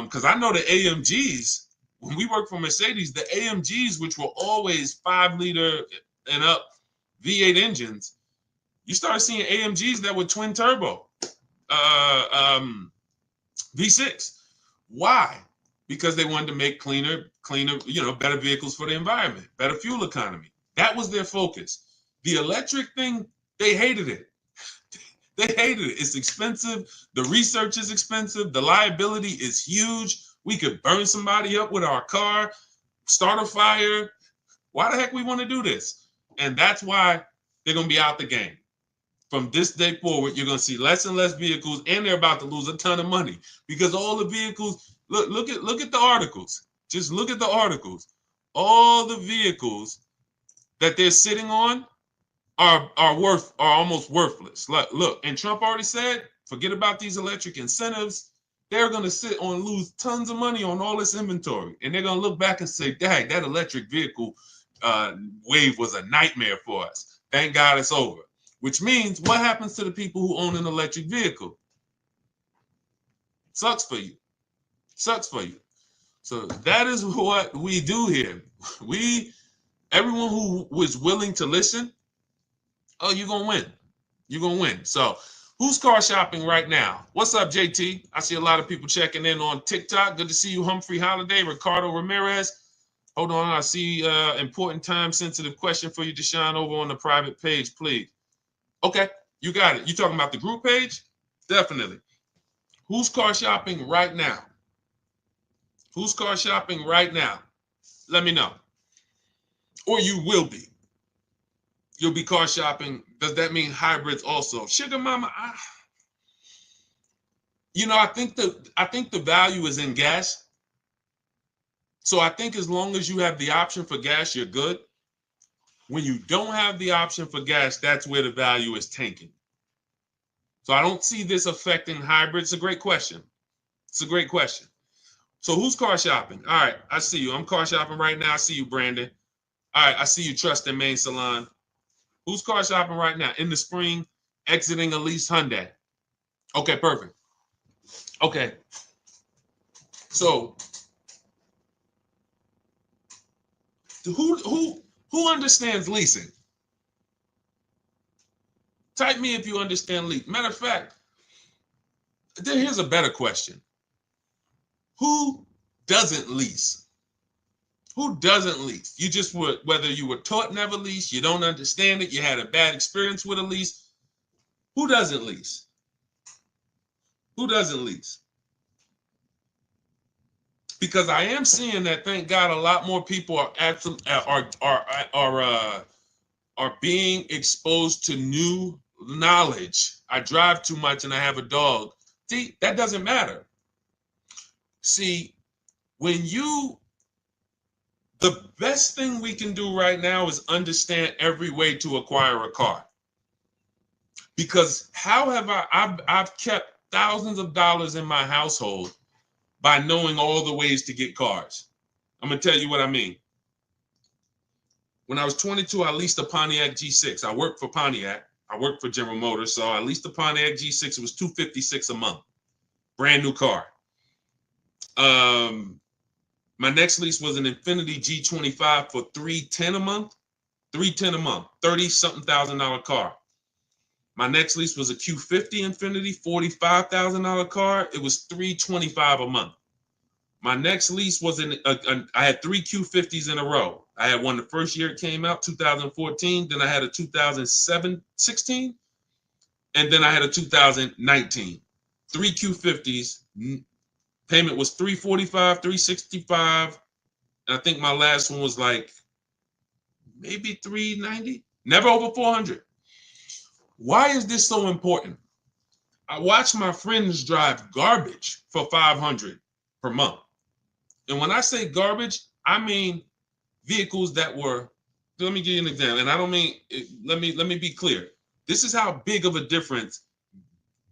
because I know the AMGs, when we worked for Mercedes, the AMGs, which were always 5-liter and up V8 engines, you started seeing AMGs that were twin turbo V6. Why? Because they wanted to make cleaner, better vehicles for the environment, better fuel economy. That was their focus. The electric thing, they hated it. They hated it. It's expensive. The research is expensive. The liability is huge. We could burn somebody up with our car, start a fire. Why the heck we want to do this? And that's why they're going to be out the game. From this day forward, you're going to see less and less vehicles, and they're about to lose a ton of money because all the vehicles, look at the articles. Just look at the articles. All the vehicles that they're sitting on are almost worthless. Look, and Trump already said, forget about these electric incentives. they're going to sit on and lose tons of money on all this inventory. And they're going to look back and say, dang, that electric vehicle wave was a nightmare for us. Thank God it's over. Which means what happens to the people who own an electric vehicle? Sucks for you. Sucks for you. So that is what we do here. Everyone who was willing to listen, oh, you're going to win. You're going to win. So who's car shopping right now? What's up, JT? I see a lot of people checking in on TikTok. Good to see you, Humphrey Holiday, Ricardo Ramirez. Hold on, I see important time-sensitive question for you, Deshone, over on the private page, please. Okay, you got it. You talking about the group page? Definitely. Who's car shopping right now? Who's car shopping right now? Let me know. Or you will be. You'll be car shopping. Does that mean hybrids also? Sugar mama, I think the value is in gas. So I think as long as you have the option for gas, you're good. When you don't have the option for gas, that's where the value is tanking. So I don't see this affecting hybrids. It's a great question. It's a great question. So who's car shopping? All right, I see you. I'm car shopping right now. I see you, Brandon. All right, I see you, Trust and Main Salon. Who's car shopping right now? In the spring, exiting a lease Hyundai. Okay, perfect. Okay. So who understands leasing? Type me if you understand leasing. Matter of fact, here's a better question. Who doesn't lease? Who doesn't lease? You just would, whether you were taught never lease, you don't understand it, you had a bad experience with a lease. Who doesn't lease? Who doesn't lease? Because I am seeing that, thank God, a lot more people are being exposed to new knowledge. I drive too much and I have a dog. See, that doesn't matter. See, the best thing we can do right now is understand every way to acquire a car. Because how have I've kept thousands of dollars in my household by knowing all the ways to get cars. I'm going to tell you what I mean. When I was 22, I leased a Pontiac G6. I worked for Pontiac. I worked for General Motors. So I leased a Pontiac G6. It was $256 a month. Brand new car. My next lease was an Infiniti G25 for $310 a month. $310 a month. 30-something $1,000 car. My next lease was a Q50 Infiniti, $45,000 car. It was $325 a month. My next lease was I had 3 Q50s in a row. I had one the first year it came out, 2014. Then I had a 2016, and then I had a 2019. 3 Q50s. Payment was $345, $365, and I think my last one was like maybe $390. Never over $400. Why is this so important? I watch my friends drive garbage for $500 per month. And when I say garbage, I mean vehicles that were, let me give you an example. And I don't mean, let me be clear. This is how big of a difference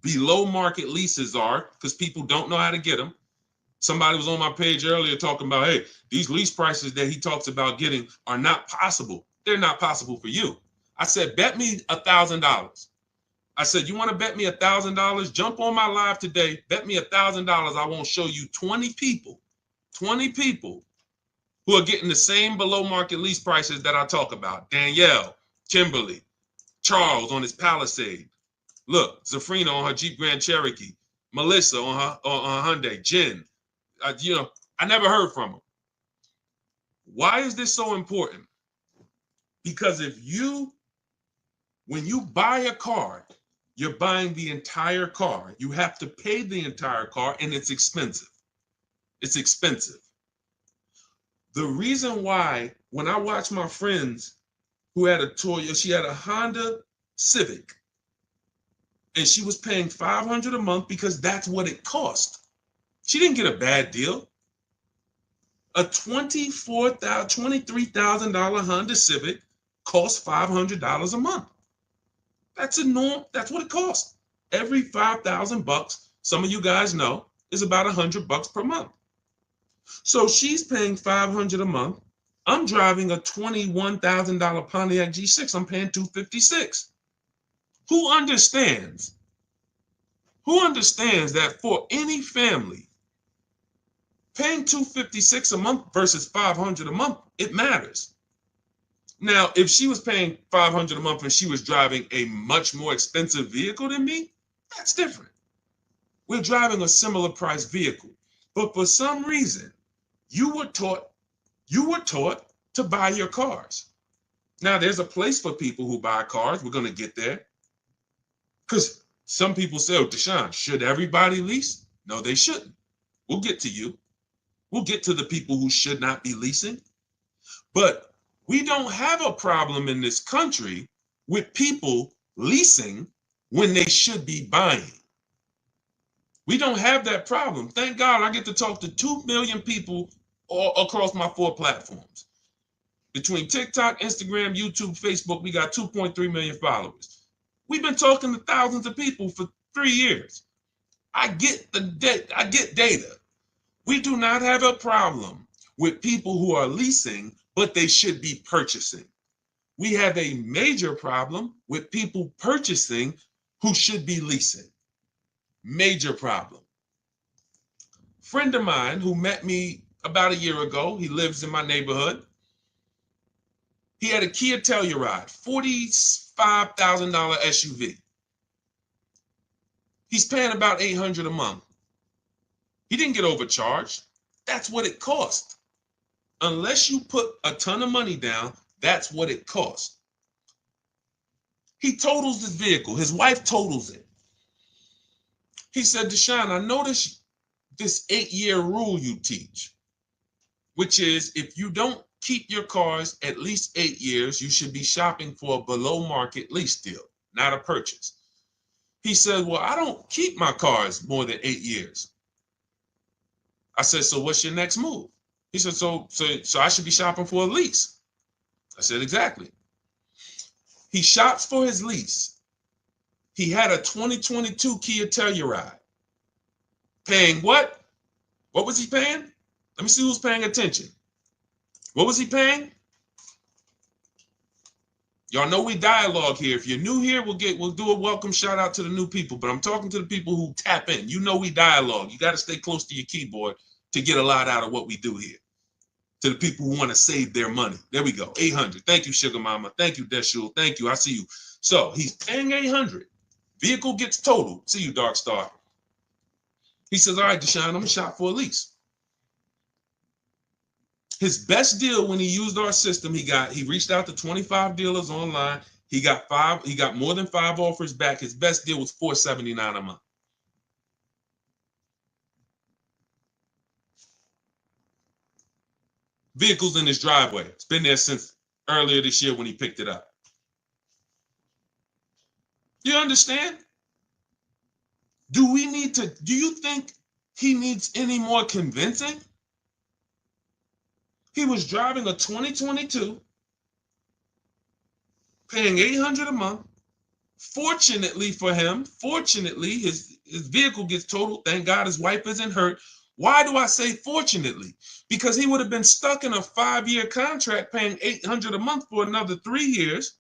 below market leases are, because people don't know how to get them. Somebody was on my page earlier talking about, hey, these lease prices that he talks about getting are not possible. They're not possible for you. I said, bet me $1,000. I said, you want to bet me $1,000? Jump on my live today. Bet me $1,000. I won't show you 20 people who are getting the same below market lease prices that I talk about. Danielle, Kimberly, Charles on his Palisade. Look, Zafrina on her Jeep Grand Cherokee. Melissa on her Hyundai. Jen. I never heard from them. Why is this so important? Because when you buy a car, you're buying the entire car. You have to pay the entire car, and it's expensive. It's expensive. The reason why, when I watch my friends who had a Toyota, she had a Honda Civic, and she was paying $500 a month because that's what it cost. She didn't get a bad deal. A $23,000 Honda Civic costs $500 a month. That's a norm. That's what it costs. Every $5,000, some of you guys know, is about $100 per month. So she's paying $500 a month. I'm driving a $21,000 Pontiac G6. I'm paying $256. Who understands? Who understands that for any family, paying $256 a month versus $500 a month, it matters. Now, if she was paying $500 a month and she was driving a much more expensive vehicle than me, that's different. We're driving a similar price vehicle. But for some reason, you were taught to buy your cars. Now, there's a place for people who buy cars. We're going to get there. Because some people say, oh, Deshone, should everybody lease? No, they shouldn't. We'll get to you. We'll get to the people who should not be leasing. But we don't have a problem in this country with people leasing when they should be buying. We don't have that problem. Thank God I get to talk to 2 million people all across my 4 platforms. Between TikTok, Instagram, YouTube, Facebook, we got 2.3 million followers. We've been talking to thousands of people for 3 years. I get data. We do not have a problem with people who are leasing, but they should be purchasing. We have a major problem with people purchasing who should be leasing. Major problem. Friend of mine who met me about a year ago, he lives in my neighborhood. He had a Kia Telluride, $45,000 SUV. He's paying about $800 a month. He didn't get overcharged. That's what it cost. Unless you put a ton of money down, that's what it cost. He totals his vehicle. His wife totals it. He said, Deshone, I noticed this 8-year rule you teach, which is if you don't keep your cars at least 8 years, you should be shopping for a below market lease deal, not a purchase. He said, well, I don't keep my cars more than 8 years. I said, so what's your next move? He said, so I should be shopping for a lease. I said, exactly. He shops for his lease. He had a 2022 Kia Telluride. Paying what? What was he paying? Let me see who's paying attention. What was he paying? Y'all know we dialogue here. If you're new here, we'll do a welcome shout out to the new people. But I'm talking to the people who tap in. You know we dialogue. You got to stay close to your keyboard to get a lot out of what we do here. To the people who want to save their money. There we go. 800. Thank you, Sugar Mama. Thank you, Deshone. Thank you. I see you. So he's paying 800. Vehicle gets totaled. See you, Dark Star. He says, all right, Deshone, I'm going to shop for a lease. His best deal when he used our system, he reached out to 25 dealers online. He got more than 5 offers back. His best deal was $479 a month. Vehicles in his driveway. It's been there since earlier this year when he picked it up. You understand? Do you think he needs any more convincing? He was driving a 2022, paying $800 a month. Fortunately for him, his vehicle gets totaled. Thank God his wife isn't hurt. Why do I say fortunately? Because he would have been stuck in a 5-year contract paying $800 a month for another 3 years.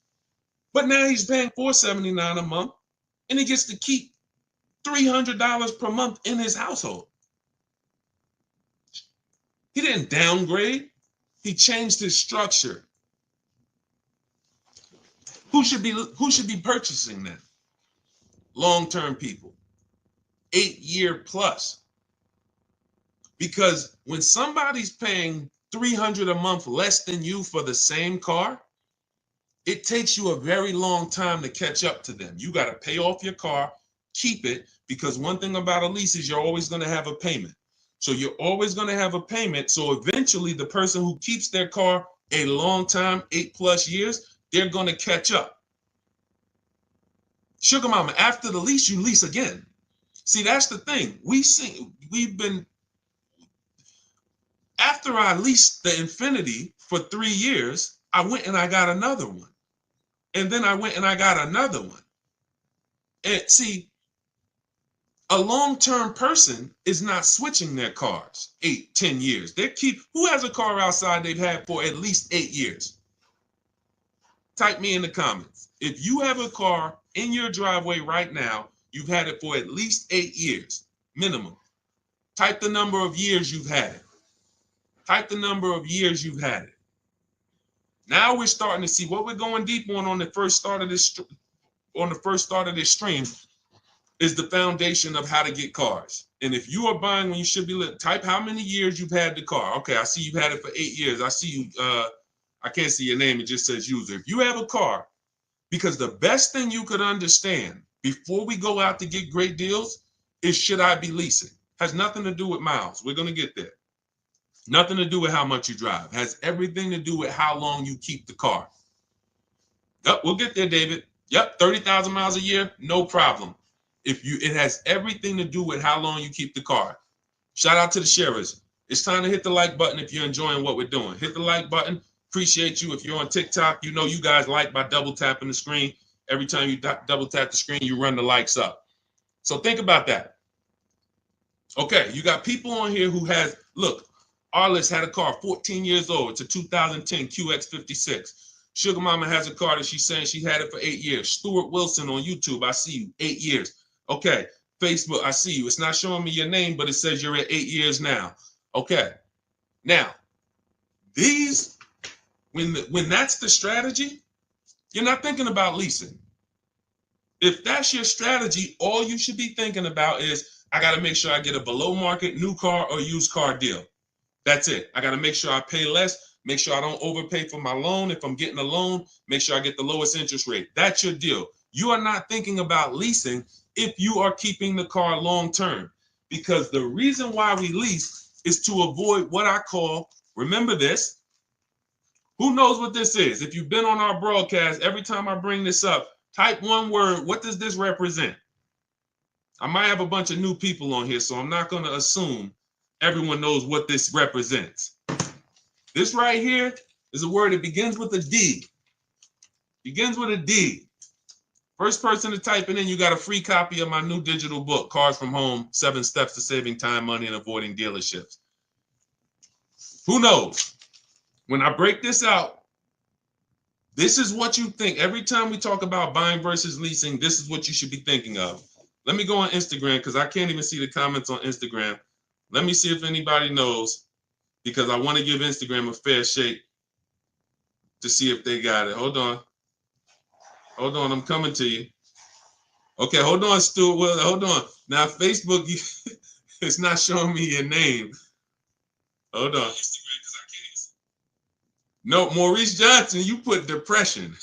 But now he's paying $479 a month, and he gets to keep $300 per month in his household. He didn't downgrade. He changed his structure. Who should be purchasing that? Long-term people. 8-year plus. Because when somebody's paying $300 a month less than you for the same car, it takes you a very long time to catch up to them. You got to pay off your car, keep it, because one thing about a lease is you're always going to have a payment. So you're always going to have a payment. So eventually the person who keeps their car a long time, 8+ years, they're going to catch up. Sugar Mama, after the lease, you lease again. See, that's the thing. After I leased the Infinity for 3 years, I went and I got another one. And then I went and I got another one. And see, A long-term person is not switching their cars 8, 10 years. Who has a car outside they've had for at least 8 years? Type me in the comments. If you have a car in your driveway right now, you've had it for at least 8 years, minimum. Type the number of years you've had it. Type the number of years you've had it. Now we're starting to see what we're going deep on the first start of this stream is the foundation of how to get cars. And if you are buying when you should be, type how many years you've had the car. Okay, I see you've had it for 8 years. I see you, I can't see your name, it just says user. If you have a car, because the best thing you could understand before we go out to get great deals is, should I be leasing? Has nothing to do with miles. We're going to get there. Nothing to do with how much you drive. Has everything to do with how long you keep the car. Yep, we'll get there, David. Yep, 30,000 miles a year, no problem. It has everything to do with how long you keep the car. Shout out to the sharers. It's time to hit the like button if you're enjoying what we're doing. Hit the like button. Appreciate you. If you're on TikTok, you know you guys like by double tapping the screen. Every time you double tap the screen, you run the likes up. So think about that. Okay, you got people on here who has, look, Arliss had a car, 14 years old. It's a 2010 QX56. Sugar Mama has a car that she's saying she had it for 8 years. Stuart Wilson on YouTube, I see you, 8 years. Okay, Facebook, I see you. It's not showing me your name, but it says you're at 8 years now. Okay, now, when that's the strategy, you're not thinking about leasing. If that's your strategy, all you should be thinking about is, I got to make sure I get a below market new car or used car deal. That's it. I got to make sure I pay less, make sure I don't overpay for my loan. If I'm getting a loan, make sure I get the lowest interest rate. That's your deal. You are not thinking about leasing if you are keeping the car long term, because the reason why we lease is to avoid what I call, remember this, who knows what this is? If you've been on our broadcast, every time I bring this up, type one word. What does this represent? I might have a bunch of new people on here, so I'm not going to assume everyone knows what this represents. This right here is a word that begins with a D. Begins with a D. First person to type it in, you got a free copy of my new digital book, Cars from Home, 7 Steps to Saving Time, Money, and Avoiding Dealerships. Who knows? When I break this out, this is what you think. Every time we talk about buying versus leasing, this is what you should be thinking of. Let me go on Instagram because I can't even see the comments on Instagram. Let me see if anybody knows, because I want to give Instagram a fair shake to see if they got it. Hold on. Hold on, I'm coming to you. Okay, hold on, Stuart. Well, hold on. Now, Facebook, it's not showing me your name. Hold on. No, Maurice Johnson, you put depression.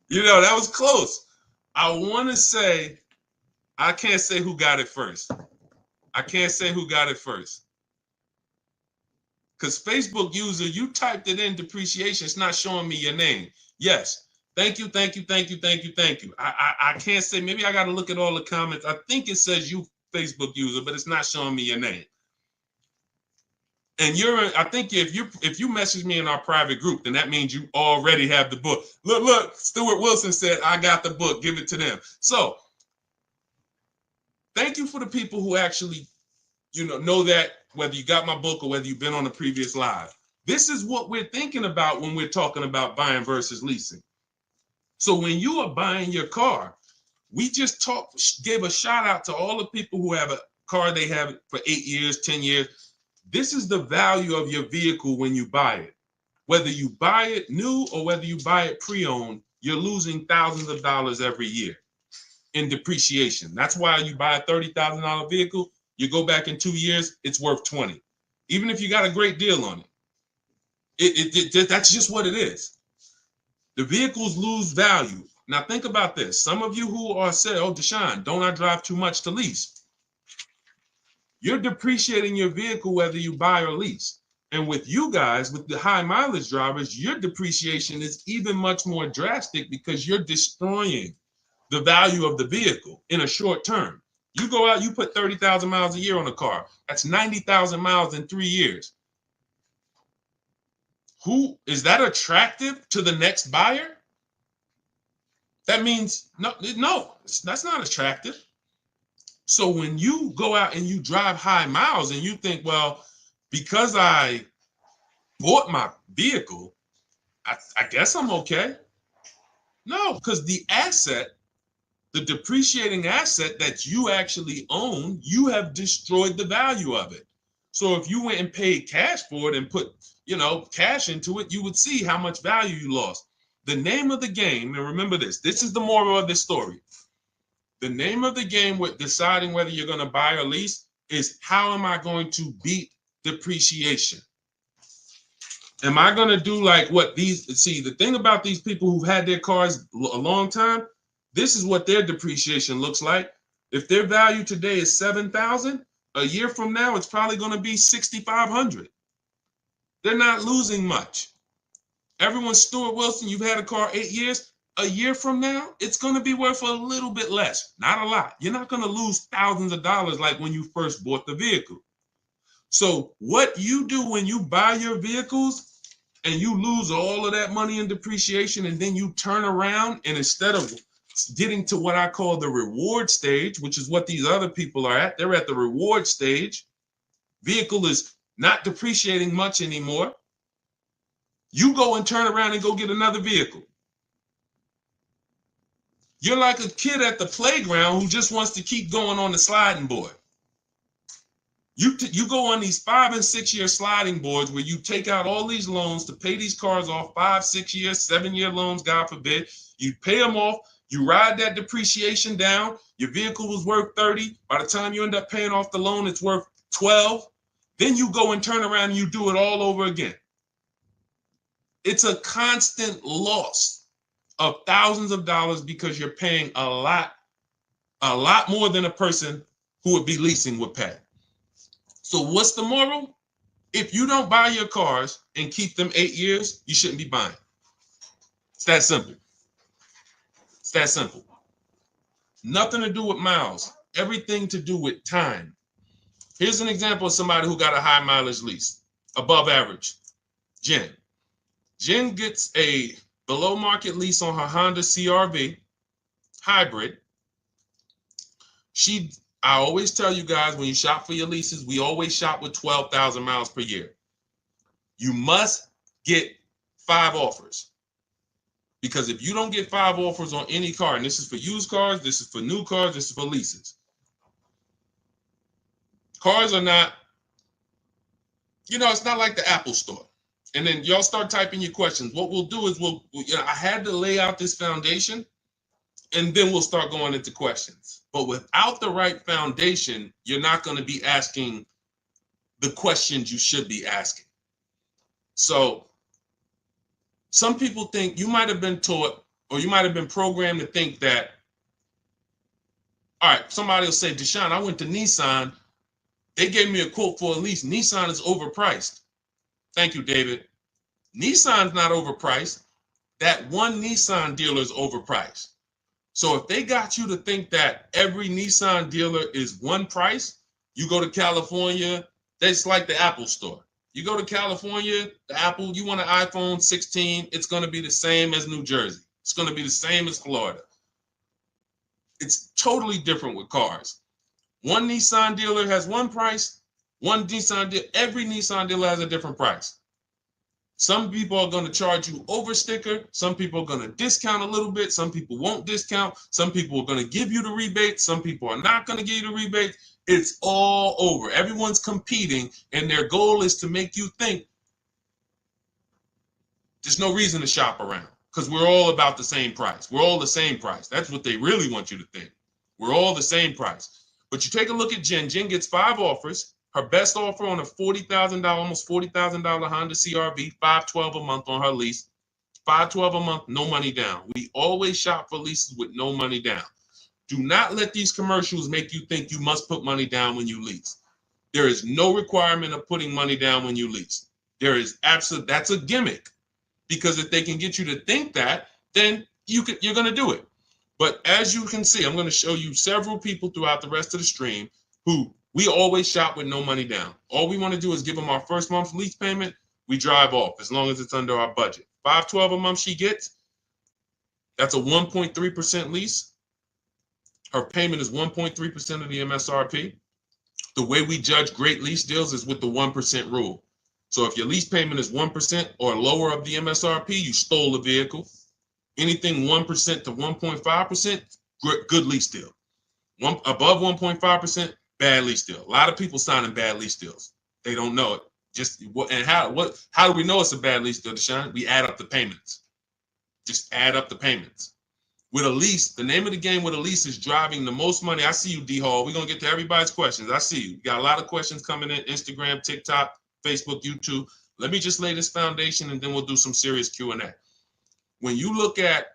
You know, that was close. I want to say, I can't say who got it first. I can't say who got it first. Because Facebook user, you typed it in depreciation. It's not showing me your name. Yes. Thank you, thank you, thank you, thank you, thank you. I can't say, maybe I got to look at all the comments. I think it says you Facebook user, but it's not showing me your name. And I think if you message me in our private group, then that means you already have the book. Look, Stuart Wilson said, I got the book, give it to them. So thank you for the people who actually, know that, whether you got my book or whether you've been on the previous live. This is what we're thinking about when we're talking about buying versus leasing. So when you are buying your car, we just gave a shout out to all the people who have a car they have for 8 years, 10 years. This is the value of your vehicle when you buy it. Whether you buy it new or whether you buy it pre-owned, you're losing thousands of dollars every year in depreciation. That's why you buy a $30,000 vehicle, you go back in 2 years, it's worth 20. Even if you got a great deal on it. That's just what it is. The vehicles lose value. Now think about this. Some of you who are saying, oh, Deshone, don't I drive too much to lease? You're depreciating your vehicle whether you buy or lease. And with you guys, with the high mileage drivers, your depreciation is even much more drastic because you're destroying the value of the vehicle in a short term. You go out, you put 30,000 miles a year on a car. That's 90,000 miles in 3 years. Who is that attractive to the next buyer? That means no, that's not attractive. So when you go out and you drive high miles and you think, well, because I bought my vehicle, I guess I'm okay. No, because the asset, the depreciating asset that you actually own, you have destroyed the value of it. So if you went and paid cash for it and put, cash into it, you would see how much value you lost. The name of the game, and remember this is the moral of this story. The name of the game with deciding whether you're going to buy or lease is, how am I going to beat depreciation? Am I going to do like what the thing about these people who've had their cars a long time, this is what their depreciation looks like. If their value today is 7,000, a year from now, it's probably going to be 6,500. They're not losing much. Everyone, Stuart Wilson, you've had a car 8 years. A year from now, it's going to be worth a little bit less, not a lot. You're not going to lose thousands of dollars like when you first bought the vehicle. So what you do when you buy your vehicles and you lose all of that money in depreciation, and then you turn around and instead of getting to what I call the reward stage, which is what these other people are at, they're at the reward stage. Vehicle is not depreciating much anymore. You go and turn around and go get another vehicle. You're like a kid at the playground who just wants to keep going on the sliding board. You go on these 5 and 6 year sliding boards where you take out all these loans to pay these cars off, 5, 6 years, 7-year loans, God forbid. You pay them off. You ride that depreciation down. Your vehicle was worth 30. By the time you end up paying off the loan, it's worth 12. Then you go and turn around and you do it all over again. It's a constant loss of thousands of dollars because you're paying a lot more than a person who would be leasing would pay. So what's the moral? If you don't buy your cars and keep them 8 years, you shouldn't be buying. It's that simple. It's that simple. Nothing to do with miles. Everything to do with time. Here's an example of somebody who got a high mileage lease, above average. Jen. Jen gets a below market lease on her Honda CR-V hybrid. I always tell you guys, when you shop for your leases, we always shop with 12,000 miles per year. You must get 5 offers. Because if you don't get 5 offers on any car, and this is for used cars, this is for new cars, this is for leases. Cars are not, it's not like the Apple store. And then y'all start typing your questions. What we'll do is I had to lay out this foundation, and then we'll start going into questions. But without the right foundation, you're not going to be asking the questions you should be asking. So some people think, you might have been taught, or you might have been programmed to think that, all right, somebody will say, Deshone, I went to Nissan. They gave me a quote for a lease. Nissan is overpriced. Thank you, David. Nissan's not overpriced. That one Nissan dealer is overpriced. So if they got you to think that every Nissan dealer is one price, you go to California, that's like the Apple store. You go to California, the Apple, you want an iPhone 16, it's going to be the same as New Jersey. It's going to be the same as Florida. It's totally different with cars. One Nissan dealer has one price. Every Nissan dealer has a different price. Some people are going to charge you over sticker. Some people are going to discount a little bit. Some people won't discount. Some people are going to give you the rebate. Some people are not going to give you the rebate. It's all over. Everyone's competing, and their goal is to make you think there's no reason to shop around because we're all about the same price. We're all the same price. That's what they really want you to think. We're all the same price. But you take a look at Jen. Jen gets 5 offers. Her best offer on a $40,000, almost $40,000 Honda CR-V, $512 a month on her lease. $512 a month, no money down. We always shop for leases with no money down. Do not let these commercials make you think you must put money down when you lease. There is no requirement of putting money down when you lease. That's a gimmick. Because if they can get you to think that, then you're going to do it. But as you can see, I'm going to show you several people throughout the rest of the stream who we always shop with no money down. All we want to do is give them our first month's lease payment. We drive off as long as it's under our budget. $512 a month she gets. That's a 1.3% lease. Her payment is 1.3% of the MSRP. The way we judge great lease deals is with the 1% rule. So if your lease payment is 1% or lower of the MSRP, you stole the vehicle. Anything 1% to 1.5%, good lease deal. Above 1.5%, bad lease deal. A lot of people signing bad lease deals. They don't know it. How do we know it's a bad lease deal, Deshone? We add up the payments. Just add up the payments. With a lease, the name of the game with a lease is driving the most money. I see you, D Hall. We're gonna get to everybody's questions. I see you. We got a lot of questions coming in: Instagram, TikTok, Facebook, YouTube. Let me just lay this foundation, and then we'll do some serious Q&A. When you look at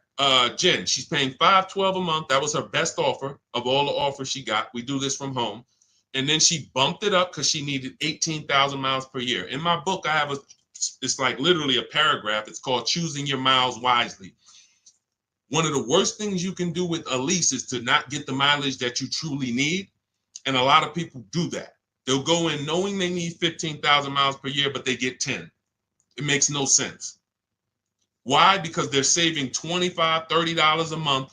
Jen, she's paying $512 a month. That was her best offer of all the offers she got. We do this from home. And then she bumped it up because she needed 18,000 miles per year. In my book, I have it's like literally a paragraph. It's called Choosing Your Miles Wisely. One of the worst things you can do with a lease is to not get the mileage that you truly need. And a lot of people do that. They'll go in knowing they need 15,000 miles per year, but they get 10. It makes no sense. Why? Because they're saving $25, $30 a month,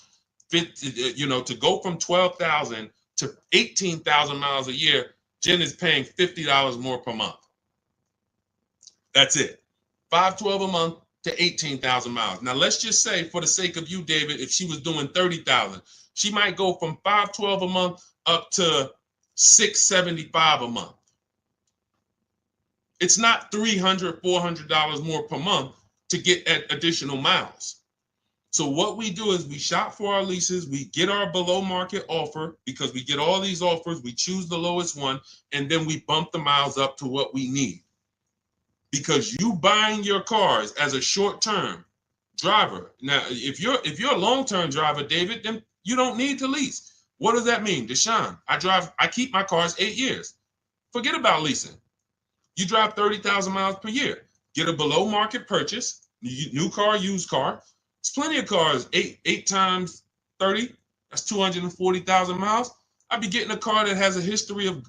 to go from 12,000 to 18,000 miles a year. Jen is paying $50 more per month. That's it. $512 a month to 18,000 miles. Now let's just say, for the sake of you, David, if she was doing 30,000, she might go from $512 a month up to $675 a month. It's not $300, $400 more per month to get additional miles. So what we do is we shop for our leases, we get our below market offer, because we get all these offers, we choose the lowest one, and then we bump the miles up to what we need. Because you buying your cars as a short-term driver. Now, if you're a long-term driver, David, then you don't need to lease. What does that mean? Deshone, I keep my cars 8 years. Forget about leasing. You drive 30,000 miles per year. Get a below market purchase, new car, used car. There's plenty of cars, 8 times 30, that's 240,000 miles. I'd be getting a car that has a history of,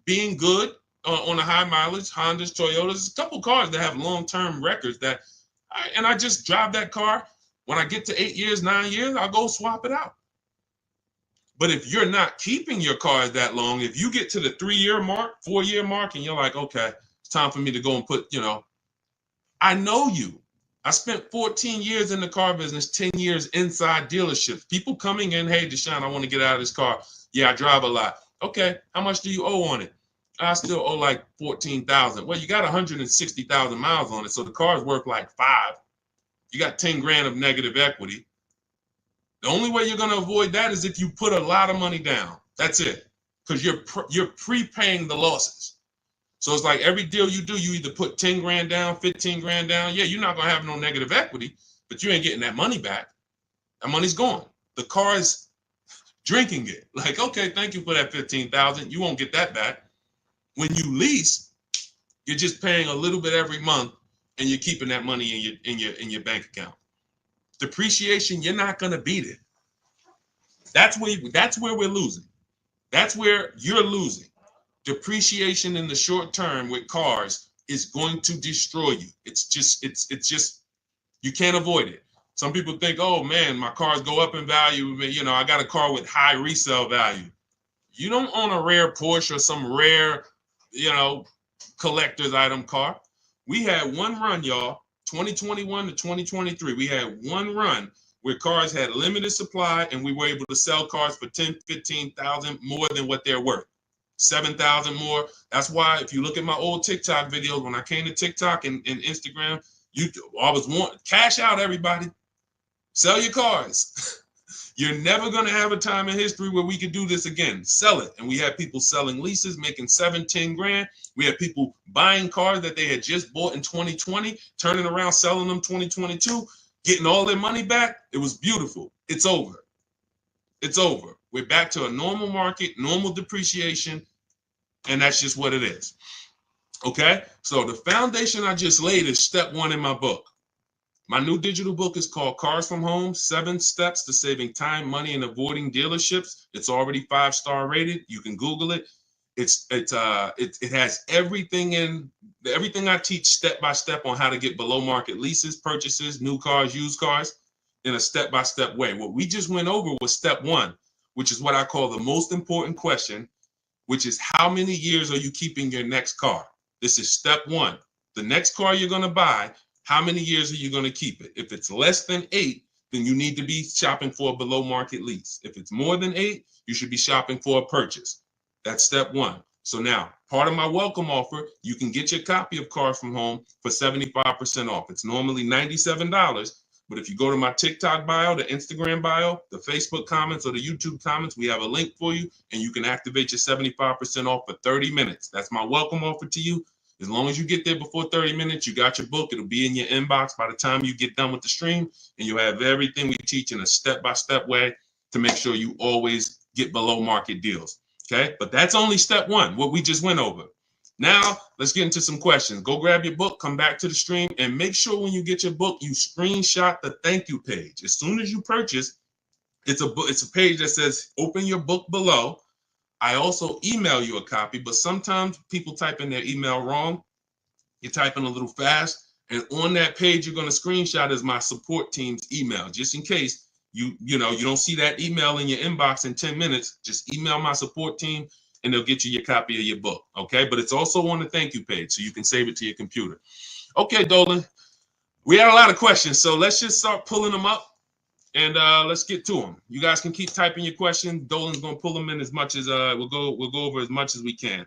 being good on a high mileage, Hondas, Toyotas. There's a couple cars that have long-term records and I just drive that car. When I get to 8 years, 9 years, I'll go swap it out. But if you're not keeping your cars that long, if you get to the 3-year mark, 4-year mark, and you're like, okay, it's time for me to go and put, I know you. I spent 14 years in the car business, 10 years inside dealerships. People coming in, hey, Deshone, I want to get out of this car. Yeah, I drive a lot. Okay, how much do you owe on it? I still owe like 14,000. Well, you got 160,000 miles on it, so the car's worth like 5. You got 10 grand of negative equity. The only way you're going to avoid that is if you put a lot of money down. That's it, because you're prepaying the losses. So it's like every deal you do, you either put 10 grand down, 15 grand down. Yeah, you're not going to have no negative equity, but you ain't getting that money back. That money's gone. The car is drinking it. Like, okay, thank you for that 15,000. You won't get that back. When you lease, you're just paying a little bit every month, and you're keeping that money in your bank account. Depreciation, you're not going to beat it. That's where we're losing. That's where you're losing. Depreciation in the short term with cars is going to destroy you. It's just you can't avoid it. Some people think, oh man, my cars go up in value. I got a car with high resale value. You don't own a rare Porsche or some rare, collector's item car. We had one run, y'all, 2021 to 2023. We had one run where cars had limited supply, and we were able to sell cars for 10, 15,000 more than what they're worth. 7,000 more. That's why if you look at my old TikTok videos, when I came to TikTok and Instagram, I was wanting cash out, everybody. Sell your cars. You're never going to have a time in history where we could do this again. Sell it. And we had people selling leases, making 7, 10 grand. We had people buying cars that they had just bought in 2020, turning around, selling them 2022, getting all their money back. It was beautiful. It's over. It's over. We're back to a normal market, normal depreciation, and that's just what it is. Okay? So the foundation I just laid is step 1 in my book. My new digital book is called Cars from Home, 7 Steps to Saving Time, Money, and Avoiding Dealerships. It's already 5-star rated. You can Google it. It has everything I teach step by step on how to get below market leases, purchases, new cars, used cars. in a step-by-step way. What we just went over was step one, which is what I call the most important question, which is how many years are you keeping your next car? This is step one. The next car you're going to buy, how many years are you going to keep it? If it's less than 8, then you need to be shopping for a below market lease. If it's more than 8, you should be shopping for a purchase. That's step one. So now, part of my welcome offer, you can get your copy of Car From Home for 75% off. It's normally $97, but if you go to my TikTok bio, the Instagram bio, the Facebook comments, or the YouTube comments, we have a link for you, and you can activate your 75% off for 30 minutes. That's my welcome offer to you. As long as you get there before 30 minutes, you got your book. It'll be in your inbox by the time you get done with the stream, and you'll have everything we teach in a step-by-step way to make sure you always get below market deals. Okay, but that's only step one, what we just went over. Now, let's get into some questions. Go grab your book, come back to the stream, and make sure when you get your book, you screenshot the thank you page. As soon as you purchase, it's a page that says open your book below. I also email you a copy, but sometimes people type in their email wrong. You're typing a little fast, and on that page you're going to screenshot is my support team's email, just in case you don't see that email in your inbox in 10 minutes. Just email my support team and they'll get you your copy of your book. Okay, but it's also on the thank you page, so you can save it to your computer. Okay, Dolan, we had a lot of questions, so let's just start pulling them up and let's get to them. You guys can keep typing your questions. Dolan's going to pull them in as much as we'll go over as much as we can.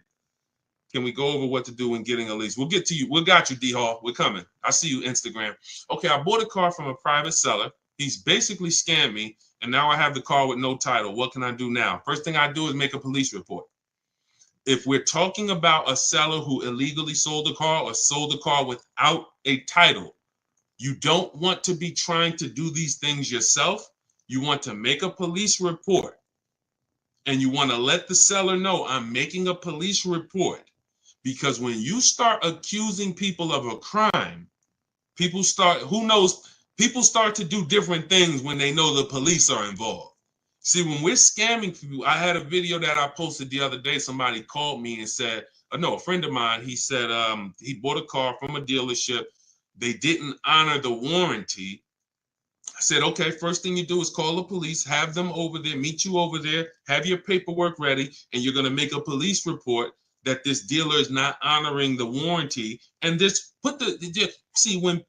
Can we go over what to do when getting a lease? We'll get to you. We got you, D Hall. We're coming. I see you, Instagram. Okay, I bought a car from a private seller. He's basically scammed me, and now I have the car with no title. What can I do now? First thing I do is make a police report. If we're talking about a seller who illegally sold a car or sold a car without a title, you don't want to be trying to do these things yourself. You want to make a police report, and you want to let the seller know I'm making a police report. Because when you start accusing people of a crime, people start to do different things when they know the police are involved. See, when we're scamming people, I had a video that I posted the other day. Somebody called me and said, a friend of mine, he said he bought a car from a dealership. They didn't honor the warranty. I said, okay, first thing you do is call the police, have them over there, meet you over there, have your paperwork ready, and you're going to make a police report that this dealer is not honoring the warranty. And this see, when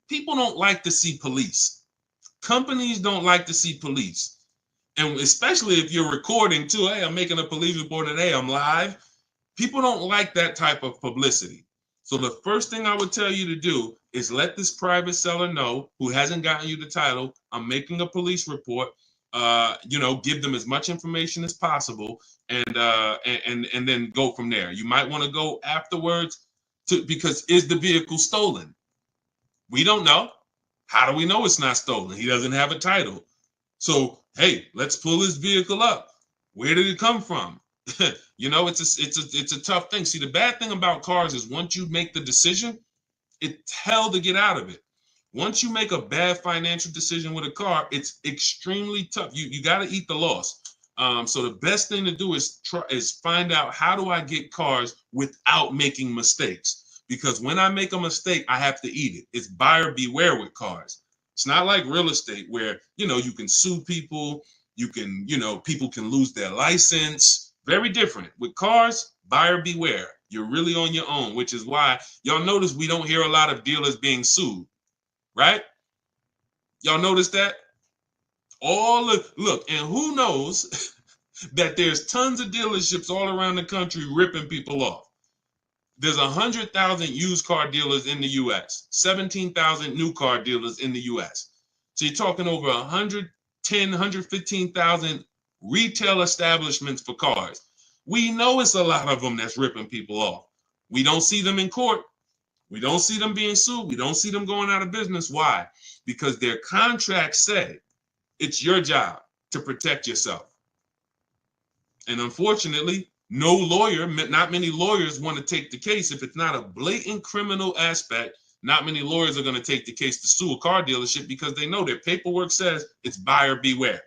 people don't like to see police, companies don't like to see police. And especially if you're recording too, hey, I'm making a police report today, I'm live. People don't like that type of publicity. So the first thing I would tell you to do is let this private seller know who hasn't gotten you the title, I'm making a police report. Give them as much information as possible, and then go from there. You might want to go afterwards because is the vehicle stolen? We don't know. How do we know it's not stolen? He doesn't have a title. So, hey, let's pull his vehicle up. Where did it come from? It's a tough thing. See, the bad thing about cars is once you make the decision, it's hell to get out of it. Once you make a bad financial decision with a car, it's extremely tough. You got to eat the loss. So the best thing to do is find out, how do I get cars without making mistakes? Because when I make a mistake, I have to eat it. It's buyer beware with cars. It's not like real estate where, you can sue people. People can lose their license. Very different. With cars, buyer beware. You're really on your own, which is why y'all notice we don't hear a lot of dealers being sued. Right? Y'all notice that? Look, and who knows that there's tons of dealerships all around the country ripping people off. There's 100,000 used car dealers in the U.S., 17,000 new car dealers in the U.S. So you're talking over 110, 115,000 retail establishments for cars. We know it's a lot of them that's ripping people off. We don't see them in court. We don't see them being sued. We don't see them going out of business. Why? Because their contracts say it's your job to protect yourself. And unfortunately, not many lawyers want to take the case. If it's not a blatant criminal aspect, not many lawyers are going to take the case to sue a car dealership because they know their paperwork says it's buyer beware.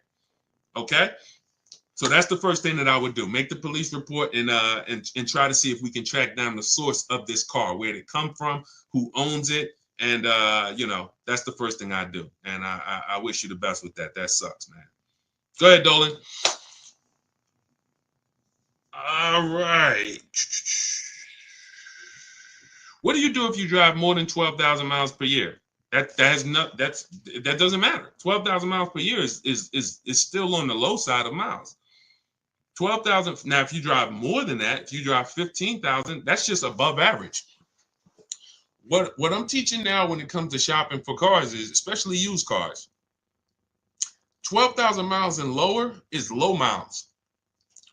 Okay? So that's the first thing that I would do. Make the police report and try to see if we can track down the source of this car, where did it come from, who owns it, And you know, that's the first thing I do. And I wish you the best with that. That sucks, man. Go ahead, Dolan. All right. What do you do if you drive more than 12,000 miles per year? That doesn't matter. 12,000 miles per year is still on the low side of miles. 12,000. Now, if you drive more than that, if you drive 15,000, that's just above average. What I'm teaching now when it comes to shopping for cars is, especially used cars, 12,000 miles and lower is low miles.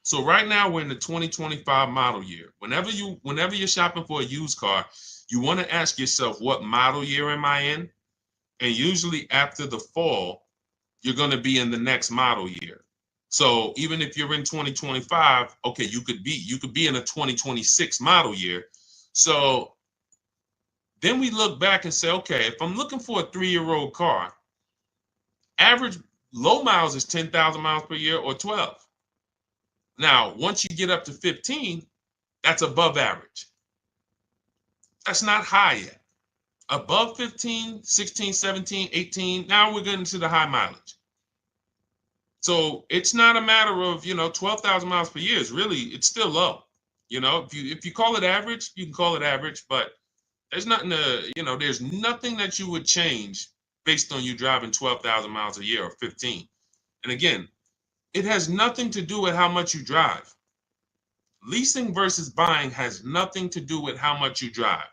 So right now we're in the 2025 model year. Whenever you're shopping for a used car, you want to ask yourself, what model year am I in? And usually after the fall, you're going to be in the next model year. So even if you're in 2025, okay, you could be in a 2026 model year. So then we look back and say, okay, if I'm looking for a 3-year-old car, average low miles is 10,000 miles per year or 12. Now, once you get up to 15, that's above average. That's not high yet. Above 15, 16, 17, 18, now we're getting to the high mileage. So it's not a matter of, 12,000 miles per year is really, it's still low. If you call it average, you can call it average, but there's nothing there's nothing that you would change based on you driving 12,000 miles a year or 15. And again, it has nothing to do with how much you drive. Leasing versus buying has nothing to do with how much you drive.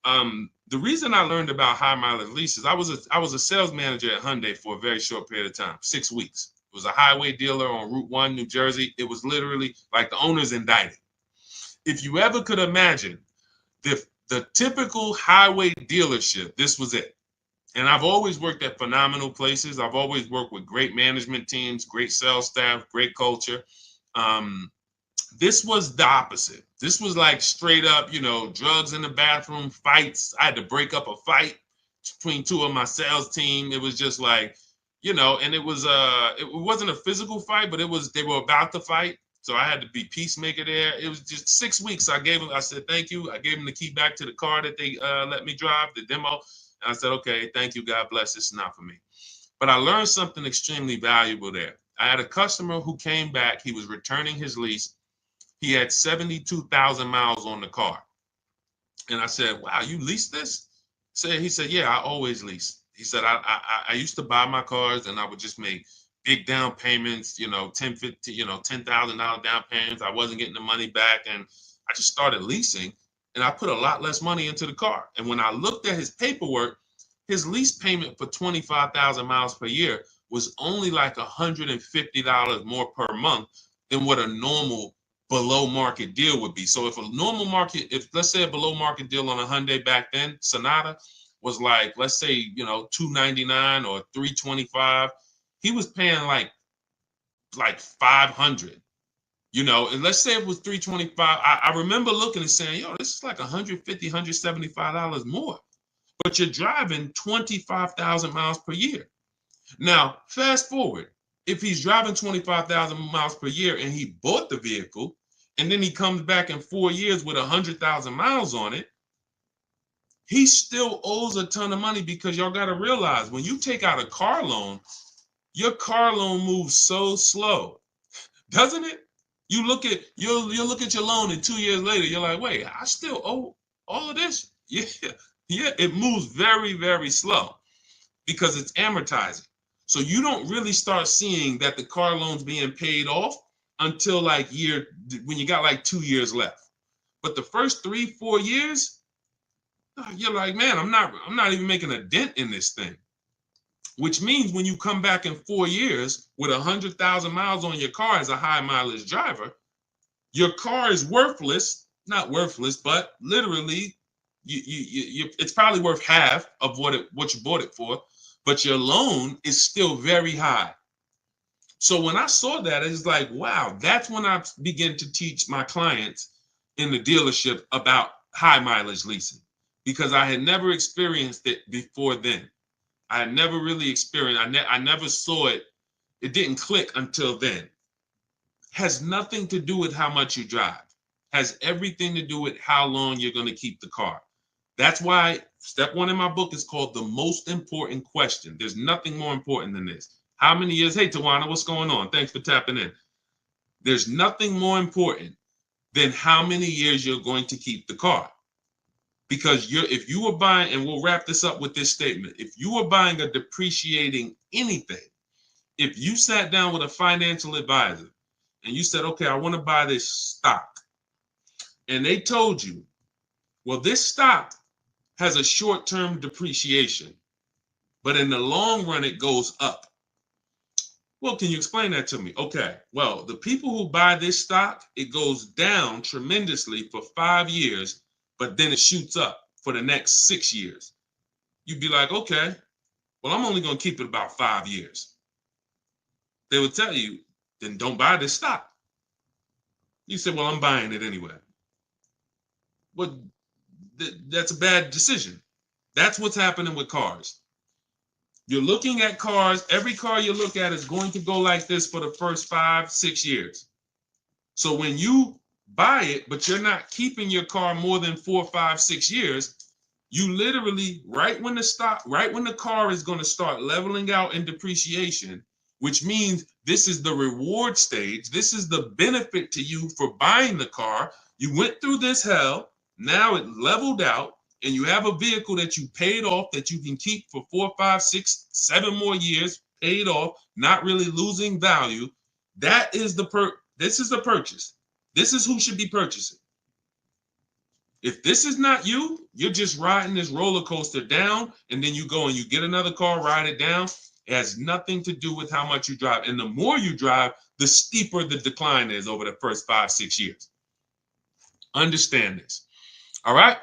The reason I learned about high mileage leases, I was a sales manager at Hyundai for a very short period of time, 6 weeks. It was a highway dealer on Route 1, New Jersey. It was literally like the owner's indicted. If you ever could imagine the typical highway dealership, this was it. And I've always worked at phenomenal places. I've always worked with great management teams, great sales staff, great culture. This was the opposite. This was like straight up, drugs in the bathroom, fights. I had to break up a fight between two of my sales team. It was just like, and it wasn't a physical fight, but they were about to fight. So I had to be peacemaker there. It was just 6 weeks. I said, thank you. I gave them the key back to the car that they let me drive, the demo. And I said, okay, thank you. God bless. This is not for me. But I learned something extremely valuable there. I had a customer who came back. He was returning his lease. He had 72,000 miles on the car. And I said, wow, you leased this? He said, yeah, I always lease. He said, I used to buy my cars and I would just make big down payments, $10,000 down payments. I wasn't getting the money back. And I just started leasing and I put a lot less money into the car. And when I looked at his paperwork, his lease payment for 25,000 miles per year was only like $150 more per month than what a normal below market deal would be. So if let's say a below market deal on a Hyundai back then, Sonata was like, let's say, $299 or $325, he was paying like $500, and let's say it was $325. I remember looking and saying, this is like $150, $175 more, but you're driving 25,000 miles per year. Now, fast forward, if he's driving 25,000 miles per year and he bought the vehicle, and then he comes back in 4 years with 100,000 miles on it, he still owes a ton of money, because y'all got to realize when you take out a car loan, your car loan moves so slow, doesn't it? You look at your loan, and 2 years later, you're like, wait, I still owe all of this? Yeah, it moves very, very slow because it's amortizing. So you don't really start seeing that the car loan's being paid off until when you got like 2 years left. But the first 3-4 years, you're like, man, I'm not even making a dent in this thing. Which means when you come back in 4 years with 100,000 miles on your car as a high mileage driver, your car is worthless, not worthless, but literally it's probably worth half of what you bought it for, but your loan is still very high. So when I saw that, it's like, wow, that's when I began to teach my clients in the dealership about high mileage leasing, because I had never experienced it before then. I had never really experienced, I never saw it. It didn't click until then. Has nothing to do with how much you drive. Has everything to do with how long you're going to keep the car. That's why Step one in my book is called the most important question. There's nothing more important than this. How many years? Hey, Tawana, what's going on? Thanks for tapping in. There's nothing more important than how many years you're going to keep the car. Because if you were buying, and we'll wrap this up with this statement, if you were buying a depreciating anything, if you sat down with a financial advisor and you said, okay, I want to buy this stock, and they told you, well, this stock has a short-term depreciation, but in the long run, it goes up. Well, can you explain that to me? Okay, well, the people who buy this stock, it goes down tremendously for 5 years, but then it shoots up for the next 6 years. You'd be like, okay, well, I'm only going to keep it about 5 years. They would tell you, then don't buy this stock. You say, well, I'm buying it anyway. Well, that's a bad decision. That's what's happening with cars. You're looking at cars. Every car you look at is going to go like this for the first 5, 6 years. So when you buy it, but you're not keeping your car more than 4, 5, 6 years, you literally, right when the car is going to start leveling out in depreciation, which means this is the reward stage. This is the benefit to you for buying the car. You went through this hell. Now it leveled out, and you have a vehicle that you paid off that you can keep for 4, 5, 6, 7 more years, paid off, not really losing value. That is this is the purchase. This is who should be purchasing. If this is not you, you're just riding this roller coaster down, and then you go and you get another car, ride it down. It has nothing to do with how much you drive. And the more you drive, the steeper the decline is over the first 5, 6 years. Understand this. All right.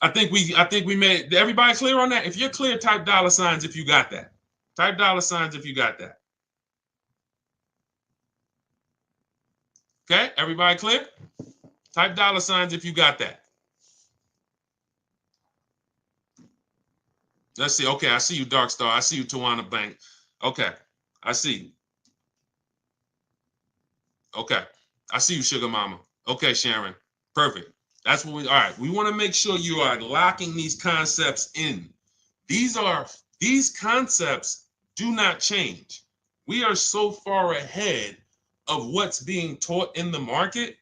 I think we made everybody clear on that. If you're clear, type $signs if you got that. Type $signs if you got that. Okay, everybody clear? Type $signs if you got that. Let's see. Okay, I see you, Dark Star. I see you, Tawana Bank. Okay, I see you. Okay, I see you, Sugar Mama. Okay, Sharon. Perfect. That's what all right. We want to make sure you are locking these concepts in. These concepts do not change. We are so far ahead of what's being taught in the market.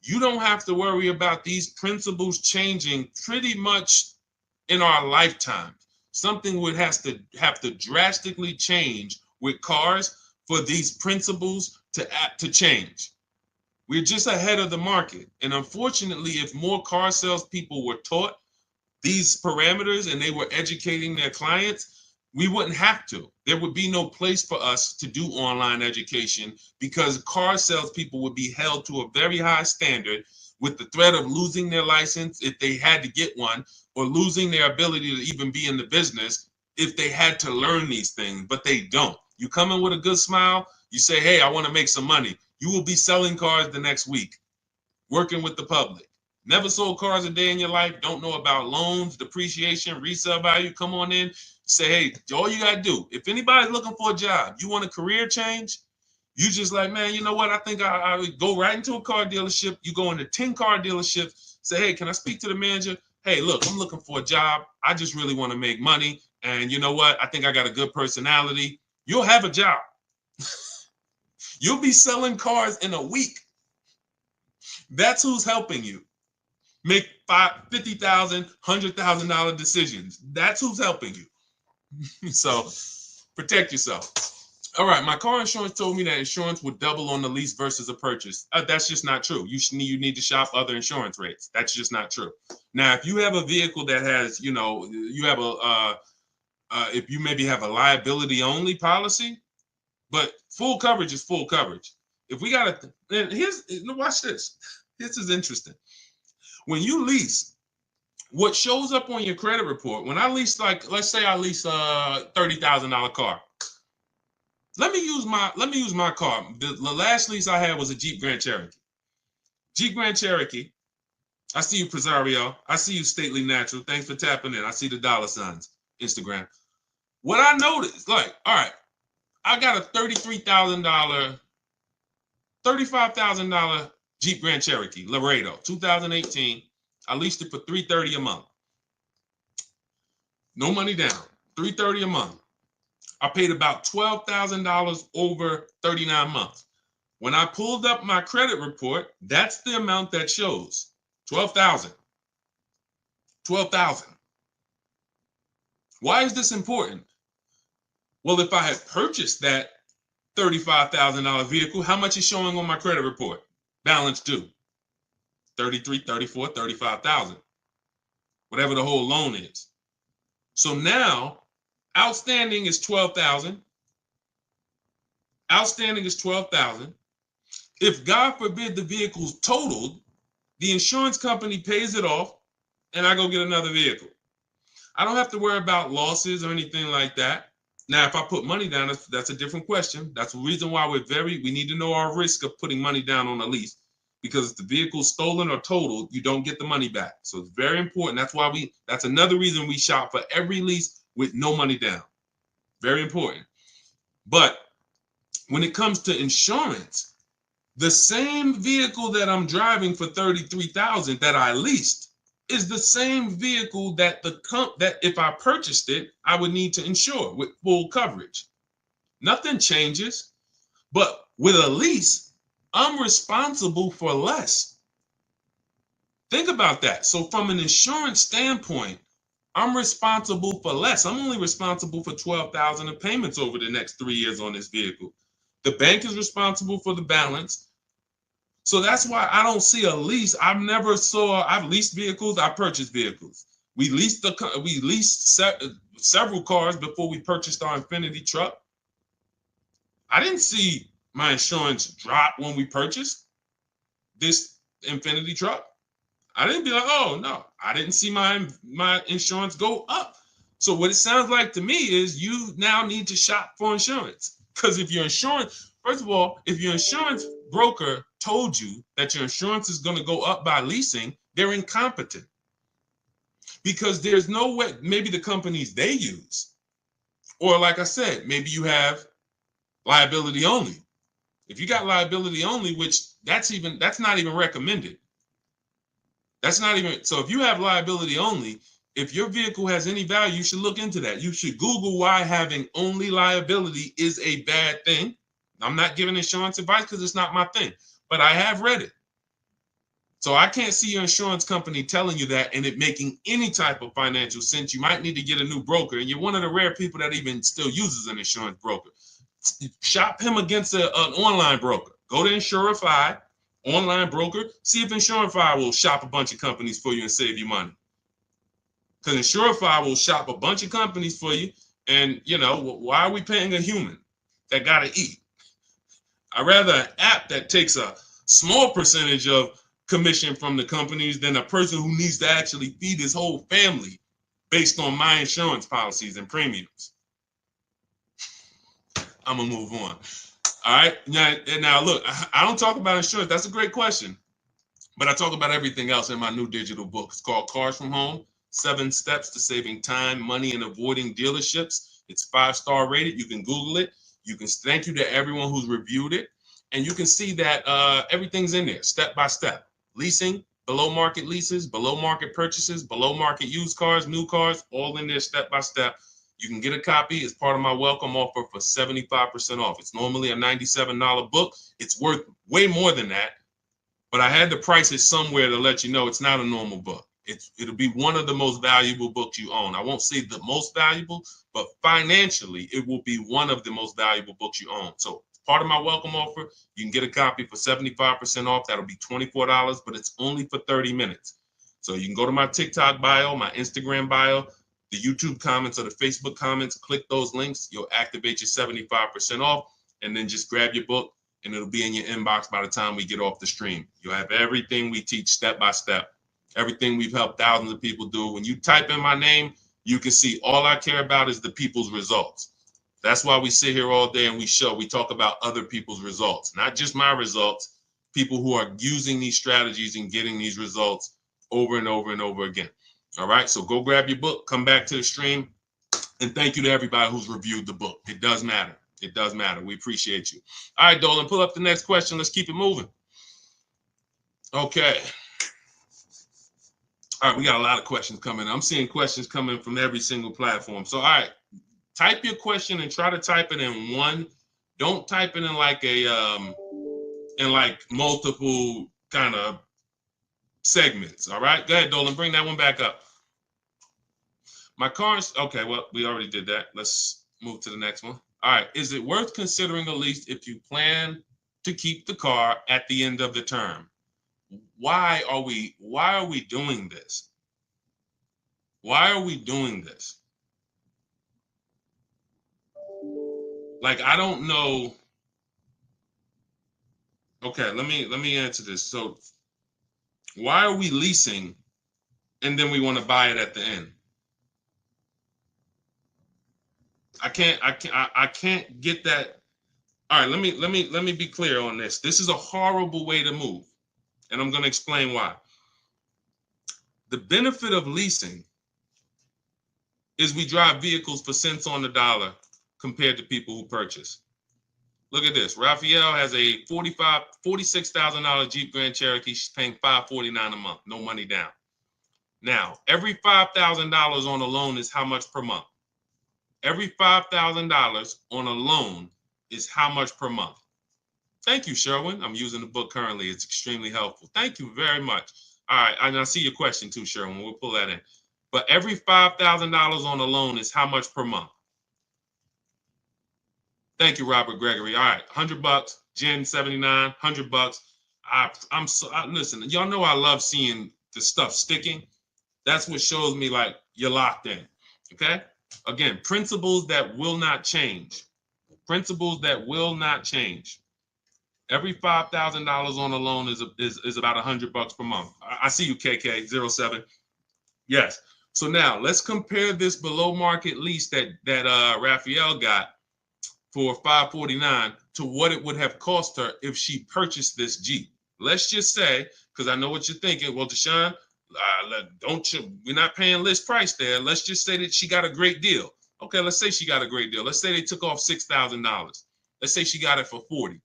You don't have to worry about these principles changing pretty much in our lifetime. Something would have to drastically change with cars for these principles to change. We're just ahead of the market. And unfortunately, if more car salespeople were taught these parameters and they were educating their clients, we wouldn't have to. There would be no place for us to do online education because car salespeople would be held to a very high standard with the threat of losing their license if they had to get one, or losing their ability to even be in the business if they had to learn these things, but they don't. You come in with a good smile, you say, hey, I want to make some money. You will be selling cars the next week, working with the public. Never sold cars a day in your life, don't know about loans, depreciation, resale value. Come on in, say, hey, all you got to do, if anybody's looking for a job, you want a career change, you just like, man, you know what? I think I would go right into a car dealership. You go into 10 car dealerships, say, hey, can I speak to the manager? Hey, look, I'm looking for a job. I just really want to make money. And you know what? I think I got a good personality. You'll have a job. You'll be selling cars in a week. That's who's helping you make $50,000, $100,000 decisions. That's who's helping you. So protect yourself. All right, my car insurance told me that insurance would double on the lease versus a purchase. That's just not true. You need to shop other insurance rates. That's just not true. Now, if you have a vehicle that has, you have if you maybe have a liability only policy, but full coverage is full coverage. If we got to, watch this. This is interesting. When you lease, what shows up on your credit report, when I lease, like, let's say I lease a $30,000 car. Let me use my car. The last lease I had was a Jeep Grand Cherokee. Jeep Grand Cherokee. I see you, Presario. I see you, Stately Natural. Thanks for tapping in. I see the $signs, Instagram. What I noticed, like, all right, I got a $33,000, $35,000 Jeep Grand Cherokee Laredo, 2018. I leased it for $330 a month. No money down, $330 a month. I paid about $12,000 over 39 months. When I pulled up my credit report, that's the amount that shows. 12,000. 12,000. Why is this important? Well, if I had purchased that $35,000 vehicle, how much is showing on my credit report? Balance due. 33, 34, 35,000. Whatever the whole loan is. So now outstanding is 12,000. Outstanding is 12,000. If God forbid the vehicle's totaled, the insurance company pays it off and I go get another vehicle. I don't have to worry about losses or anything like that. Now, if I put money down, that's a different question. That's the reason why we need to know our risk of putting money down on a lease, because if the vehicle's stolen or totaled, you don't get the money back. So it's very important. That's another reason we shop for every lease with no money down. Very important. But when it comes to insurance, the same vehicle that I'm driving for $33,000 that I leased is the same vehicle that that if I purchased it, I would need to insure with full coverage. Nothing changes, but with a lease, I'm responsible for less. Think about that. So from an insurance standpoint, I'm responsible for less. I'm only responsible for $12,000 of payments over the next 3 years on this vehicle. The bank is responsible for the balance. So that's why I don't see a lease. I've leased vehicles. I purchased vehicles. We leased several cars before we purchased our Infiniti truck. I didn't see my insurance drop when we purchased this Infiniti truck. I didn't be like, oh no, I didn't see my insurance go up. So what it sounds like to me is you now need to shop for insurance. Because if your insurance broker told you that your insurance is going to go up by leasing, they're incompetent. Because there's no way, maybe the companies they use, or like I said, maybe you have liability only. If you got liability only, which that's not even recommended. So if you have liability only, if your vehicle has any value, you should look into that. You should Google why having only liability is a bad thing. I'm not giving insurance advice because it's not my thing, but I have read it. So I can't see your insurance company telling you that and it making any type of financial sense. You might need to get a new broker, and you're one of the rare people that even still uses an insurance broker. Shop him against an online broker. Go to Insurify, online broker. See if Insurify will shop a bunch of companies for you and save you money. Because Insurify will shop a bunch of companies for you, and why are we paying a human that got to eat? I'd rather an app that takes a small percentage of commission from the companies than a person who needs to actually feed his whole family based on my insurance policies and premiums. I'm gonna move on. All right. Now look, I don't talk about insurance. That's a great question. But I talk about everything else in my new digital book. It's called Cars from Home, 7 Steps to Saving Time, Money, and Avoiding Dealerships. It's 5-star rated. You can Google it. You can thank you to everyone who's reviewed it. And you can see that everything's in there, step by step. Leasing, below market leases, below market purchases, below market used cars, new cars, all in there step by step. You can get a copy as part of my welcome offer for 75% off. It's normally a $97 book. It's worth way more than that. But I had to price it somewhere to let you know it's not a normal book. It'll be one of the most valuable books you own. I won't say the most valuable, but financially, it will be one of the most valuable books you own. So part of my welcome offer, you can get a copy for 75% off. That'll be $24, but it's only for 30 minutes. So you can go to my TikTok bio, my Instagram bio, the YouTube comments or the Facebook comments, click those links. You'll activate your 75% off, and then just grab your book, and it'll be in your inbox by the time we get off the stream. You'll have everything we teach step by step, everything we've helped thousands of people do. When you type in my name, you can see all I care about is the people's results. That's why we sit here all day and we talk about other people's results, not just my results, people who are using these strategies and getting these results over and over and over again. All right, so go grab your book, come back to the stream, and thank you to everybody who's reviewed the book. It does matter. It does matter. We appreciate you. All right, Dolan, pull up the next question. Let's keep it moving. Okay. All right, we got a lot of questions coming. I'm seeing questions coming from every single platform. So, all right, type your question and try to type it in one. Don't type it in like multiple kind of segments. All right, go ahead, Dolan, bring that one back up. My car's okay. Well, we already did that. Let's move to the next one. All right, is it worth considering a lease if you plan to keep the car at the end of the term? Why are we doing this? Why are we doing this? Like, I don't know. Okay, let me answer this. So, why are we leasing and then we want to buy it at the end? I can't get that. All right, let me be clear on this. This is a horrible way to move, and I'm going to explain why. The benefit of leasing is we drive vehicles for cents on the dollar compared to people who purchase. Look at this. Raphael has a $46,000 Jeep Grand Cherokee. She's paying $549 a month, no money down. Now, every $5,000 on a loan is how much per month? Every $5,000 on a loan is how much per month? Thank you, Sherwin. I'm using the book currently. It's extremely helpful. Thank you very much. All right, and I see your question too, Sherwin. We'll pull that in. But every $5,000 on a loan is how much per month? Thank you, Robert Gregory. All right, $100. Jen 79, $100. Listen. Y'all know I love seeing the stuff sticking. That's what shows me like you're locked in. Okay. Again, principles that will not change. Principles that will not change. Every $5,000 on a loan is about $100 per month. I see you, KK07. Yes. So now let's compare this below market lease that Raphael got for $549 to what it would have cost her if she purchased this Jeep. Let's just say, because I know what you're thinking. Well, Deshone, we're not paying list price there. Let's just say that she got a great deal. Okay, let's say she got a great deal. Let's say they took off $6,000. Let's say she got it for $40.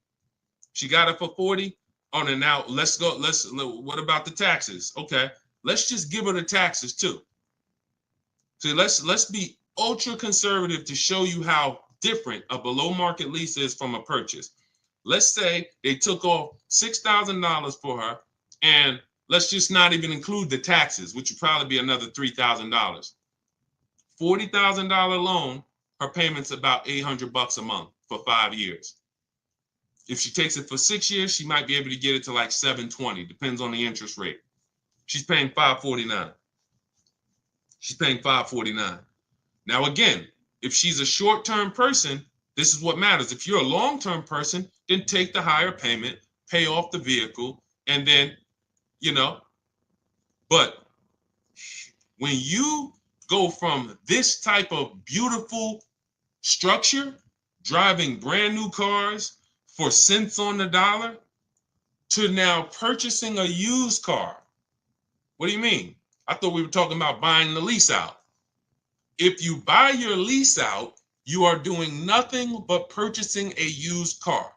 She got it for $40. Oh, and now what about the taxes? Okay, let's just give her the taxes too. So let's be ultra conservative to show you how different a below market lease is from a purchase. Let's say they took off $6,000 for her, and let's just not even include the taxes, which would probably be another $3,000. $40,000 loan, her payment's about $800 a month for 5 years. If she takes it for 6 years, she might be able to get it to like $720, depends on the interest rate. She's paying $549. She's paying $549. Now, again, if she's a short-term person, this is what matters. If you're a long-term person, then take the higher payment, pay off the vehicle, and then, but when you go from this type of beautiful structure, driving brand new cars for cents on the dollar, to now purchasing a used car. What do you mean? I thought we were talking about buying the lease out. If you buy your lease out, you are doing nothing but purchasing a used car.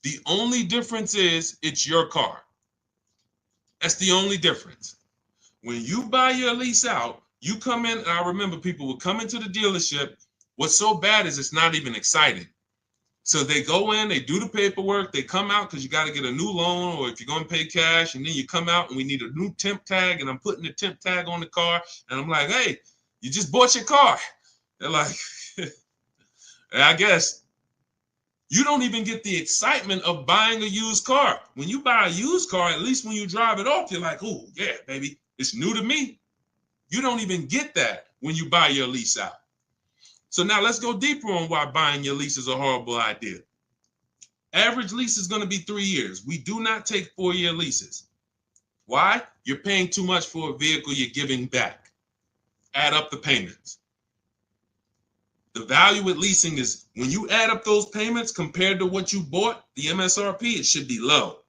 The only difference is it's your car. That's the only difference. When you buy your lease out, you come in, and I remember people would come into the dealership. What's so bad is it's not even exciting. So they go in, they do the paperwork, they come out because you got to get a new loan, or if you're going to pay cash, and then you come out and we need a new temp tag, and I'm putting the temp tag on the car, and I'm like, hey, you just bought your car. They're like, I guess you don't even get the excitement of buying a used car. When you buy a used car, at least when you drive it off, you're like, oh, yeah, baby, it's new to me. You don't even get that when you buy your lease out. So now let's go deeper on why buying your lease is a horrible idea. Average lease is going to be 3 years. We do not take 4-year leases. Why? You're paying too much for a vehicle you're giving back. Add up the payments. The value with leasing is when you add up those payments compared to what you bought, the MSRP, it should be low.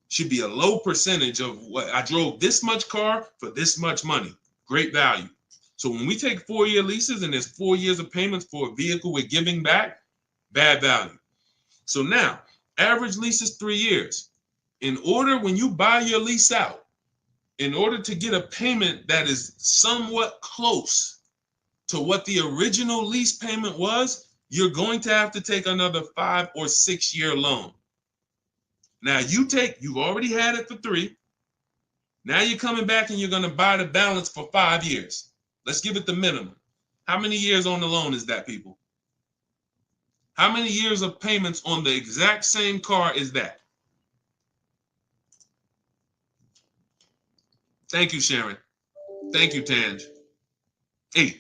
Should be a low percentage of what I drove this much car for this much money. Great value. So when we take 4-year leases and there's 4 years of payments for a vehicle we're giving back, bad value. So now, average lease is 3 years. In order, when you buy your lease out, in order to get a payment that is somewhat close to what the original lease payment was, you're going to have to take another 5 or 6 year loan. Now you've already had it for 3. Now you're coming back and you're going to buy the balance for 5 years. Let's give it the minimum. How many years on the loan is that, people? How many years of payments on the exact same car is that? Thank you, Sharon. Thank you, Tanj. 8.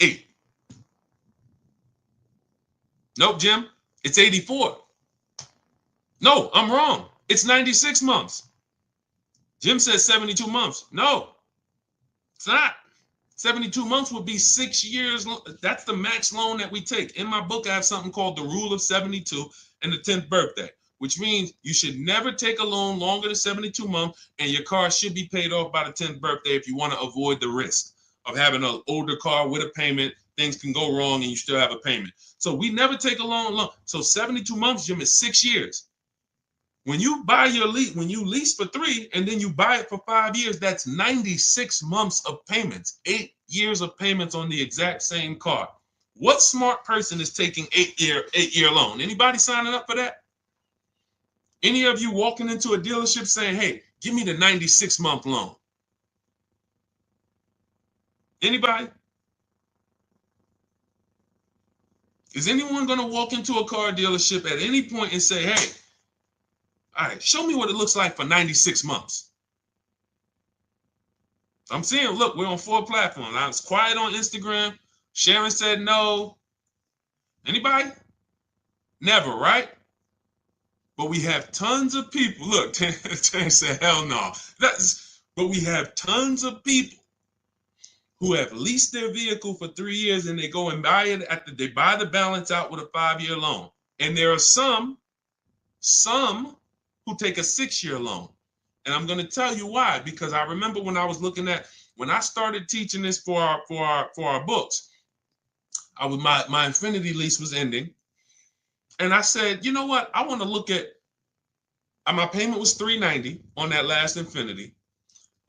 8. Nope, Jim. It's 84. No, I'm wrong. It's 96 months. Jim says 72 months. No, it's not. 72 months would be 6 years. That's the max loan that we take. In my book, I have something called the rule of 72 and the 10th birthday, which means you should never take a loan longer than 72 months, and your car should be paid off by the 10th birthday if you want to avoid the risk of having an older car with a payment. Things can go wrong and you still have a payment. So we never take a loan. So 72 months, Jim, is 6 years. When you buy your lease, when you lease for 3 and then you buy it for 5 years, that's 96 months of payments, 8 years of payments on the exact same car. What smart person is taking 8-year loan? Anybody signing up for that? Any of you walking into a dealership saying, hey, give me the 96-month loan? Anybody? Is anyone going to walk into a car dealership at any point and say, hey, all right, show me what it looks like for 96 months? I'm seeing, look, we're on 4 platforms. I was quiet on Instagram. Sharon said no. Anybody? Never, right? But we have tons of people. Look, Tan said, hell no. But we have tons of people who have leased their vehicle for 3 years and they go and buy it they buy the balance out with a 5-year loan. And there are some who take a 6-year loan. And I'm going to tell you why, because I remember when I started teaching this for our books, my Infinity lease was ending. And I said, you know what? I want to look at, my payment was $390 on that last Infinity.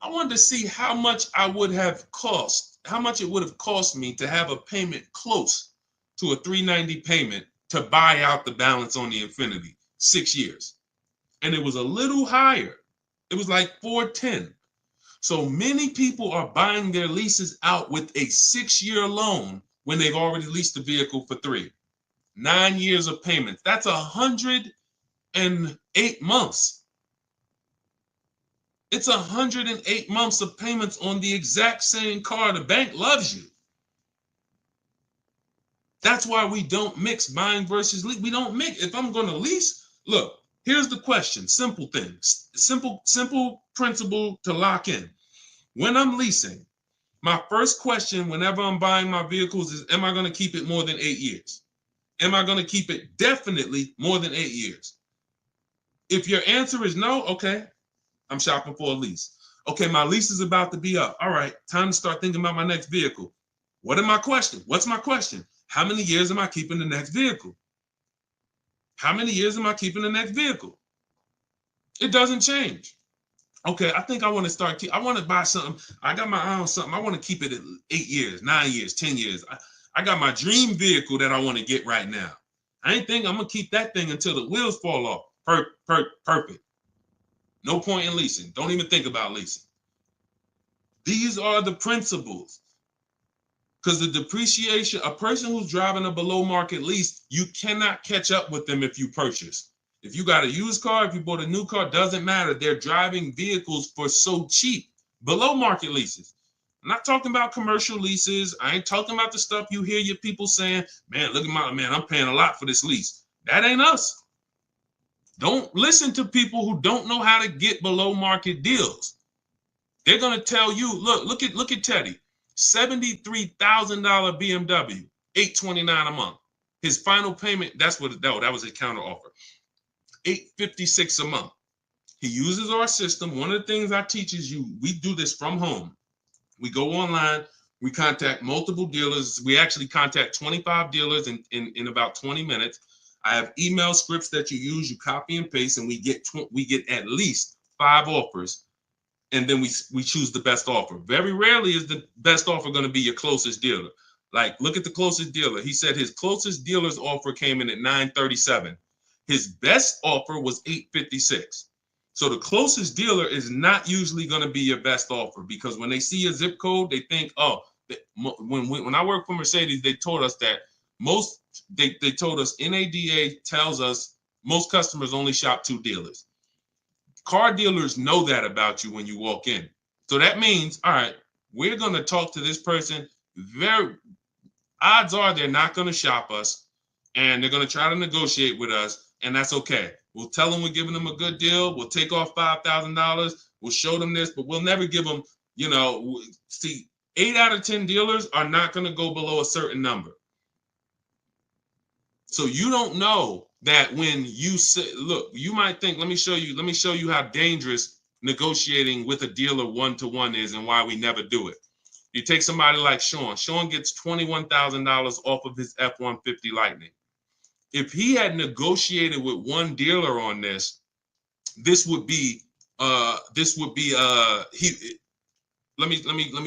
I wanted to see how much it would have cost me to have a payment close to a $390 payment to buy out the balance on the Infinity, 6 years. And it was a little higher. It was like $410. So many people are buying their leases out with a 6-year loan when they've already leased the vehicle for 3. 9 years of payments. That's 108 months. It's 108 months of payments on the exact same car. The bank loves you. That's why we don't mix buying versus lease. We don't mix. If I'm going to lease, look, here's the question. Simple things. Simple principle to lock in. When I'm leasing, my first question whenever I'm buying my vehicles is, am I going to keep it more than 8 years? Am I going to keep it definitely more than 8 years? If your answer is no, okay, I'm shopping for a lease. Okay, my lease is about to be up. All right, time to start thinking about my next vehicle. What's my question? How many years am I keeping the next vehicle? How many years am I keeping the next vehicle? It doesn't change. Okay, I think I want to I want to buy something. I got my eye on something. I want to keep it at 8 years, 9 years, 10 years. I got my dream vehicle that I want to get right now. I ain't think I'm going to keep that thing until the wheels fall off. Perfect. No point in leasing. Don't even think about leasing. These are the principles. Because the depreciation, a person who's driving a below market lease, you cannot catch up with them if you purchase. If you got a used car, if you bought a new car, doesn't matter. They're driving vehicles for so cheap. Below market leases. I'm not talking about commercial leases. I ain't talking about the stuff you hear your people saying, man, look at I'm paying a lot for this lease. That ain't us. Don't listen to people who don't know how to get below market deals. They're going to tell you, look at Teddy, $73,000 BMW, $829 a month. His final payment, that was his counter offer, $856 a month. He uses our system. One of the things I teach is we do this from home. We go online, we contact multiple dealers. We actually contact 25 dealers in about 20 minutes. I have email scripts that you use, you copy and paste, and we get at least 5 offers and then we choose the best offer. Very rarely is the best offer going to be your closest dealer. Like, look at the closest dealer. He said his closest dealer's offer came in at 937. His best offer was 856. So the closest dealer is not usually going to be your best offer, because when they see a zip code, they think, oh, when I worked for Mercedes, they told us that they told us NADA tells us most customers only shop 2 dealers. Car dealers know that about you when you walk in. So that means, all right, we're going to talk to this person. Odds are they're not going to shop us, and they're going to try to negotiate with us, and that's okay. We'll tell them we're giving them a good deal. We'll take off $5,000. We'll show them this, but we'll never give them, see, 8 out of 10 dealers are not going to go below a certain number. So you don't know that when you say, look, you might think, let me show you how dangerous negotiating with a dealer one-to-one is and why we never do it. You take somebody like Sean. Sean gets $21,000 off of his F-150 Lightning. If he had negotiated with one dealer on this, let me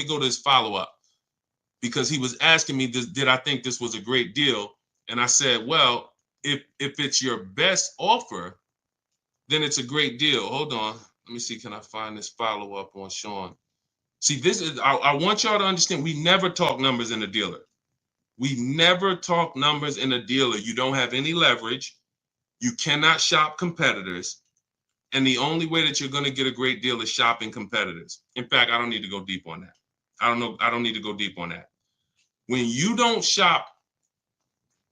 go to his follow-up, because he was asking me, did I think this was a great deal? And I said, well, if it's your best offer, then it's a great deal. Hold on. Let me see. Can I find this follow-up on Sean? See, I want y'all to understand, we never talk numbers in a dealer. We never talk numbers in a dealer. You don't have any leverage. You cannot shop competitors. And the only way that you're going to get a great deal is shopping competitors. In fact, I don't need to go deep on that. I don't need to go deep on that. When you don't shop,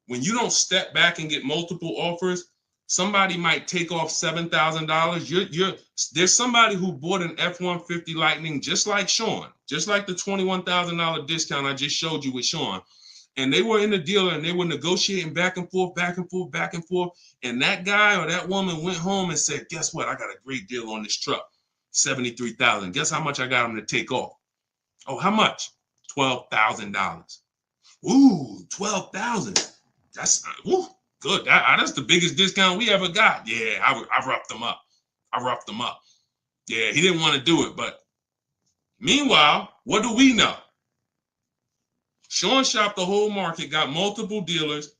when you don't step back and get multiple offers, somebody might take off $7,000. There's somebody who bought an F-150 Lightning just like Sean, just like the $21,000 discount I just showed you with Sean. And they were in the dealer and they were negotiating back and forth, back and forth, back and forth. And that guy or that woman went home and said, guess what? I got a great deal on this truck, $73,000. Guess how much I got him to take off? Oh, how much? $12,000. Ooh, $12,000. That's good. That's the biggest discount we ever got. Yeah, I roughed him up. Yeah, he didn't want to do it. But meanwhile, what do we know? Sean shopped the whole market, got multiple dealers,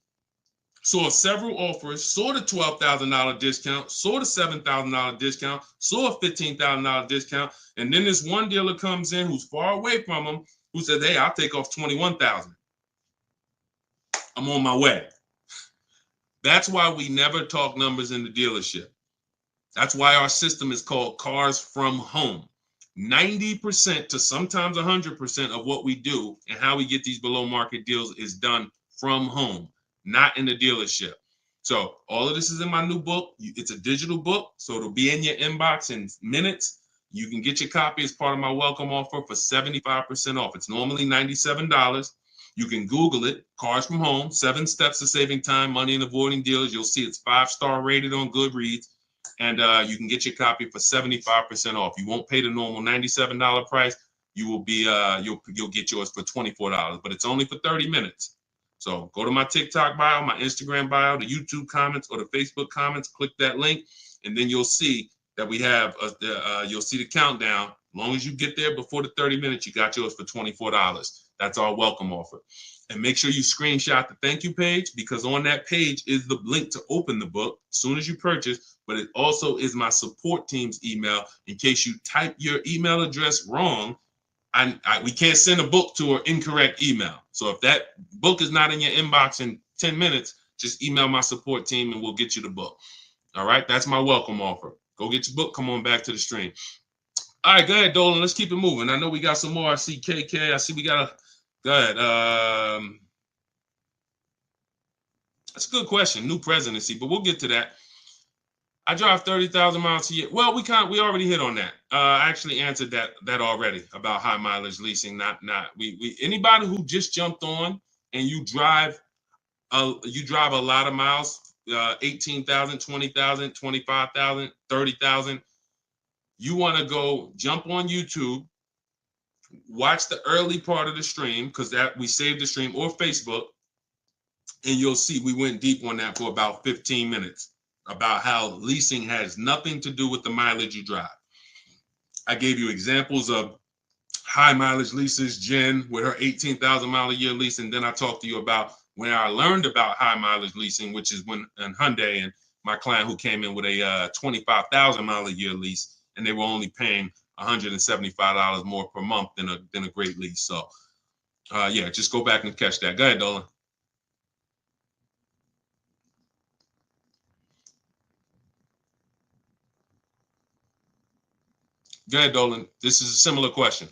saw several offers, saw the $12,000 discount, saw the $7,000 discount, saw a $15,000 discount. And then this one dealer comes in who's far away from him, who said, hey, I'll take off $21,000. I'm on my way. That's why we never talk numbers in the dealership. That's why our system is called Cars from Home. 90% to sometimes 100% of what we do and how we get these below market deals is done from home, not in the dealership. So all of this is in my new book. It's a digital book, so it'll be in your inbox in minutes. You can get your copy as part of my welcome offer for 75% off. It's normally $97. You can Google it, Cars from Home, 7 Steps to Saving Time, Money, and Avoiding Dealers. You'll see it's 5-star rated on Goodreads. And you can get your copy for 75% off. You won't pay the normal $97 price. You will be you'll get yours for $24, but it's only for 30 minutes. So go to my TikTok bio, my Instagram bio, the YouTube comments, or the Facebook comments. Click that link, and then you'll see that we have you'll see the countdown. As long as you get there before the 30 minutes, you got yours for $24. That's our welcome offer. And make sure you screenshot the thank you page, because on that page is the link to open the book as soon as you purchase, but it also is my support team's email in case you type your email address wrong. We can't send a book to an incorrect email. So if that book is not in your inbox in 10 minutes, just email my support team and we'll get you the book. All right, that's my welcome offer. Go get your book. Come on back to the stream. All right, go ahead, Dolan. Let's keep it moving. I know we got some more. I see KK. I see we got a... Go ahead. That's a good question. New presidency, but we'll get to that. I drive 30,000 miles a year. Well, we already hit on that. I actually answered that already about high mileage leasing. Not we anybody who just jumped on and you drive a lot of miles, 18,000, 20,000, 25,000, 30,000. You want to go jump on YouTube. Watch the early part of the stream, because that we saved the stream, or Facebook, and you'll see we went deep on that for about 15 minutes about how leasing has nothing to do with the mileage you drive. I gave you examples of high mileage leases, Jen with her 18,000 mile a year lease. And then I talked to you about when I learned about high mileage leasing, which is when in Hyundai and my client who came in with a 25,000 mile a year lease, and they were only paying $175 more per month than a great lease. So yeah, just go back and catch that. Go ahead, Dolan. Go ahead, Dolan. This is a similar question.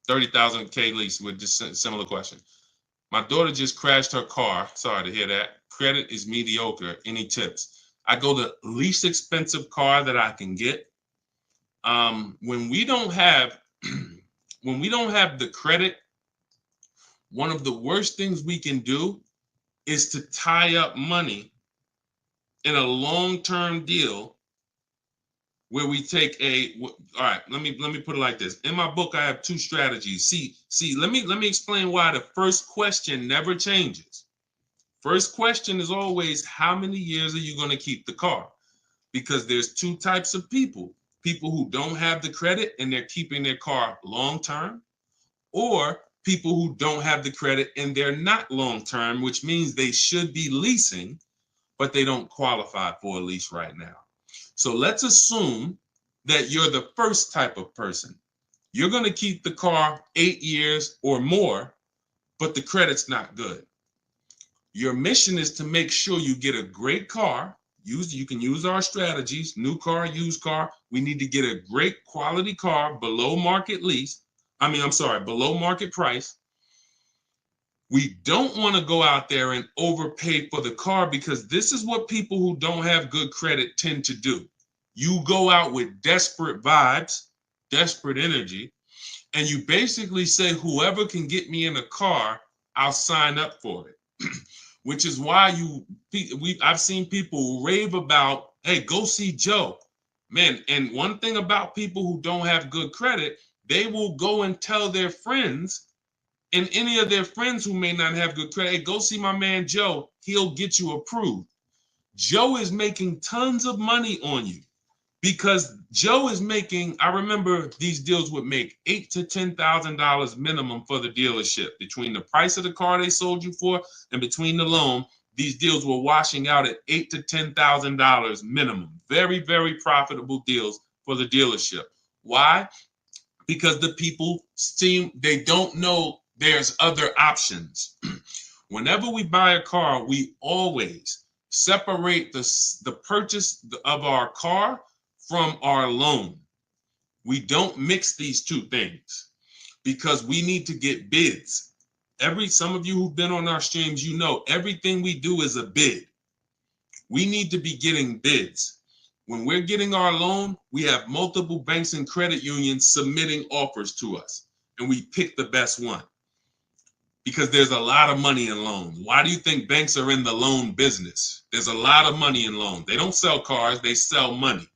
30,000 K lease with just a similar question. My daughter just crashed her car. Sorry to hear that. Credit is mediocre. Any tips? I go the least expensive car that I can get. When we don't have when we don't have the credit, one of the worst things we can do is to tie up money in a long-term deal where we take all right, let me put it like this. In my book, I have two strategies. See, let me explain why the first question never changes. First question is always, how many years are you going to keep the car? Because there's two types of people who don't have the credit and they're keeping their car long term, or people who don't have the credit and they're not long term, which means they should be leasing, but they don't qualify for a lease right now. So let's assume that you're the first type of person. You're going to keep the car 8 years or more, but the credit's not good. Your mission is to make sure you get a great car. You can use our strategies, new car, used car. We need to get a great quality car below market below market price. We don't want to go out there and overpay for the car, because this is what people who don't have good credit tend to do. You go out with desperate vibes, desperate energy, and you basically say, whoever can get me in a car, I'll sign up for it. Which is why I've seen people rave about, hey, go see Joe. Man, and one thing about people who don't have good credit, they will go and tell their friends, and any of their friends who may not have good credit, hey, go see my man Joe, he'll get you approved. Joe is making tons of money on you, because Joe is making, I remember these deals would make $8,000 to $10,000 minimum for the dealership. Between the price of the car they sold you for and between the loan, these deals were washing out at $8,000 to $10,000 minimum. Very, very profitable deals for the dealership. Why? Because the people they don't know there's other options. Whenever we buy a car, we always separate the purchase of our car from our loan. We don't mix these two things, because we need to get bids. Some of you who've been on our streams, you know everything we do is a bid. We need to be getting bids. When we're getting our loan, we have multiple banks and credit unions submitting offers to us, and we pick the best one, because there's a lot of money in loans. Why do you think banks are in the loan business? There's a lot of money in loans. They don't sell cars, they sell money.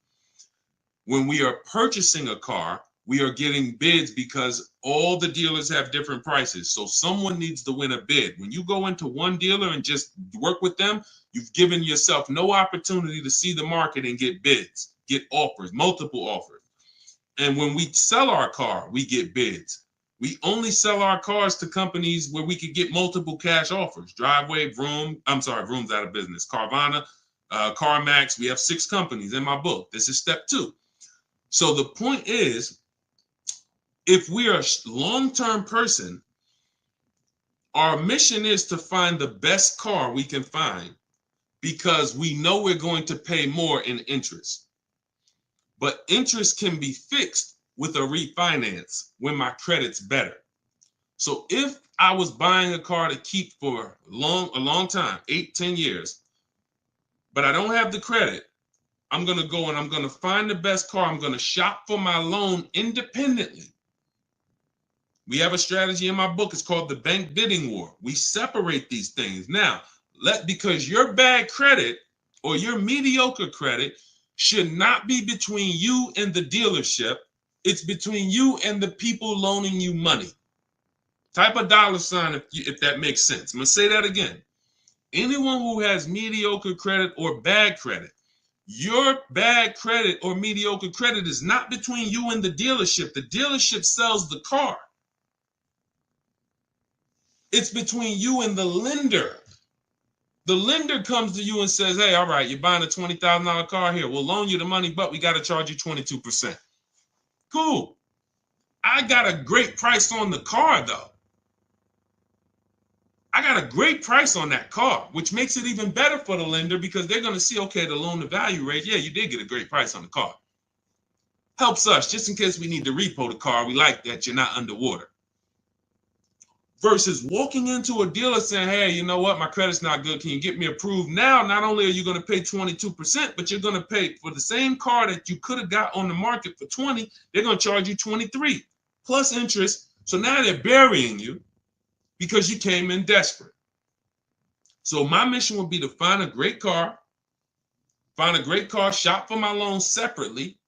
When we are purchasing a car, we are getting bids because all the dealers have different prices. So someone needs to win a bid. When you go into one dealer and just work with them, you've given yourself no opportunity to see the market and get bids, get offers, multiple offers. And when we sell our car, we get bids. We only sell our cars to companies where we could get multiple cash offers. Driveway, Vroom's out of business. Carvana, CarMax. We have 6 companies in my book. This is step 2. So the point is, if we are a long-term person, our mission is to find the best car we can find, because we know we're going to pay more in interest. But interest can be fixed with a refinance when my credit's better. So if I was buying a car to keep for a long time, 8, 10 years, but I don't have the credit, I'm going to go and I'm going to find the best car. I'm going to shop for my loan independently. We have a strategy in my book. It's called the bank bidding war. We separate these things. Now, because your bad credit or your mediocre credit should not be between you and the dealership. It's between you and the people loaning you money. Type a $sign if that makes sense. I'm going to say that again. Anyone who has mediocre credit or bad credit Your bad credit or mediocre credit is not between you and the dealership. The dealership sells the car. It's between you and the lender. The lender comes to you and says, hey, all right, you're buying a $20,000 car here. We'll loan you the money, but we got to charge you 22%. Cool. I got a great price on the car, though. I got a great price on that car, which makes it even better for the lender because they're going to see, okay, the loan to value rate. Yeah, you did get a great price on the car. Helps us just in case we need to repo the car. We like that you're not underwater. Versus walking into a dealer saying, hey, you know what? My credit's not good. Can you get me approved? Now, not only are you going to pay 22%, but you're going to pay for the same car that you could have got on the market for 20. They're going to charge you 23 plus interest. So now they're burying you because you came in desperate. So my mission would be to find a great car, shop for my loan separately,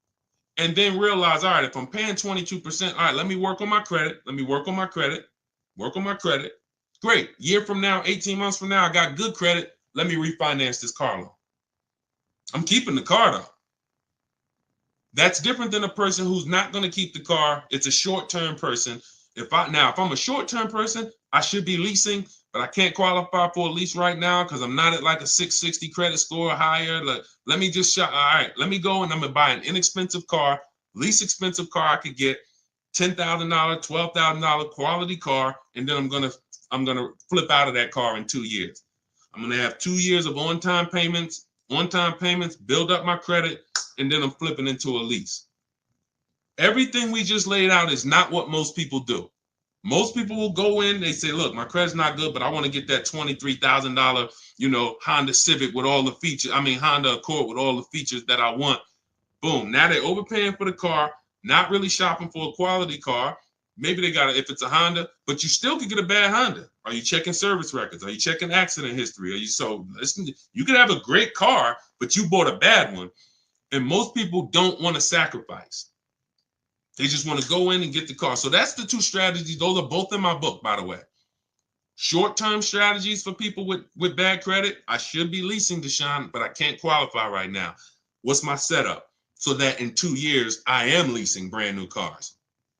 and then realize, all right, if I'm paying 22%, all right, let me work on my credit. Work on my credit. Great. Year from now, 18 months from now, I got good credit. Let me refinance this car loan. I'm keeping the car though. That's different than a person who's not going to keep the car. It's a short-term person. If I'm a short-term person, I should be leasing, but I can't qualify for a lease right now because I'm not at like a 660 credit score or higher. Let me just shop. All right, let me go and I'm gonna buy an inexpensive car, least expensive car I could get, $10,000, $12,000 quality car, and then I'm gonna flip out of that car in 2 years. I'm gonna have 2 years of on-time payments, build up my credit, and then I'm flipping into a lease. Everything we just laid out is not what most people do. Most people will go in, they say, look, my credit's not good, but I want to get that $23,000, Honda Civic with all the features. Honda Accord with all the features that I want. Boom. Now they're overpaying for the car, not really shopping for a quality car. Maybe they got it if it's a Honda, but you still could get a bad Honda. Are you checking service records? Are you checking accident history? You could have a great car, but you bought a bad one. And most people don't want to sacrifice. They just want to go in and get the car. So that's the two strategies. Those are both in my book, by the way. Short-term strategies for people with bad credit. I should be leasing, Deshone, but I can't qualify right now. What's my setup? So that in 2 years, I am leasing brand new cars.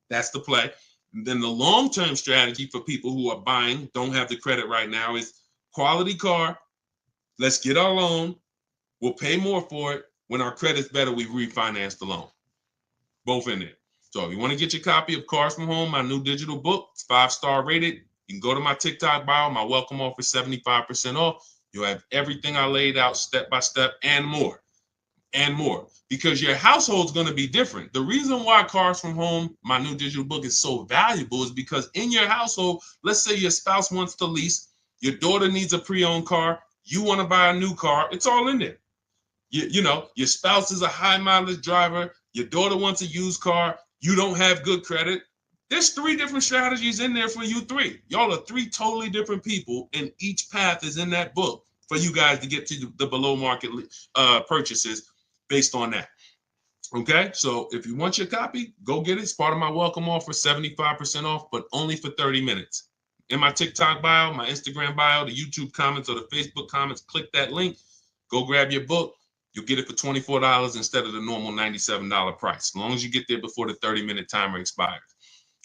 That's the play. And then the long-term strategy for people who are buying, don't have the credit right now, is quality car. Let's get our loan. We'll pay more for it. When our credit's better, we refinance the loan. Both in there. So if you want to get your copy of Cars from Home, my new digital book, it's 5-star rated. You can go to my TikTok bio, my welcome offer, 75% off. You'll have everything I laid out step by step and more. Because your household's going to be different. The reason why Cars from Home, my new digital book, is so valuable is because in your household, let's say your spouse wants to lease, your daughter needs a pre-owned car, you want to buy a new car, it's all in there. Your spouse is a high mileage driver, your daughter wants a used car, you don't have good credit. There's 3 different strategies in there for you 3. Y'all are 3 totally different people, and each path is in that book for you guys to get to the below market purchases based on that. Okay, so if you want your copy, go get it. It's part of my welcome offer, 75% off, but only for 30 minutes. In my TikTok bio, my Instagram bio, the YouTube comments, or the Facebook comments, click that link, go grab your book. You'll get it for $24 instead of the normal $97 price, as long as you get there before the 30-minute timer expires.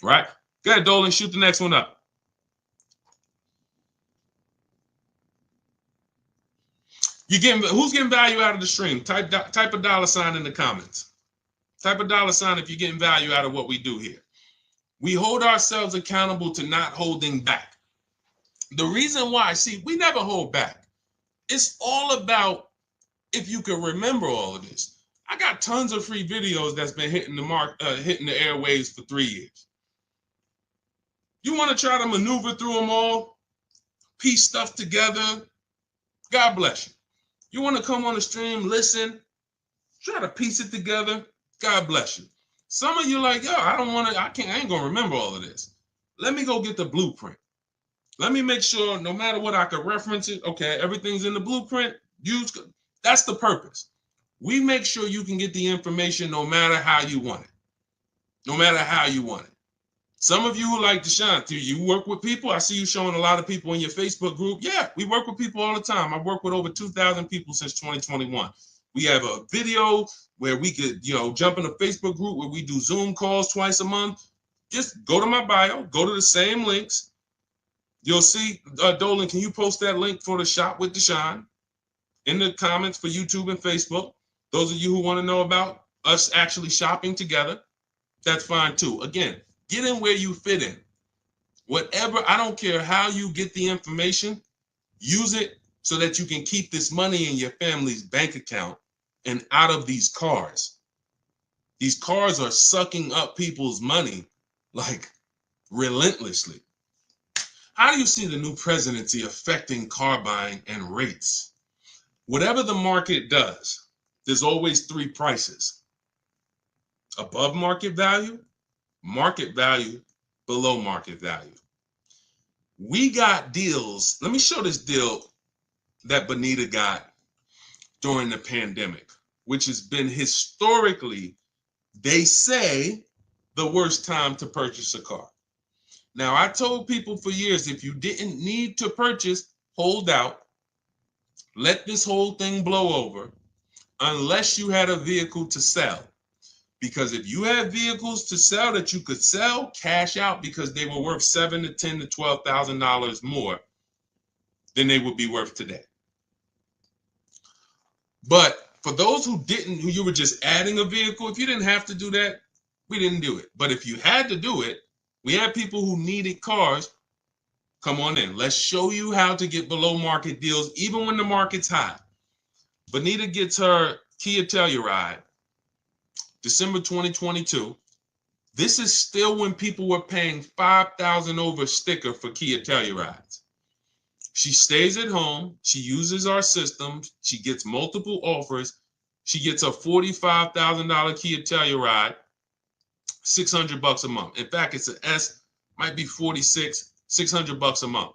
Right? Go ahead, Dolan, shoot the next one up. Who's getting value out of the stream? Type a dollar sign in the comments. Type a dollar sign if you're getting value out of what we do here. We hold ourselves accountable to not holding back. The reason why, we never hold back. It's all about, if you can remember all of this. I got tons of free videos that's been hitting the airwaves for 3 years. You want to try to maneuver through them all, piece stuff together, God bless you. You want to come on the stream, listen, try to piece it together, God bless you. Some of you like, yo, I ain't gonna remember all of this. Let me go get the blueprint. Let me make sure no matter what I can reference it. Okay, everything's in the blueprint. That's the purpose. We make sure you can get the information no matter how you want it. No matter how you want it. Some of you who like Deshone, you work with people. I see you showing a lot of people in your Facebook group. Yeah, we work with people all the time. I've worked with over 2,000 people since 2021. We have a video where we could, jump in a Facebook group where we do Zoom calls twice a month. Just go to my bio, go to the same links. You'll see, Dolan, can you post that link for the Shop with Deshone in the comments for YouTube and Facebook? Those of you who want to know about us actually shopping together, that's fine too. Again, get in where you fit in. Whatever, I don't care how you get the information, use it so that you can keep this money in your family's bank account and out of these cars. These cars are sucking up people's money like relentlessly. How do you see the new presidency affecting car buying and rates? Whatever the market does, there's always three prices: above market value, below market value. We got deals. Let me show this deal that Bonita got during the pandemic, which has been historically, they say, the worst time to purchase a car. Now, I told people for years, if you didn't need to purchase, hold out, let this whole thing blow over, unless you had a vehicle to sell. Because if you had vehicles to sell that you could sell, cash out, because they were worth $7,000 to $10,000 to $12,000 more than they would be worth today. But for those who you were just adding a vehicle, if you didn't have to do that, we didn't do it. But if you had to do it, we had people who needed cars. Come on in. Let's show you how to get below market deals, even when the market's high. Bonita gets her Kia Telluride, December 2022. This is still when people were paying $5,000 over sticker for Kia Tellurides. She stays at home. She uses our system. She gets multiple offers. She gets a $45,000 Kia Telluride, $600 a month. In fact, it's an S, might be 46, $600 a month.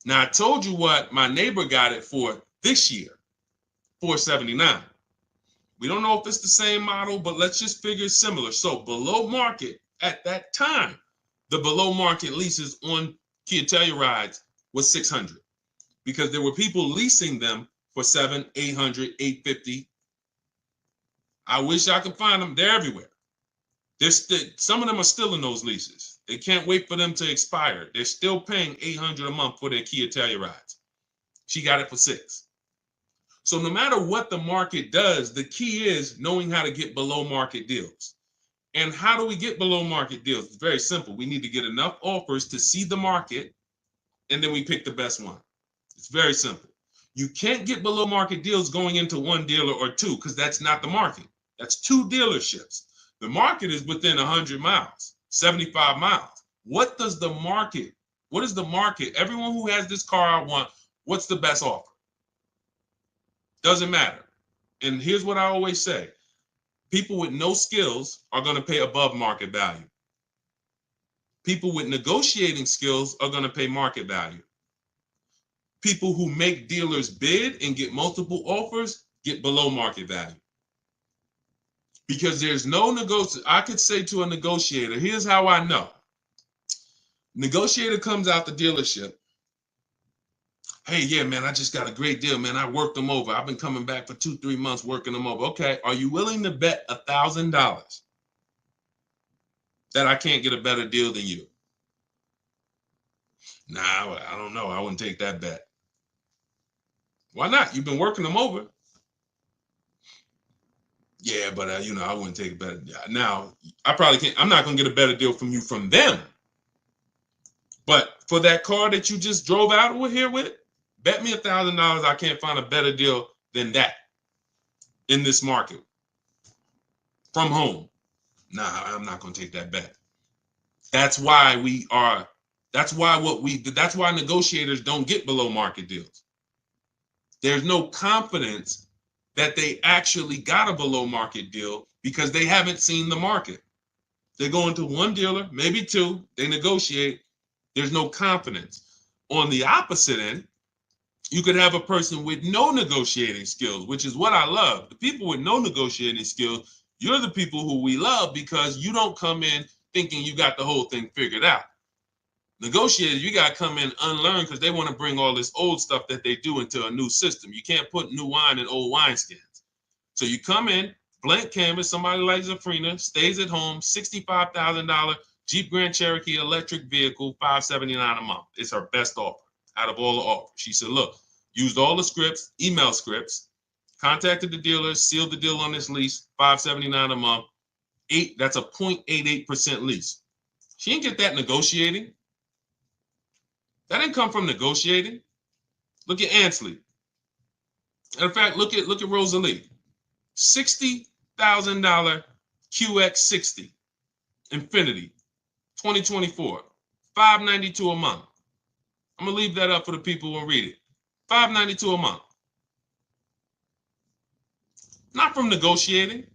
Now, I told you what my neighbor got it for this year, $479. We don't know if it's the same model, but let's just figure it's similar. So below market at that time, the below market leases on Kia Tellurides was $600, because there were people leasing them for $700, $800, $850. I wish I could find them. They're everywhere. Some of them are still in those leases. They can't wait for them to expire. They're still paying $800 a month for their Kia Tellurides. She got it for $600. So no matter what the market does, the key is knowing how to get below market deals. And how do we get below market deals? It's very simple. We need to get enough offers to see the market, and then we pick the best one. It's very simple. You can't get below market deals going into one dealer or two, because that's not the market. That's two dealerships. The market is within 100 miles, 75 miles. What is the market? Everyone who has this car I want, what's the best offer? Doesn't matter. And here's what I always say. People with no skills are going to pay above market value. People with negotiating skills are going to pay market value. People who make dealers bid and get multiple offers get below market value. Because there's no I could say to a negotiator, here's how I know. Negotiator comes out the dealership. Hey, yeah, man, I just got a great deal, man. I worked them over. I've been coming back for 2-3 months working them over. Okay, are you willing to bet $1,000 that I can't get a better deal than you? Nah, I don't know. I wouldn't take that bet. Why not? You've been working them over. Yeah, but I wouldn't take a better. Now, I probably can't. I'm not gonna get a better deal from you from them. But for that car that you just drove out here with, bet me $1,000 I can't find a better deal than that in this market from home. Nah, I'm not gonna take that bet. That's why negotiators don't get below market deals. There's no confidence that they actually got a below market deal because they haven't seen the market. They go into one dealer, maybe two, they negotiate. There's no confidence. On the opposite end, you could have a person with no negotiating skills, which is what I love. The people with no negotiating skills, you're the people who we love, because you don't come in thinking you got the whole thing figured out. Negotiators, you got to come in unlearn because they want to bring all this old stuff that they do into a new system. You can't put new wine in old wineskins. So you come in, blank canvas, somebody like Zafrina, stays at home, $65,000 Jeep Grand Cherokee electric vehicle, $579 a month. It's her best offer out of all the offers. She said, look, used all the scripts, email scripts, contacted the dealer, sealed the deal on this lease, $579 a month. That's a 0.88% lease. She didn't get that negotiating. That didn't come from negotiating. Look at Ansley. In fact, look at Rosalie. $60,000 QX60 Infinity 2024, $592 a month. I'm gonna leave that up for the people who will read it. $592 a month. Not from negotiating.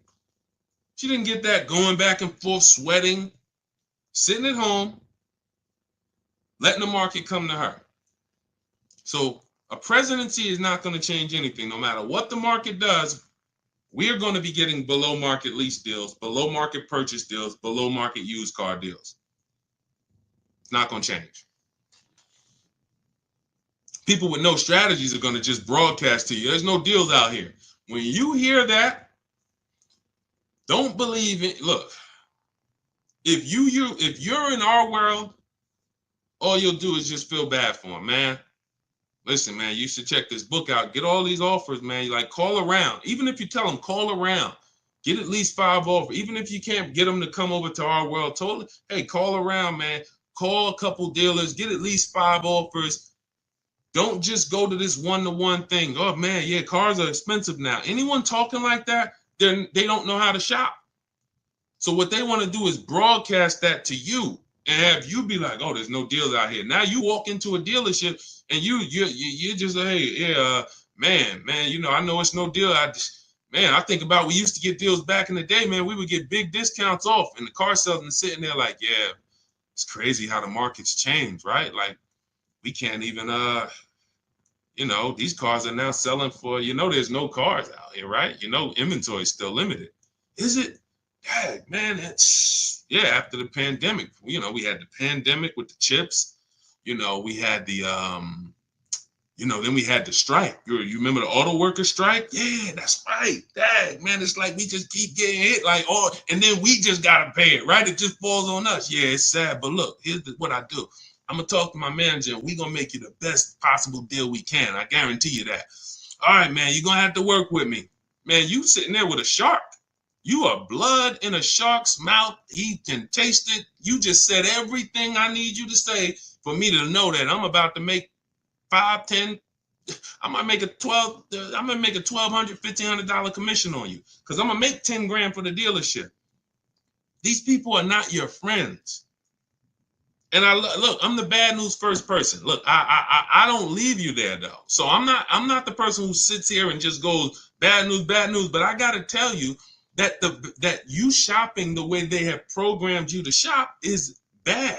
She didn't get that going back and forth, sweating, sitting at home, letting the market come to her. So a presidency is not going to change anything. No matter what the market does, we are going to be getting below market lease deals, below market purchase deals, below market used car deals. It's not going to change. People with no strategies are going to just broadcast to you. There's no deals out here. When you hear that, don't believe it. Look, if you're in our world, all you'll do is just feel bad for them, man. Listen, man, you should check this book out. Get all these offers, man. You like call around. Even if you tell them, call around. Get at least 5 offers. Even if you can't get them to come over to our world, totally. Hey, call around, man. Call a couple dealers. Get at least 5 offers. Don't just go to this one-to-one thing. Oh, man, yeah, cars are expensive now. Anyone talking like that, they don't know how to shop. So what they want to do is broadcast that to you and have you be like, oh, there's no deals out here. Now you walk into a dealership and you just like, hey, yeah, man, you know, I know it's no deal. I think about we used to get deals back in the day, man. We would get big discounts off, and the car salesman sitting there like, yeah, it's crazy how the market's changed, right? Like we can't even, you know, these cars are now selling for, you know, there's no cars out here, right? You know, inventory is still limited. Is it? Yeah, man, it's, yeah, after the pandemic, you know, we had the pandemic with the chips, you know, we had the, you know, then we had the strike. You remember the auto worker strike? Yeah, that's right. Dang, man, it's like we just keep getting hit like, oh, and then we just got to pay it, right? It just falls on us. Yeah, it's sad, but look, here's what I do. I'm going to talk to my manager, and we're going to make you the best possible deal we can. I guarantee you that. All right, man, you're going to have to work with me. Man, you sitting there with a shark. You are blood in a shark's mouth. He can taste it. You just said everything I need you to say for me to know that I'm about to make 5, 10. I might make a $1,200, $1,500 commission on you because I'm gonna make 10 grand for the dealership. These people are not your friends. And look, I'm the bad news first person. Look, I don't leave you there though. So I'm not the person who sits here and just goes bad news. But I gotta tell you that that you shopping the way they have programmed you to shop is bad.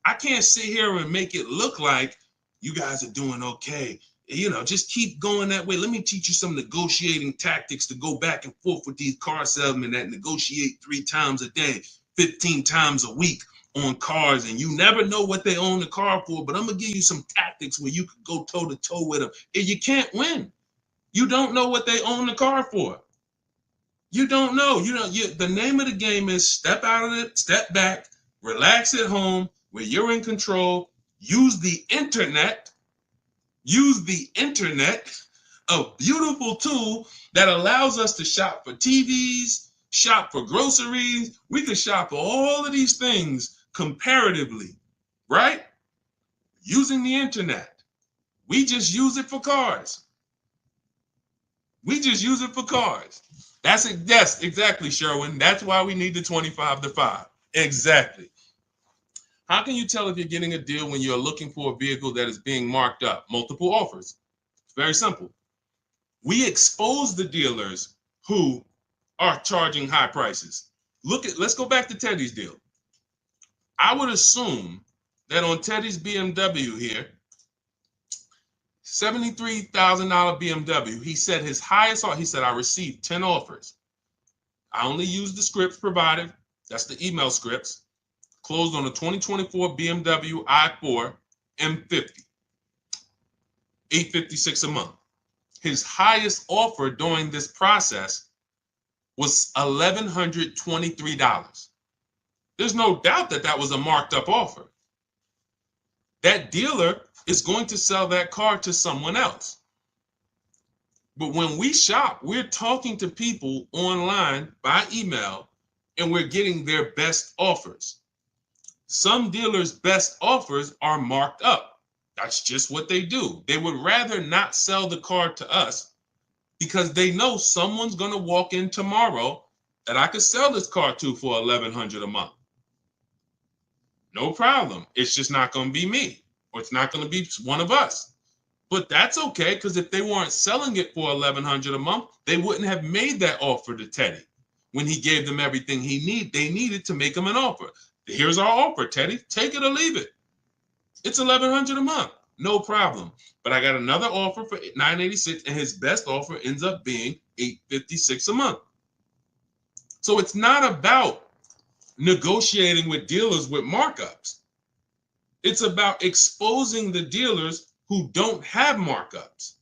I can't sit here and make it look like you guys are doing okay. You know, just keep going that way. Let me teach you some negotiating tactics to go back and forth with these car salesmen that negotiate 3 times a day, 15 times a week on cars, and you never know what they own the car for, but I'm going to give you some tactics where you could go toe-to-toe with them, and you can't win. You don't know what they own the car for. You don't know. The name of the game is step out of it, step back, relax at home where you're in control, use the internet, a beautiful tool that allows us to shop for TVs, shop for groceries. We can shop for all of these things comparatively, right? Using the internet. We just use it for cars. That's exactly, Sherwin. That's why we need the 25-5. Exactly. How can you tell if you're getting a deal when you're looking for a vehicle that is being marked up? Multiple offers. It's very simple. We expose the dealers who are charging high prices. Let's go back to Teddy's deal. I would assume that on Teddy's BMW here, $73,000 BMW, he said his highest offer, he said, I received 10 offers. I only used the scripts provided. That's the email scripts. closed on a 2024 BMW i4 M50, $856 a month. His highest offer during this process was $1,123. There's no doubt that that was a marked up offer. That dealer is going to sell that car to someone else. But when we shop, we're talking to people online by email, and we're getting their best offers. Some dealers' best offers are marked up. That's just what they do. They would rather not sell the car to us because they know someone's going to walk in tomorrow that I could sell this car to for $1,100 a month. No problem. It's just not going to be me, or it's not going to be one of us. But that's okay, because if they weren't selling it for $1,100 a month, they wouldn't have made that offer to Teddy when he gave them everything they needed to make him an offer. Here's our offer, Teddy. Take it or leave it. It's $1,100 a month. No problem. But I got another offer for $986, and his best offer ends up being $856 a month. So it's not about negotiating with dealers with markups. It's about exposing the dealers who don't have markups.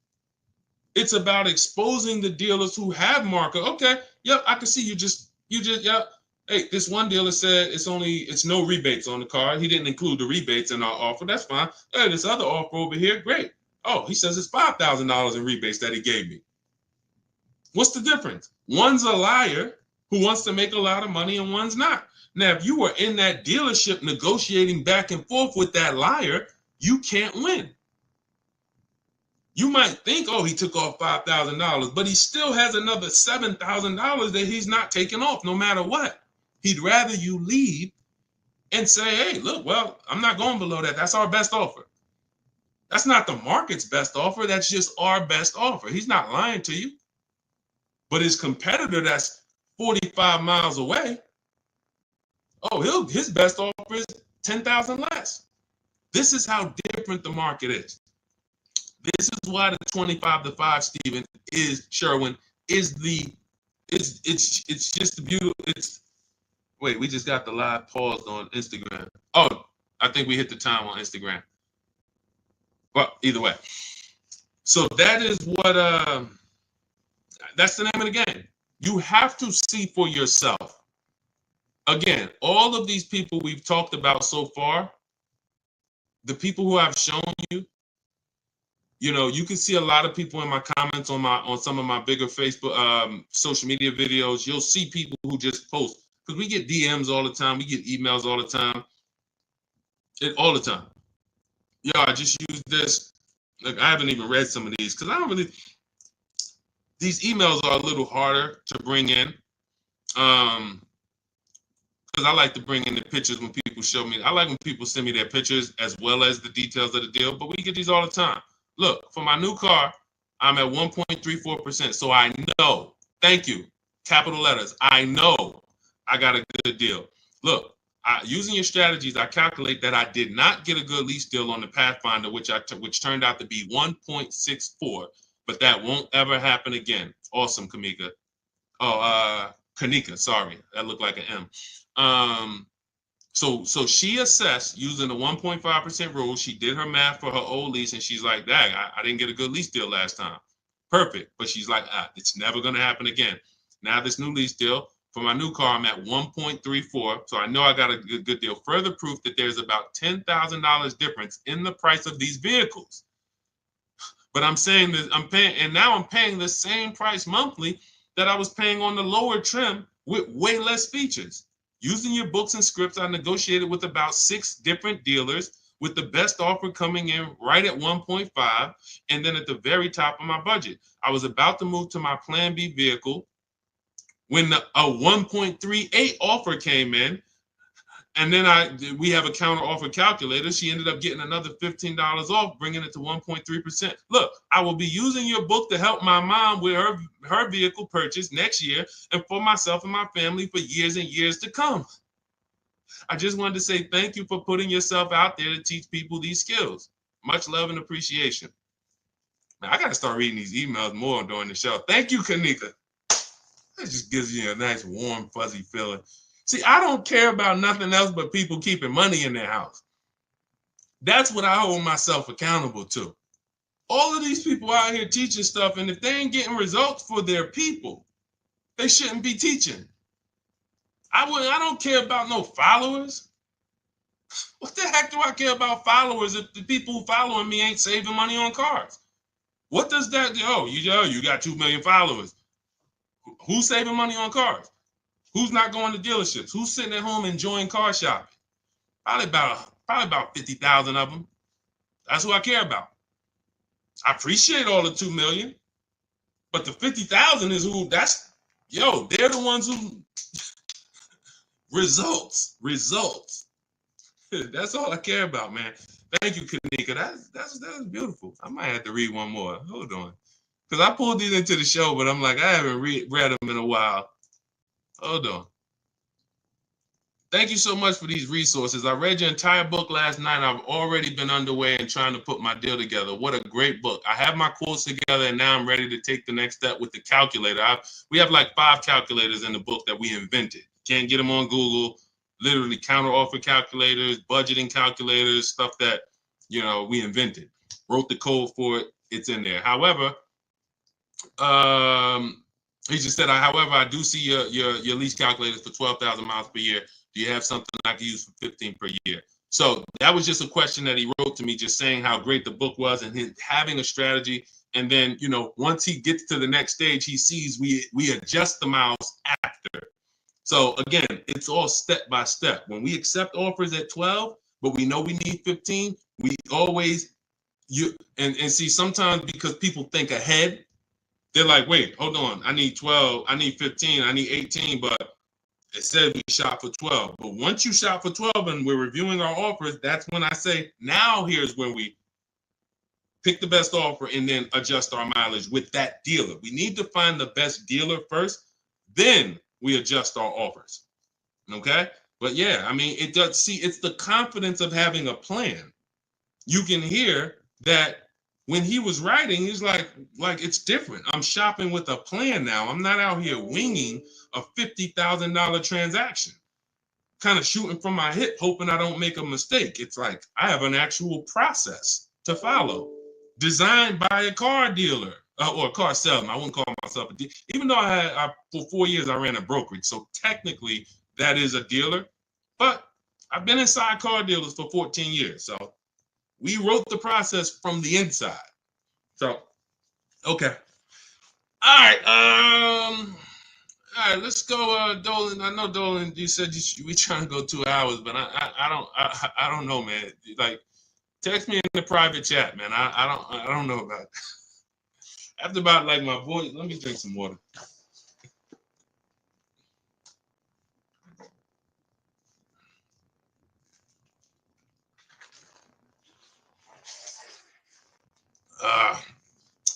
It's about exposing the dealers who have markup. Okay, yep, I can see you just, yep. Hey, this one dealer said it's no rebates on the car. He didn't include the rebates in our offer. That's fine. Hey, this other offer over here, great. Oh, he says it's $5,000 in rebates that he gave me. What's the difference? One's a liar who wants to make a lot of money, and one's not. Now, if you were in that dealership negotiating back and forth with that liar, you can't win. You might think, oh, he took off $5,000, but he still has another $7,000 that he's not taking off no matter what. He'd rather you leave and say, hey, look, well, I'm not going below that. That's our best offer. That's not the market's best offer. That's just our best offer. He's not lying to you. But his competitor that's 45 miles away, oh, his best offer is $10,000 less. This is how different the market is. This is why the 25-5, Stephen, is Sherwin, is it's just the beautiful. Wait, we just got the live paused on Instagram. Oh, I think we hit the time on Instagram. Well, either way. So that is what that's the name of the game. You have to see for yourself. Again, all of these people we've talked about so far, the people who I've shown you, you can see a lot of people in my comments on some of my bigger Facebook social media videos. You'll see people who just post, because we get DMs all the time, we get emails all the time, all the time. Yeah, I just used this. Like, I haven't even read some of these because I don't really. These emails are a little harder to bring in, because I like to bring in the pictures when people show me. I like when people send me their pictures as well as the details of the deal. But we get these all the time. Look, for my new car, I'm at 1.34%. So I know, thank you, capital letters, I know I got a good deal. Look, using your strategies, I calculate that I did not get a good lease deal on the Pathfinder, which turned out to be 1.64, but that won't ever happen again. Awesome, Kamika. Oh, Kanika, sorry, that looked like an M. So she assessed using the 1.5% rule. She did her math for her old lease, and she's like, dang, I didn't get a good lease deal last time. Perfect. But she's like, it's never going to happen again. Now this new lease deal, for my new car, I'm at 1.34. So I know I got a good deal. Further proof that there's about $10,000 difference in the price of these vehicles. But I'm saying that I'm paying the same price monthly that I was paying on the lower trim with way less features. Using your books and scripts, I negotiated with about 6 different dealers, with the best offer coming in right at 1.5, and then at the very top of my budget. I was about to move to my Plan B vehicle when a 1.38 offer came in, and then we have a counter offer calculator. She ended up getting another $15 off, bringing it to 1.3%. Look, I will be using your book to help my mom with her vehicle purchase next year, and for myself and my family for years and years to come. I just wanted to say thank you for putting yourself out there to teach people these skills. Much love and appreciation. Now, I got to start reading these emails more during the show. Thank you, Kanika. That just gives you a nice, warm, fuzzy feeling. See, I don't care about nothing else but people keeping money in their house. That's what I hold myself accountable to. All of these people out here teaching stuff, and if they ain't getting results for their people, they shouldn't be teaching. I don't care about no followers. What the heck do I care about followers if the people who following me ain't saving money on cars? What does that do? Oh, you got 2 million followers. Who's saving money on cars? Who's not going to dealerships? Who's sitting at home enjoying car shopping? Probably about 50,000 of them. That's who I care about. I appreciate all the 2 million, but the 50,000 is who. They're the ones who results. That's all I care about, man. Thank you, Kanika. That's beautiful. I might have to read one more. Hold on, because I pulled these into the show, but I'm like, I haven't read them in a while. Hold on. Thank you so much for these resources. I read your entire book last night. I've already been underway and trying to put my deal together. What a great book. I have my quotes together, and now I'm ready to take the next step with the calculator. We have like 5 calculators in the book that we invented. Can't get them on Google. Literally counter offer calculators, budgeting calculators, stuff that, we invented. Wrote the code for it. It's in there. However, he just said, however, I do see your lease calculators for 12,000 miles per year. Do you have something I can use for 15 per year? So that was just a question that he wrote to me, just saying how great the book was and him having a strategy. And then, once he gets to the next stage, he sees we adjust the miles after. So again, it's all step by step. When we accept offers at 12, but we know we need 15, we always see sometimes because people think ahead, they're like, wait, hold on, I need 12, I need 15, I need 18, but it said we shop for 12. But once you shop for 12 and we're reviewing our offers, that's when I say, now here's when we pick the best offer and then adjust our mileage with that dealer. We need to find the best dealer first, then we adjust our offers. Okay? But yeah, I mean, it does. See, it's the confidence of having a plan. You can hear that when he was writing, he's like it's different. I'm shopping with a plan now. I'm not out here winging a $50,000 transaction, kind of shooting from my hip, hoping I don't make a mistake. It's like I have an actual process to follow, designed by a car dealer or a car salesman. I wouldn't call myself a dealer, even though for 4 years I ran a brokerage. So technically that is a dealer, but I've been inside car dealers for 14 years. So we wrote the process from the inside. So, okay. All right. All right, let's go, Dolan. I know, Dolan, you said we trying to go 2 hours, but I don't know, man. Like, text me in the private chat, man. I don't know about it. After about like my voice, let me drink some water.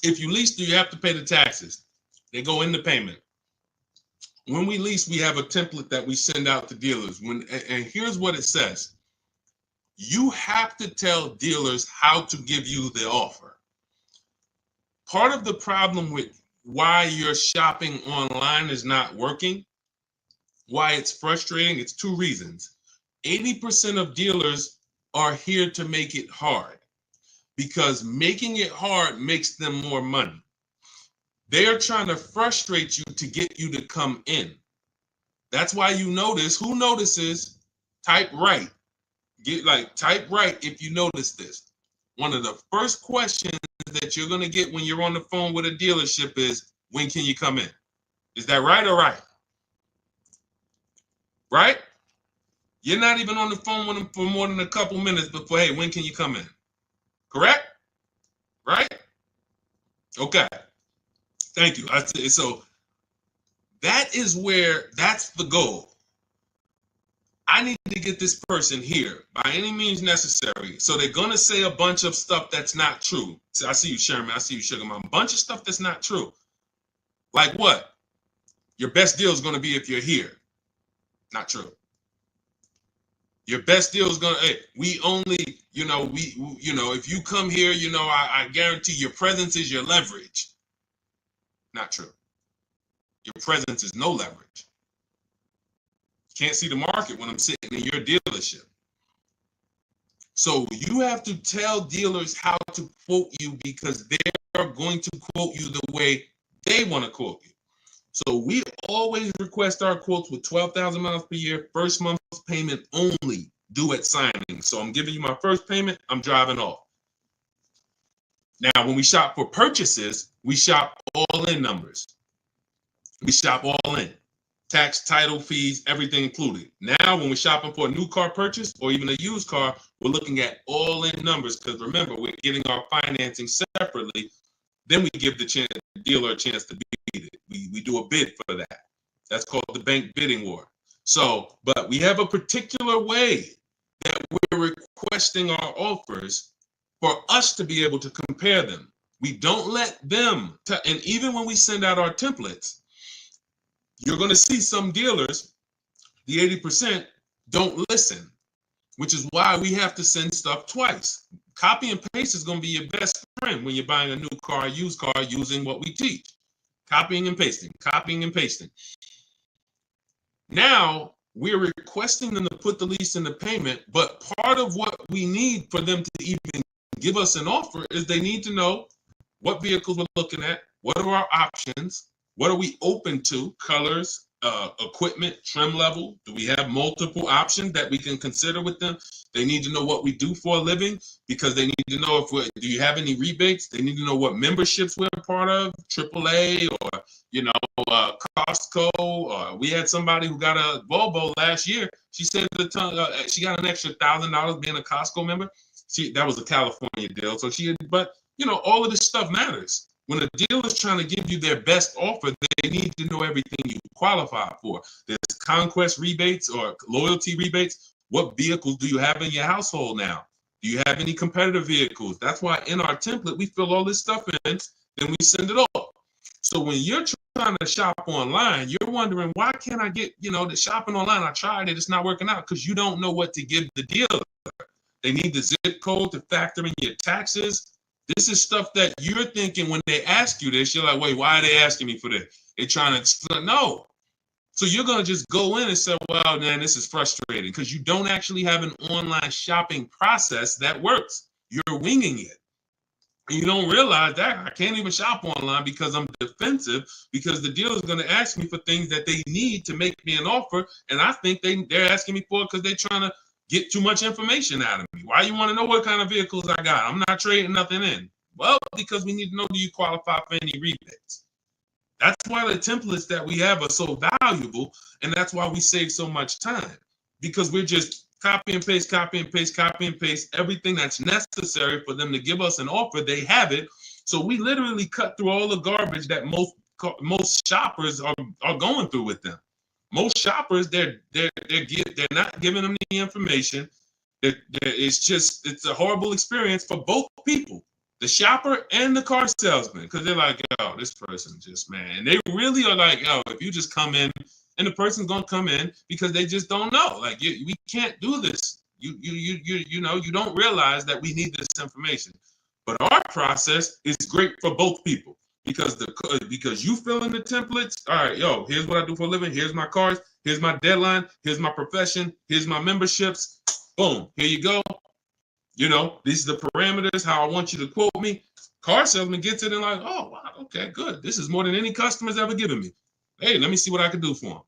If you lease, do you have to pay the taxes? They go in the payment. When we lease, we have a template that we send out to dealers. And here's what it says. You have to tell dealers how to give you the offer. Part of the problem with why your shopping online is not working, why it's frustrating, it's 2 reasons. 80% of dealers are here to make it hard because making it hard makes them more money. They are trying to frustrate you to get you to come in. That's why you notice, who notices, type right. Type right if you notice this. One of the first questions that you're going to get when you're on the phone with a dealership is, when can you come in? Is that right or right? Right? You're not even on the phone with them for more than a couple minutes before, hey, when can you come in? Correct? Right? Okay. Thank you. So that's the goal. I need to get this person here by any means necessary. So they're going to say a bunch of stuff that's not true. So I see you, Sherman. I see you, Sugar Mom. A bunch of stuff that's not true. Like what? Your best deal is going to be if you're here. Not true. Your best deal is going to, we only, if you come here, I guarantee your presence is your leverage. Not true. Your presence is no leverage. Can't see the market when I'm sitting in your dealership. So you have to tell dealers how to quote you because they're going to quote you the way they want to quote you. So we always request our quotes with 12,000 miles per year, first month's payment only, due at signing. So I'm giving you my first payment, I'm driving off. Now, when we shop for purchases, we shop all in numbers. We shop all in. Tax, title, fees, everything included. Now, when we're shopping for a new car purchase or even a used car, we're looking at all in numbers because remember, we're getting our financing separately. Then we give the dealer a chance to beat it. We do a bid for that. That's called the bank bidding war. So, but we have a particular way that we're requesting our offers for us to be able to compare them. We don't let them, and even when we send out our templates, you're going to see some dealers, the 80%, don't listen, which is why we have to send stuff twice. Copy and paste is going to be your best friend when you're buying a new car, used car, using what we teach. Copying and pasting, copying and pasting. Now, we're requesting them to put the lease in the payment, but part of what we need for them to even give us an offer is they need to know what vehicles we're looking at, what are our options, what are we open to, colors, equipment, trim level. Do we have multiple options that we can consider with them? They need to know what we do for a living because they need to know if do you have any rebates? They need to know what memberships we're a part of, AAA or, Costco. We had somebody who got a Volvo last year. She said she got an extra $1,000 being a Costco member. That was a California deal. So all of this stuff matters. When a dealer is trying to give you their best offer, they need to know everything you qualify for. There's conquest rebates or loyalty rebates. What vehicles do you have in your household now? Do you have any competitive vehicles? That's why in our template, we fill all this stuff in, then we send it off. So when you're trying to shop online, you're wondering, why can't I get, the shopping online? I tried it, it's not working out because you don't know what to give the dealer. They need the zip code to factor in your taxes. This is stuff that you're thinking when they ask you this, you're like, wait, why are they asking me for this? They're trying to explain. No. So you're going to just go in and say, well, man, this is frustrating because you don't actually have an online shopping process that works. You're winging it. And you don't realize that I can't even shop online because I'm defensive because the dealer is going to ask me for things that they need to make me an offer. And I think they're asking me for it because they're trying to get too much information out of me. Why you want to know what kind of vehicles I got? I'm not trading nothing in. Well, because we need to know, do you qualify for any rebates? That's why the templates that we have are so valuable, and that's why we save so much time, because we're just copy and paste, copy and paste, copy and paste, everything that's necessary for them to give us an offer, they have it. So we literally cut through all the garbage that most shoppers are going through with them. Most shoppers, they're not giving them the information. It's a horrible experience for both people, the shopper and the car salesman, because they're like, yo, this person just, man. And they really are like, yo, if you just come in, and the person's gonna come in because they just don't know. Like, we can't do this. You don't realize that we need this information. But our process is great for both people. Because you fill in the templates. All right, yo, here's what I do for a living. Here's my cars. Here's my deadline. Here's my profession. Here's my memberships. Boom, here you go. These are the parameters, how I want you to quote me. Car salesman gets it and like, oh, wow, okay, good. This is more than any customer's ever given me. Hey, let me see what I can do for them.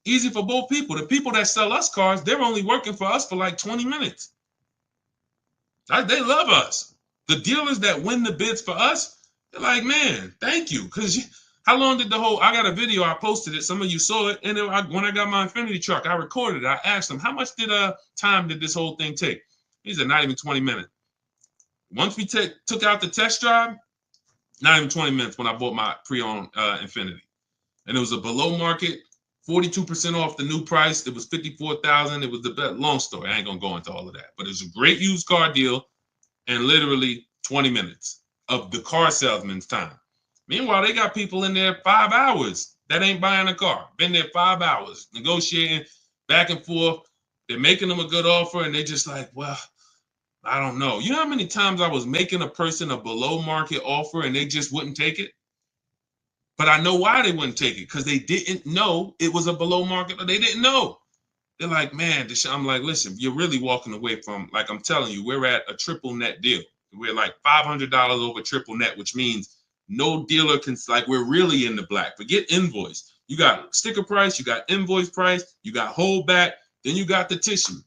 Easy for both people. The people that sell us cars, they're only working for us for like 20 minutes. They love us. The dealers that win the bids for us, they're like, man, thank you. Because how long did I got a video, I posted it. Some of you saw it. And when I got my Infinity truck, I recorded it. I asked them, how much time did this whole thing take? He said, not even 20 minutes. Once we took out the test drive, not even 20 minutes when I bought my pre-owned Infinity. And it was a below market, 42% off the new price. It was $54,000. It was the best. Long story. I ain't going to go into all of that. But it was a great used car deal and literally 20 minutes of the car salesman's time. Meanwhile, they got people in there 5 hours that ain't buying a car. Been there 5 hours, negotiating back and forth. They're making them a good offer, and they just like, well, I don't know. You know how many times I was making a person a below market offer and they just wouldn't take it? But I know why they wouldn't take it, because they didn't know it was a below market, or they didn't know. They're like, man, I'm like, listen, you're really walking away from, like I'm telling you, we're at a triple net deal. We're like $500 over triple net, which means no dealer can, like, we're really in the black. Forget invoice. You got sticker price, you got invoice price, you got holdback, then you got the tissue.